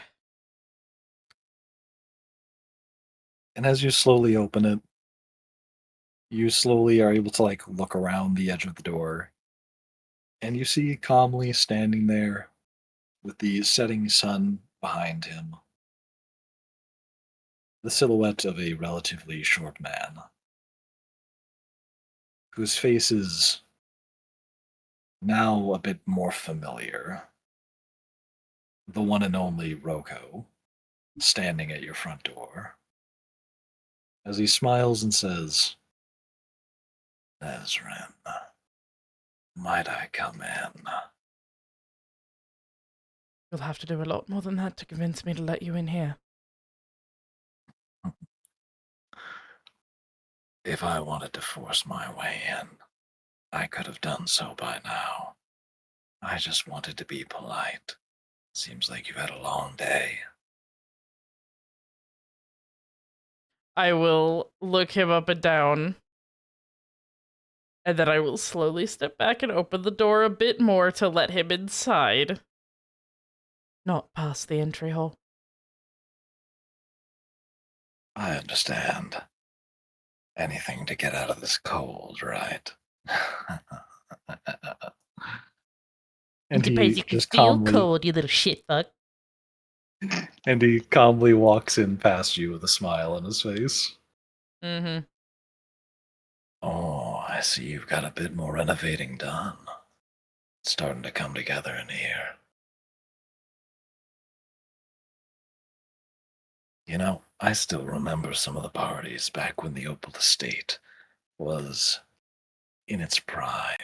And as you slowly open it, you slowly are able to look around the edge of the door, and you see calmly standing there with the setting sun behind him, the silhouette of a relatively short man, whose face is now a bit more familiar. The one and only Roko, standing at your front door, as he smiles and says, Ezrin, might I come in? You'll have to do a lot more than that to convince me to let you in here. If I wanted to force my way in, I could have done so by now. I just wanted to be polite. Seems like you've had a long day. I will look him up and down, and then I will slowly step back and open the door a bit more to let him inside. Not past the entry hole. I understand. Anything to get out of this cold, right? And Suppose he you can just feel calmly cold, you little shit fuck. and he calmly walks in past you with a smile on his face. Mm-hmm. Oh, I see you've got a bit more renovating done. It's starting to come together in here. You know, I still remember some of the parties back when the Opal Estate was in its prime.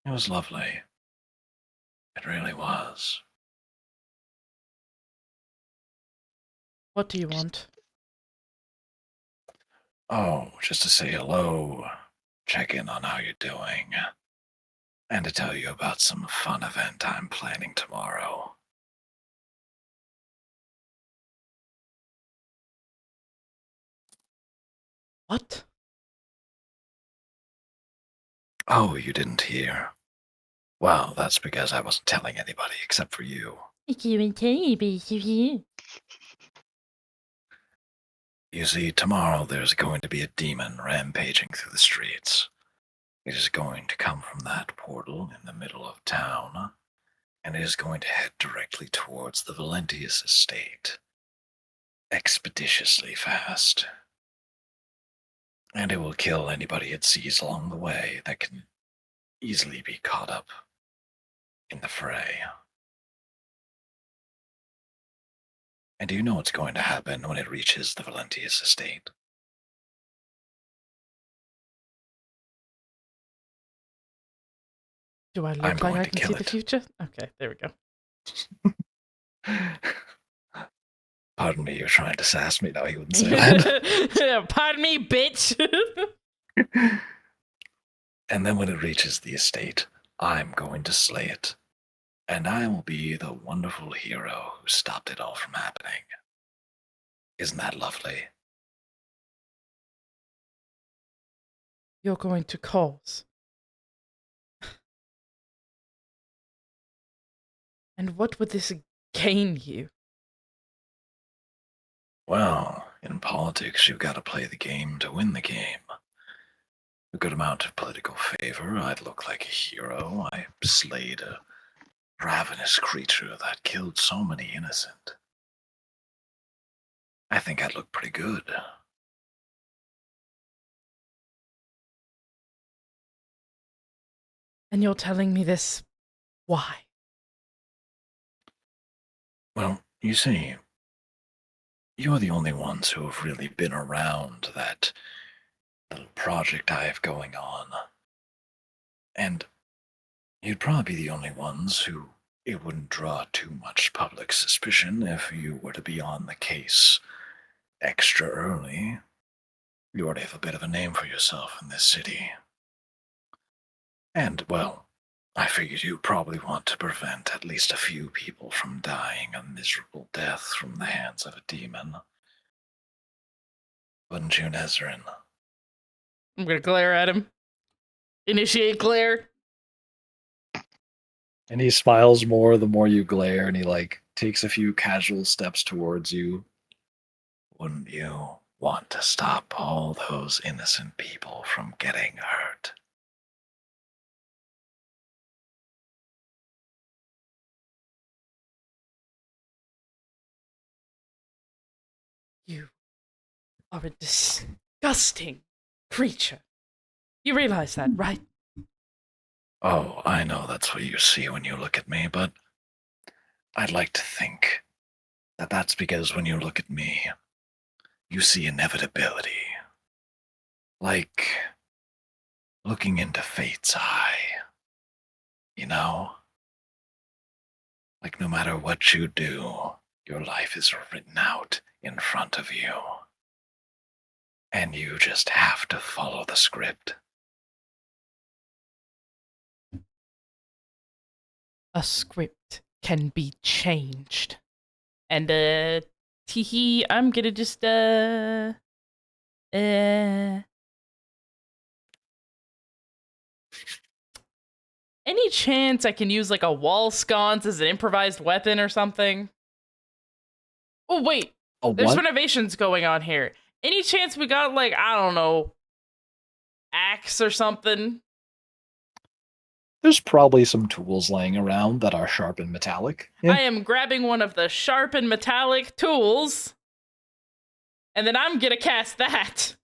It was lovely. It really was. What do you want? Oh, just to say hello, check in on how you're doing, and to tell you about some fun event I'm planning tomorrow. What? Oh, you didn't hear? Well, that's because I wasn't telling anybody except for you. You see, tomorrow there's going to be a demon rampaging through the streets. It is going to come from that portal in the middle of town, and it is going to head directly towards the Valentius estate. Expeditiously fast. And it will kill anybody it sees along the way that can easily be caught up in the fray. And do you know what's going to happen when it reaches the Valentius estate? Do I I'm look like going I to can see kill the it. future? Okay, there we go. Pardon me, you're trying to sass me. No, he wouldn't say that. Pardon me, bitch. And then when it reaches the estate, I'm going to slay it. And I will be the wonderful hero who stopped it all from happening. Isn't that lovely? You're going to cause. And what would this gain you? Well, in politics, you've got to play the game to win the game. a good amount of political favor. I'd look like a hero. I slayed a ravenous creature that killed so many innocent. I think I'd look pretty good. And you're telling me this? Why? Well, you see, you're the only ones who have really been around that little project I have going on. And you'd probably be the only ones who it wouldn't draw too much public suspicion if you were to be on the case extra early. You already have a bit of a name for yourself in this city. And, well, I figured you probably want to prevent at least a few people from dying a miserable death from the hands of a demon. Wouldn't you, Nezrin? I'm gonna glare at him. Initiate glare. And he smiles more the more you glare, and he like takes a few casual steps towards you. Wouldn't you want to stop all those innocent people from getting hurt? You are a disgusting creature. You realize that, right? Oh, I know that's what you see when you look at me, but I'd like to think that that's because when you look at me, you see inevitability. Like looking into fate's eye. You know? Like no matter what you do, your life is written out in front of you. And you just have to follow the script. A script can be changed. And, teehee, I'm gonna just, any chance I can use, like, a wall sconce as an improvised weapon or something? Oh, wait. A There's what? renovations going on here. Any chance we got, like, I don't know, axe or something? There's probably some tools laying around that are sharp and metallic. Yeah. I am grabbing one of the sharp and metallic tools, and then I'm gonna cast that.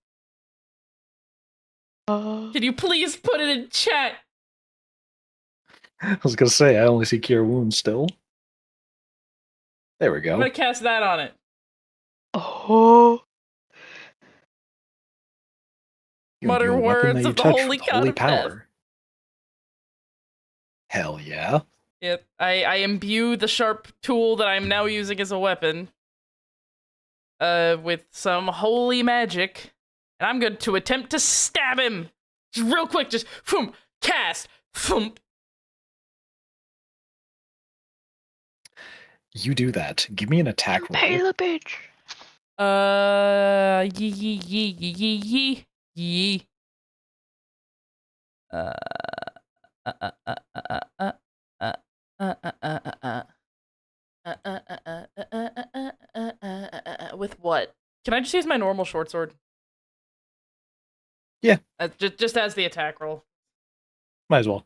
Can you please put it in chat? I was gonna say I only see cure wounds still. There we I'm go. gonna cast that on it. Oh. Your Mutter weapon words that you of the touch holy with god holy of death. power. Hell yeah. Yep, I imbue the sharp tool that I'm now using as a weapon with some holy magic, and I'm going to attempt to stab him. Just real quick, just boom, cast, boom. You do that. Give me an attack roll. Impale the bitch. Yee yee yee yee yee yee yee. With what? Can I just use my normal short sword? Yeah. Just as the attack roll. Might as well.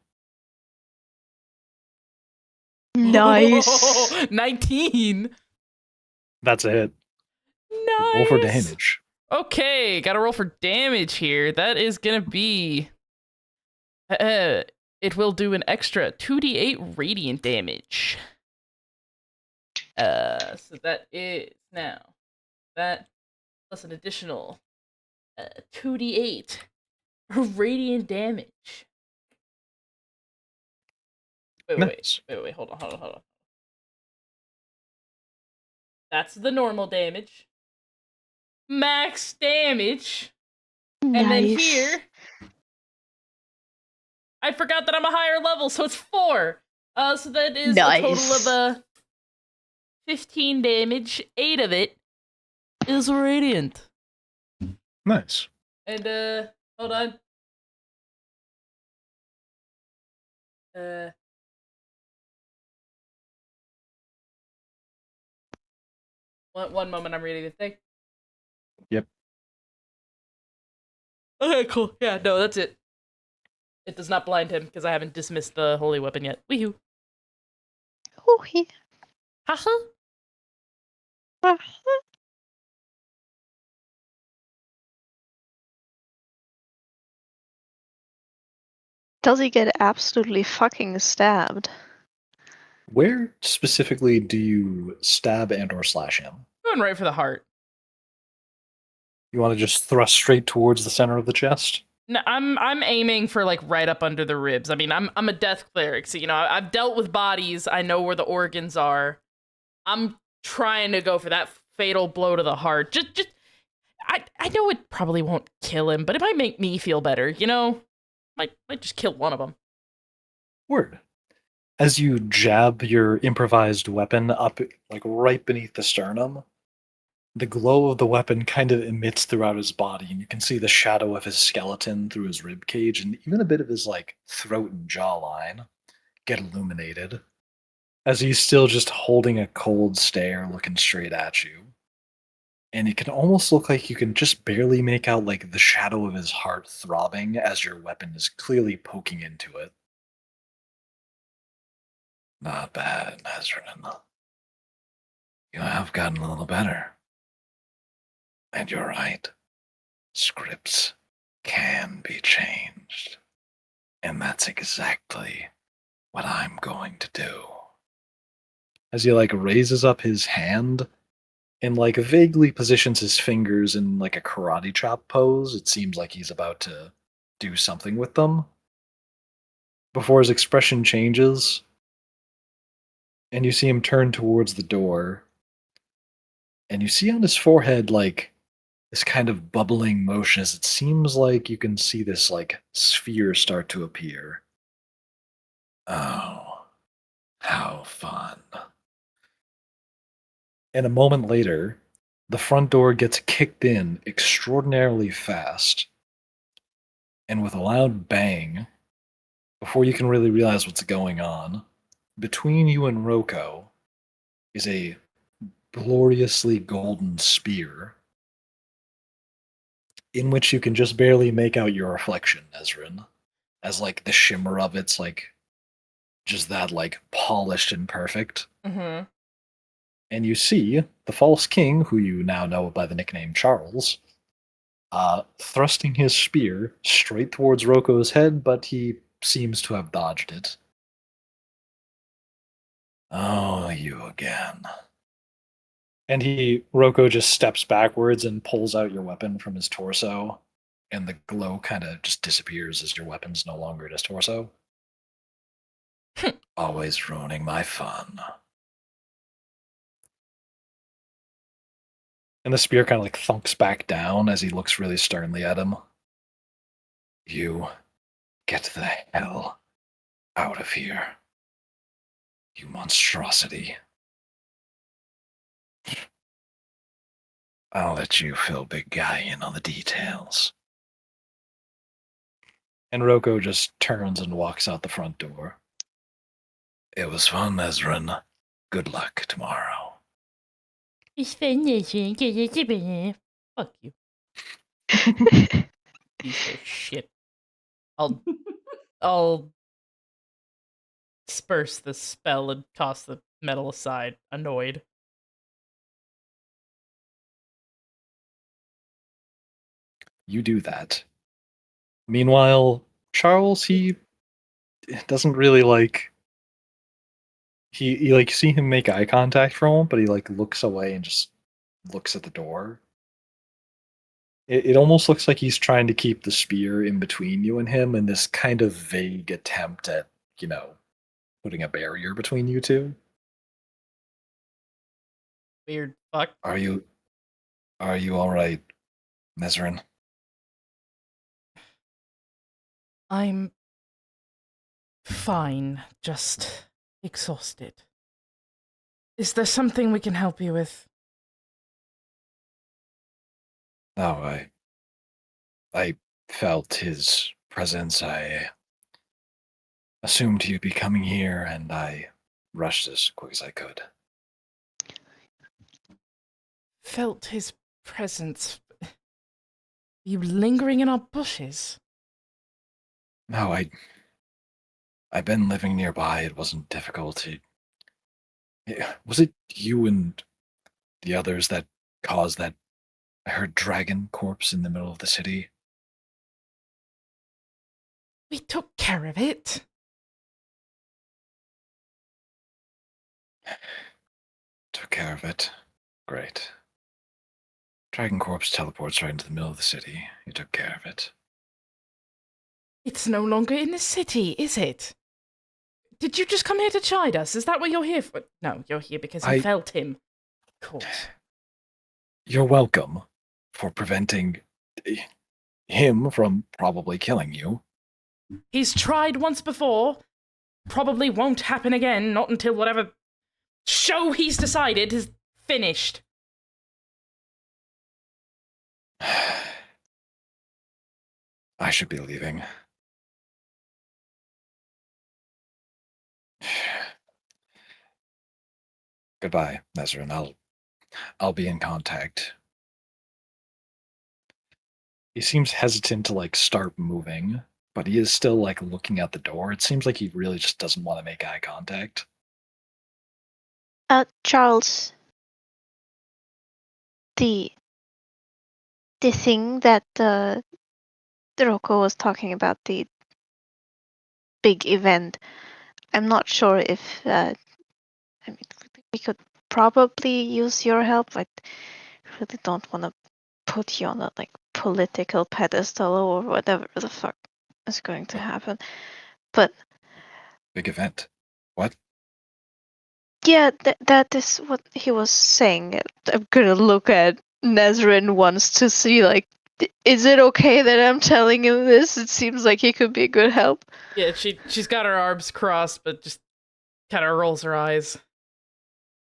Nice. 19. That's a hit. Nice. Roll for damage. Okay, gotta roll for damage here. That is gonna be. It will do an extra 2d8 radiant damage. So that is now that plus an additional 2d8 radiant damage. Nice. Wait, hold on. That's the normal damage. Max damage. And then Nice. here, I forgot that I'm a higher level, so it's 4. So that is a total Nice. of 15 damage. 8 of it is radiant. Nice. And hold on. One moment, I'm reading the thing. Yep. Okay, cool. Yeah, no, that's it. It does not blind him because I haven't dismissed the holy weapon yet. Weehoo. Oh, he. Haha. Does he get absolutely fucking stabbed? Where specifically do you stab and or slash him? Going right for the heart. You want to just thrust straight towards the center of the chest? No, I'm aiming for like right up under the ribs. I mean, I'm a death cleric, so I've dealt with bodies. I know where the organs are. I'm trying to go for that fatal blow to the heart. Just I know it probably won't kill him, but it might make me feel better. Might just kill one of them. Word. As you jab your improvised weapon up, like right beneath the sternum, the glow of the weapon kind of emits throughout his body, and you can see the shadow of his skeleton through his rib cage, and even a bit of his like throat and jawline get illuminated as he's still just holding a cold stare, looking straight at you. And it can almost look like you can just barely make out like the shadow of his heart throbbing as your weapon is clearly poking into it. Not bad, Nazarene. You have gotten a little better. And you're right. Scripts can be changed. And that's exactly what I'm going to do. As he like raises up his hand and like vaguely positions his fingers in like a karate chop pose, it seems like he's about to do something with them. Before his expression changes, and you see him turn towards the door, and you see on his forehead like this kind of bubbling motion as it seems like you can see this like sphere start to appear. Oh, how fun. And a moment later, the front door gets kicked in extraordinarily fast, and with a loud bang, before you can really realize what's going on, between you and Roko is a gloriously golden spear in which you can just barely make out your reflection, Ezrin, as like the shimmer of it's like just that like polished and perfect. Mm-hmm. And you see the false king, who you now know by the nickname Charles, thrusting his spear straight towards Roko's head, but he seems to have dodged it. Oh, you again. And Roko just steps backwards and pulls out your weapon from his torso, and the glow kind of just disappears as your weapon's no longer in his torso. Always ruining my fun. And the spear kind of like thunks back down as he looks really sternly at him. You get the hell out of here. You monstrosity. I'll let you fill big guy in on the details. And Roko just turns and walks out the front door. It was fun, Ezrin. Good luck tomorrow. Fuck you. Piece of shit. I'll disperse the spell and toss the metal aside, annoyed. You do that. Meanwhile, Charles, he doesn't really like. He like see him make eye contact from him, but he like looks away and just looks at the door. It almost looks like he's trying to keep the spear in between you and him in this kind of vague attempt at, putting a barrier between you two. Weird fuck. Are you all right, Nezrin? I'm fine, just exhausted. Is there something we can help you with? Oh, I felt his presence. I assumed he'd be coming here, and I rushed as quick as I could. Felt his presence. You lingering in our bushes? No, I've been living nearby. It wasn't difficult. Was it you and the others that caused that? I heard dragon corpse in the middle of the city. We took care of it. Took care of it. Great. Dragon corpse teleports right into the middle of the city. You took care of it. It's no longer in the city, is it? Did you just come here to chide us? Is that what you're here for? No, you're here because you I- felt him. Of course. You're welcome for preventing him from probably killing you. He's tried once before. Probably won't happen again, not until whatever show he's decided is finished. I should be leaving. Goodbye, Nezrin. I'll be in contact. He seems hesitant to start moving, but he is still looking at the door. It seems like he really just doesn't want to make eye contact. Charles, the thing that Rocco was talking about, the big event. I'm not sure if I mean, we could probably use your help. I really don't want to put you on a political pedestal or whatever the fuck is going to happen. But Big event. What? yeah, that is what he was saying. I'm gonna look at Nezrin once to see is it okay that I'm telling him this? It seems like he could be a good help. Yeah, she's got her arms crossed, but just kind of rolls her eyes.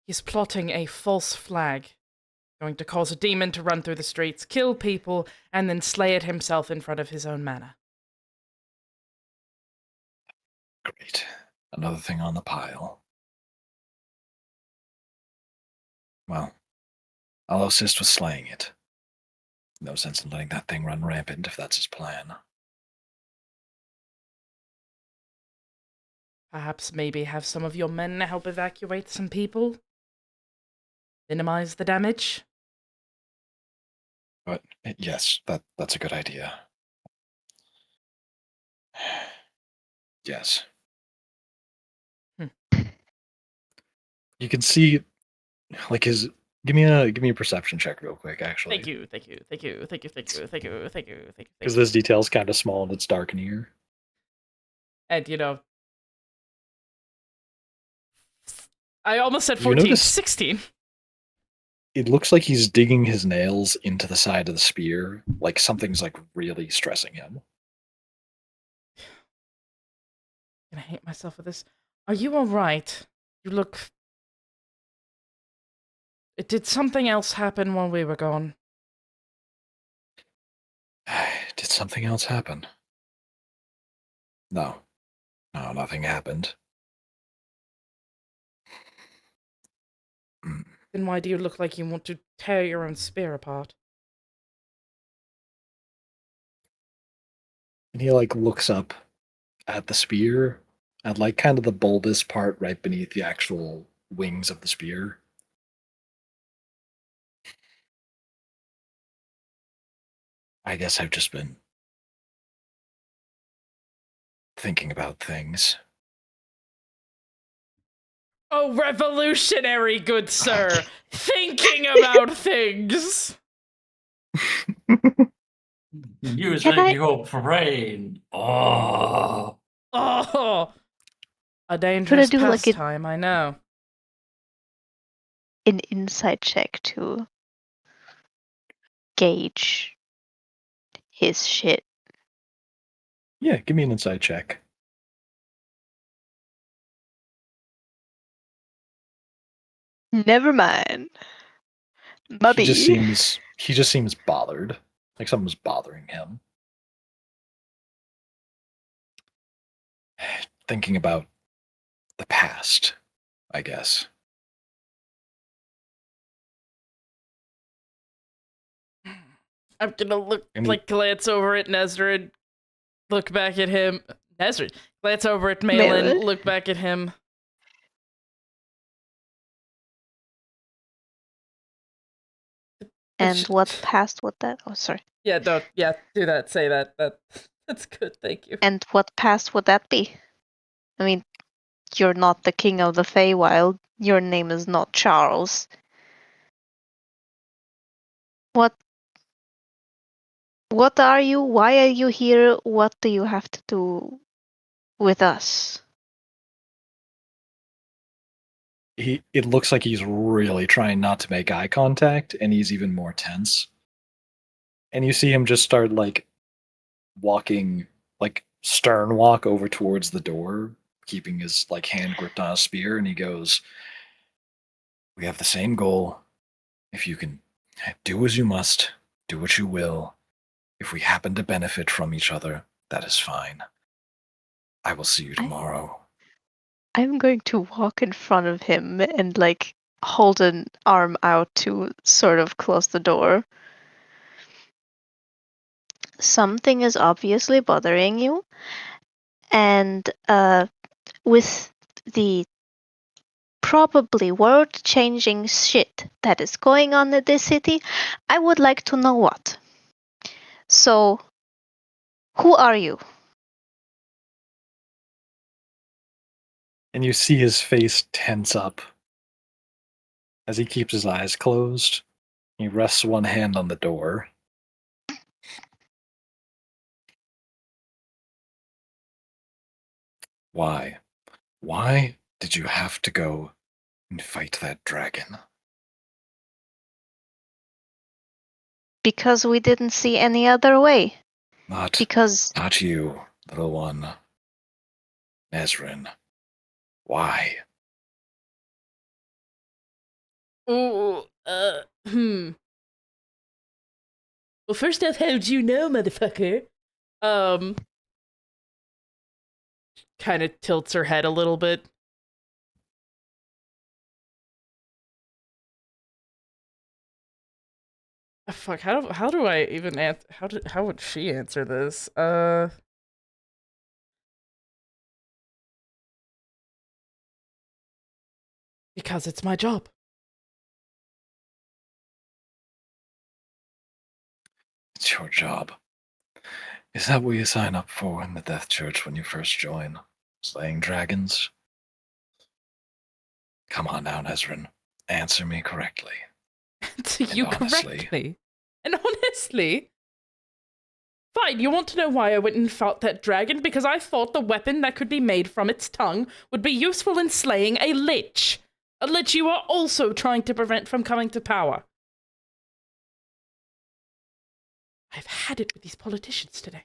He's plotting a false flag, going to cause a demon to run through the streets, kill people, and then slay it himself in front of his own manor. Great. Another thing on the pile. Well, I'll assist with slaying it. No sense in letting that thing run rampant if that's his plan. Perhaps maybe have some of your men help evacuate some people? Minimize the damage? But yes, that's a good idea. Yes. You can see his give me a perception check real quick, actually. Thank you. Because this detail's kind of small and it's dark in here. And, I almost said You 14, notice- 16. It looks like he's digging his nails into the side of the spear, like something's really stressing him. I'm gonna hate myself for this. Are you alright? You look... Did something else happen while we were gone? Did something else happen? No. No, nothing happened. Mm. Then why do you look like you want to tear your own spear apart? And he looks up at the spear, at kind of the bulbous part right beneath the actual wings of the spear. I guess I've just been thinking about things. Oh, revolutionary, good sir! Thinking about things! Using I- your brain. Oh. Oh! A dangerous do, like, pastime, I know. an insight check to gauge his shit. Yeah, give me an insight check. Never mind. He just seems bothered. Like something's bothering him. Thinking about the past, I guess. I'm gonna And he, glance over at Nezrin, look back at him. Nezrin, glance over at Malin, Malin. look back at him. And what passed with that? Oh, sorry. Yeah, no, yeah, do that. Say that. That's good. Thank you. And what past would that be? I mean, you're not the king of the Feywild. Your name is not Charles. What? What are you? Why are you here? What do you have to do with us? it looks like he's really trying not to make eye contact, and he's even more tense. And you see him just start like walking, like stern walk over towards the door, keeping his like hand gripped on a spear, and he goes, "We have the same goal. If you can do as you must, do what you will. If we happen to benefit from each other, that is fine. I will see you tomorrow." I'm going to walk in front of him and like hold an arm out to sort of close the door. Something is obviously bothering you, and with the probably world changing shit that is going on in this city, I would like to know what. So, who are you? And you see his face tense up as he keeps his eyes closed. He rests one hand on the door. Why? Why did you have to go and fight that dragon? Because we didn't see any other way. Not, Because not you, little one. Nezrin. Why? Ooh, Well, first off, how'd you know, motherfucker? Um, kind of tilts her head a little bit. Fuck, how do I even answer? How would she answer this? Because it's my job. It's your job. Is that what you sign up for in the Death Church when you first join? Slaying dragons? Come on now, Nezrin. Answer me correctly. To you honestly. correctly. And honestly, fine, you want to know why I went and fought that dragon? Because I thought the weapon that could be made from its tongue would be useful in slaying a lich. A lich you are also trying to prevent from coming to power. I've had it with these politicians today.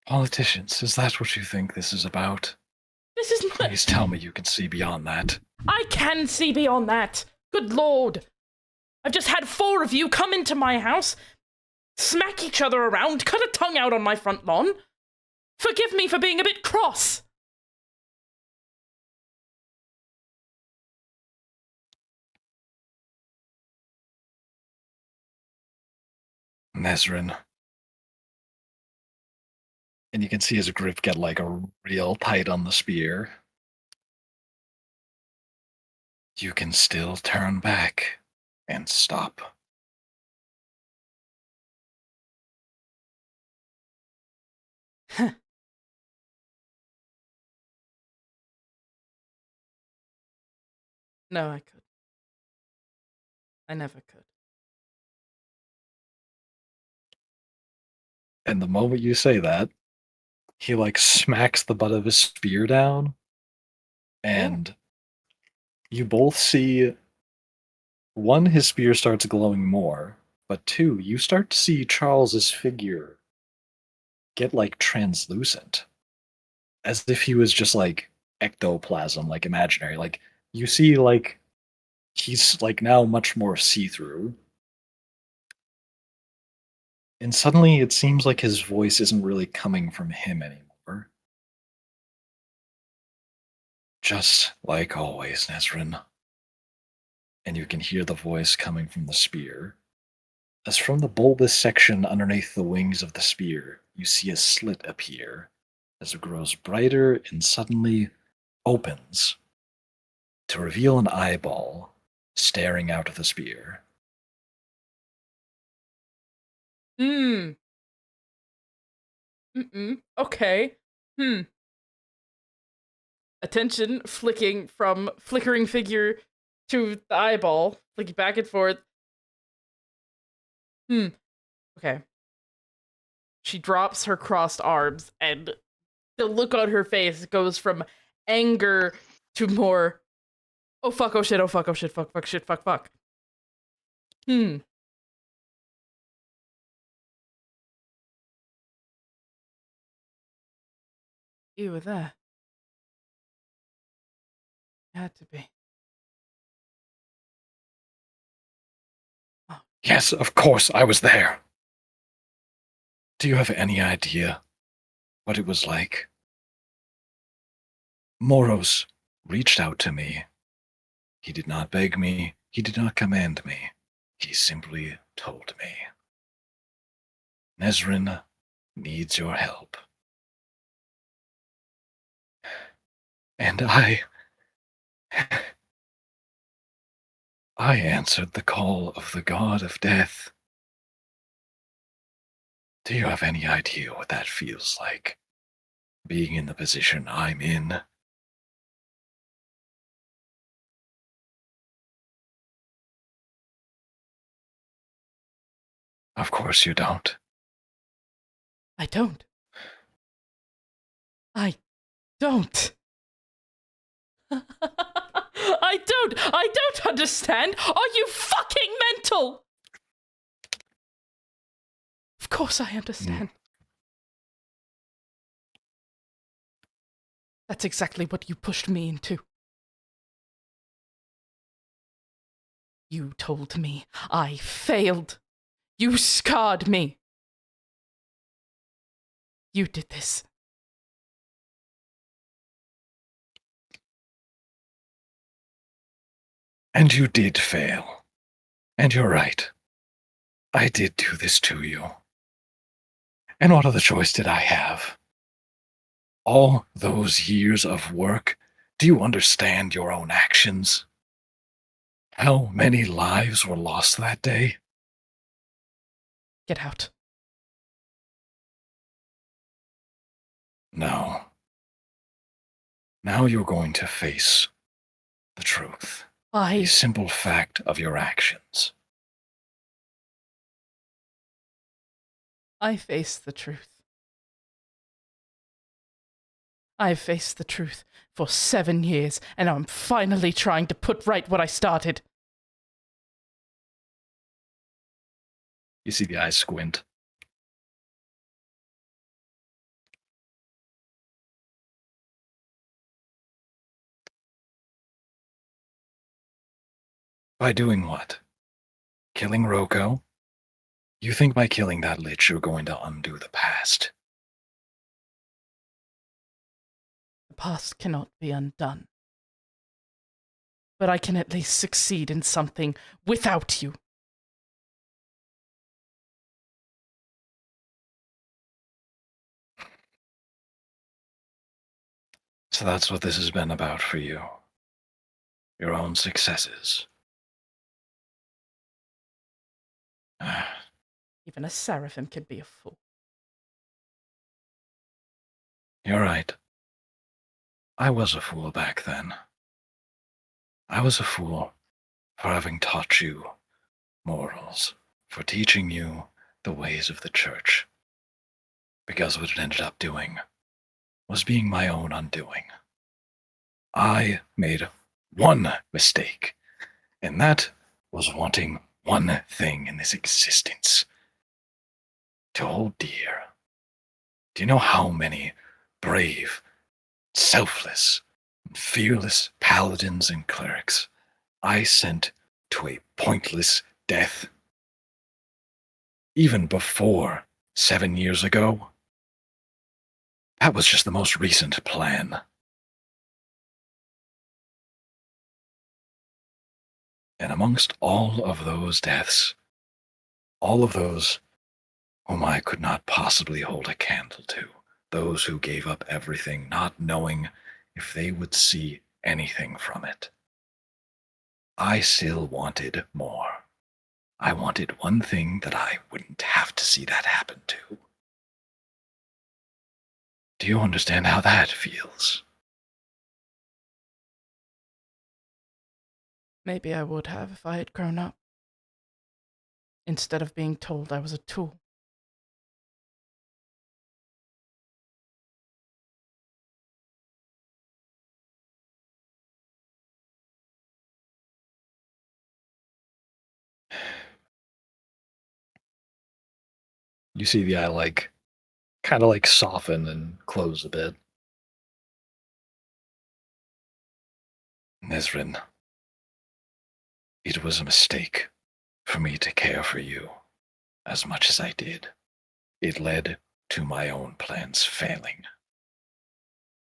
Politicians, is that what you think this is about? This is not... Please tell me you can see beyond that. I can see beyond that. Good lord. I've just had 4 of you come into my house, smack each other around, cut a tongue out on my front lawn. Forgive me for being a bit cross. Nezrin, And you can see his grip get like a real tight on the spear. you can still turn back and stop. No, I could. I never could. And the moment you say that, he like smacks the butt of his spear down, and you both see one, his spear starts glowing more, but two, you start to see Charles's figure get like translucent, as if he was just like ectoplasm, like imaginary. Like you see, like he's like now much more see-through. And suddenly it seems like his voice isn't really coming from him anymore. Just like always, Nezrin. and you can hear the voice coming from the spear. As from the bulbous section underneath the wings of the spear, you see a slit appear as it grows brighter and suddenly opens to reveal an eyeball staring out of the spear. Hmm. Okay. Hmm. Attention flicking from flickering figure to the eyeball, flicking back and forth. Okay. She drops her crossed arms, and the look on her face goes from anger to more, oh fuck, oh shit, oh fuck, oh shit, fuck, fuck, shit, fuck, fuck. Hmm. You were there. Had to be. Oh. Yes, of course I was there. Do you have any idea what it was like? Moros reached out to me. He did not beg me, he did not command me. He simply told me. Nezrin needs your help. And I answered the call of the god of death. Do you have any idea what that feels like? Being in the position I'm in? Of course you don't. I don't. I don't. I don't understand. Are you fucking mental? Of course I understand. That's exactly what you pushed me into. You told me I failed. You scarred me. You did this. And you did fail. And you're right. I did do this to you. And what other choice did I have? All those years of work, do you understand your own actions? How many lives were lost that day? Get out. No. Now you're going to face the truth. The simple fact of your actions. I face the truth. I've faced the truth for 7 years, and I'm finally trying to put right what I started. You see the eyes squint. By doing what? Killing Roko? You think by killing that lich you're going to undo the past? The past cannot be undone. But I can at least succeed in something without you. So that's what this has been about for you. Your own successes. Even a seraphim can be a fool. You're right. I was a fool back then. I was a fool for having taught you morals, for teaching you the ways of the church. Because what it ended up doing was being my own undoing. I made one mistake, and that was wanting one thing in this existence: to hold dear. Do you know how many brave, selfless, fearless paladins and clerics I sent to a pointless death? Even before 7 years ago? That was just the most recent plan. And amongst all of those deaths, all of those whom I could not possibly hold a candle to, those who gave up everything, not knowing if they would see anything from it, I still wanted more. I wanted one thing that I wouldn't have to see that happen to. Do you understand how that feels? Maybe I would have if I had grown up, instead of being told I was a tool. You see the eye kind of soften and close a bit. Nesrin, it was a mistake for me to care for you as much as I did. It led to my own plans failing.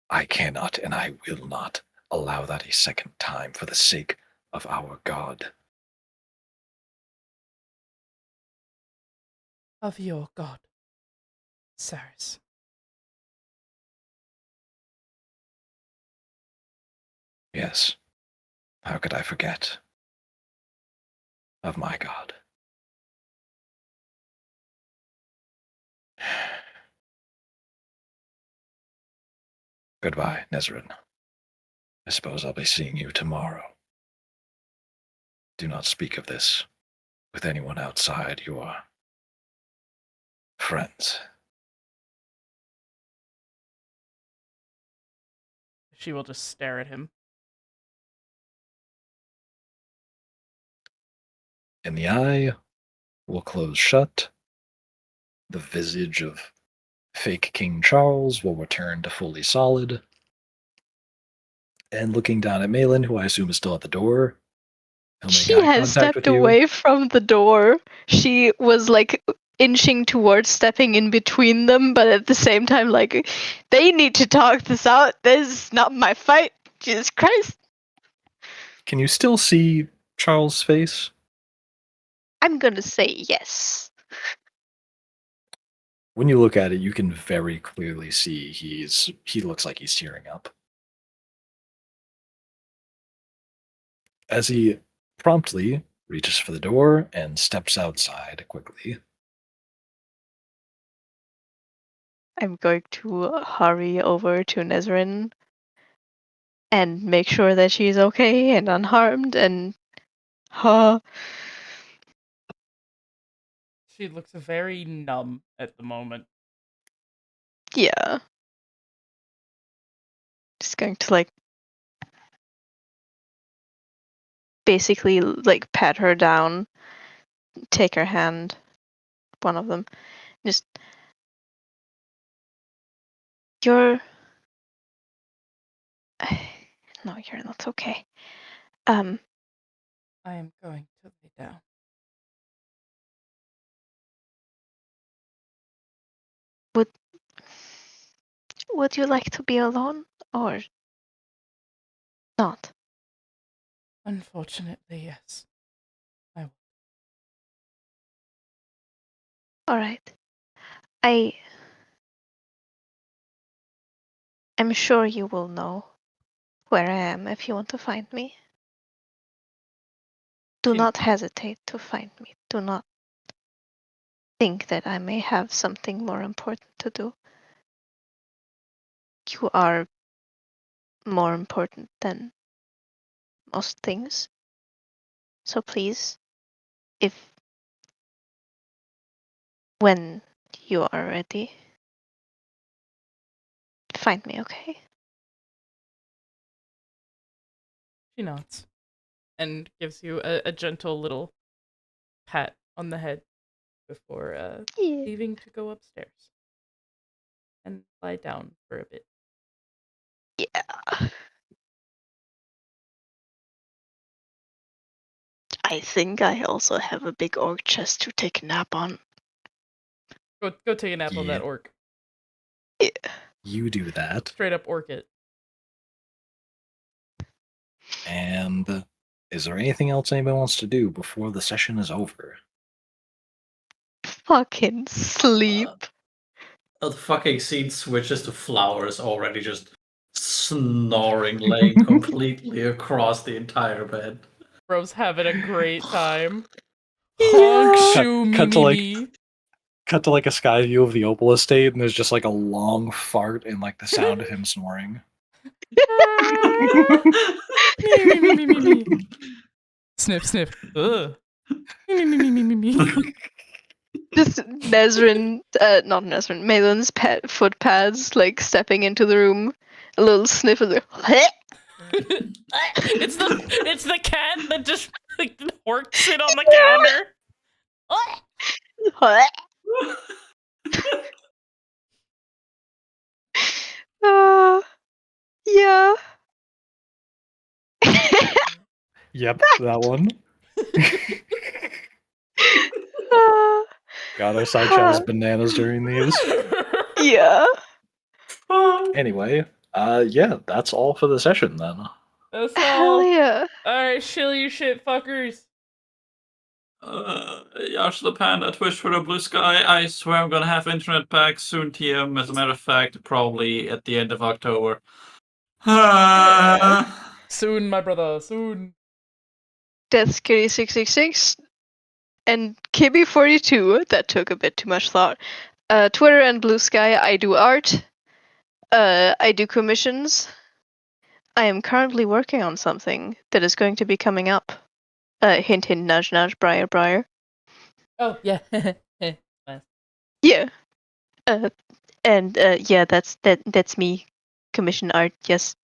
I cannot and I will not allow that a second time for the sake of our God. Of your god, Saris. Yes, how could I forget? Of my God. Goodbye, Nesrin. I suppose I'll be seeing you tomorrow. Do not speak of this with anyone outside your friends. She will just stare at him. And the eye will close shut. The visage of fake King Charles will return to fully solid. And looking down at Malin, who I assume is still at the door, he'll make She eye has contact with stepped you. away from the door. She was like inching towards stepping in between them, but at the same time, like, they need to talk this out. This is not my fight. Jesus Christ. Can you still see Charles' face? I'm gonna say yes. When you look at it, you can very clearly see he looks like he's tearing up. As he promptly reaches for the door and steps outside quickly. I'm going to hurry over to Nezrin and make sure that she's okay and unharmed and She looks very numb at the moment. yeah. Just going to like basically like pat her down, take her hand, one of them. Just you're no, you're not okay. I am going to lay down. Would you like to be alone or not? Unfortunately, yes. I will. All right. I'm sure you will know where I am if you want to find me. Do She- not hesitate to find me. Do not think that I may have something more important to do. You are more important than most things. So please, if when you are ready, find me, okay? She nods and gives you a gentle little pat on the head before Yeah. leaving to go upstairs and lie down for a bit. Yeah. I think I also have a big orc chest to take a nap on. Go take a nap on Yeah. that orc. Yeah. You do that, Straight up orc it. and Is there anything else anybody wants to do before the session is over? Fucking sleep. The fucking scene switches to Flowers already just snoring, laying completely across the entire bed. Bro's having a great time. Yeah. Honk shoo me cut to, me like- me. Cut to like a sky view of the Opal estate, and there's just like a long fart and like the sound of him snoring. Me me me me me me. Sniff sniff. Ugh. Me me me me me me me. Just Nesrin, not Nesrin, Malin's pet foot pads, like stepping into the room. A little sniff of the. It's the cat that just like horks it on the counter. Yeah. Yep, that one. God, our side chat is bananas during these. Yeah. Anyway, yeah, that's all for the session then. That's Hell all. yeah. Alright, shill you shit fuckers. Yash the Panda, Twitch for the Blue Sky. I swear I'm gonna have internet back soon, TM. As a matter of fact, probably at the end of October. Soon, my brother, soon. Death Kitty 666 and Kibby42. That took a bit too much thought. Twitter and Blue Sky. I do art. I do commissions. I am currently working on something that is going to be coming up. Hint, hint, nudge, nudge, briar, briar. Oh, yeah. Yeah. Yeah, that's me. Commission art, yes.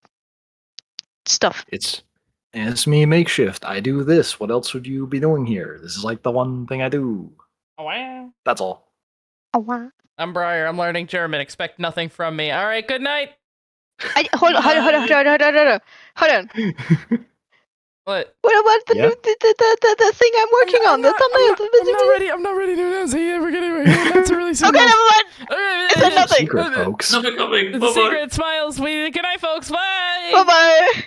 Stuff. It's me, Makeshift. I do this. What else would you be doing here? This is like the one thing I do. Oh, wow. That's all. Oh wow. I'm Briar. I'm learning German. Expect nothing from me. Alright, good night. Hold on. Hold on. What? What about the Yeah? new the thing I'm working on? The thumbnail. I'm not ready to announce it yet. We're gonna announce it really soon. Okay, never mind. Okay, It's nothing. Secret, folks. Nothing coming. It's a Bye-bye. secret. Smiles. Good night, folks. Bye. Bye bye.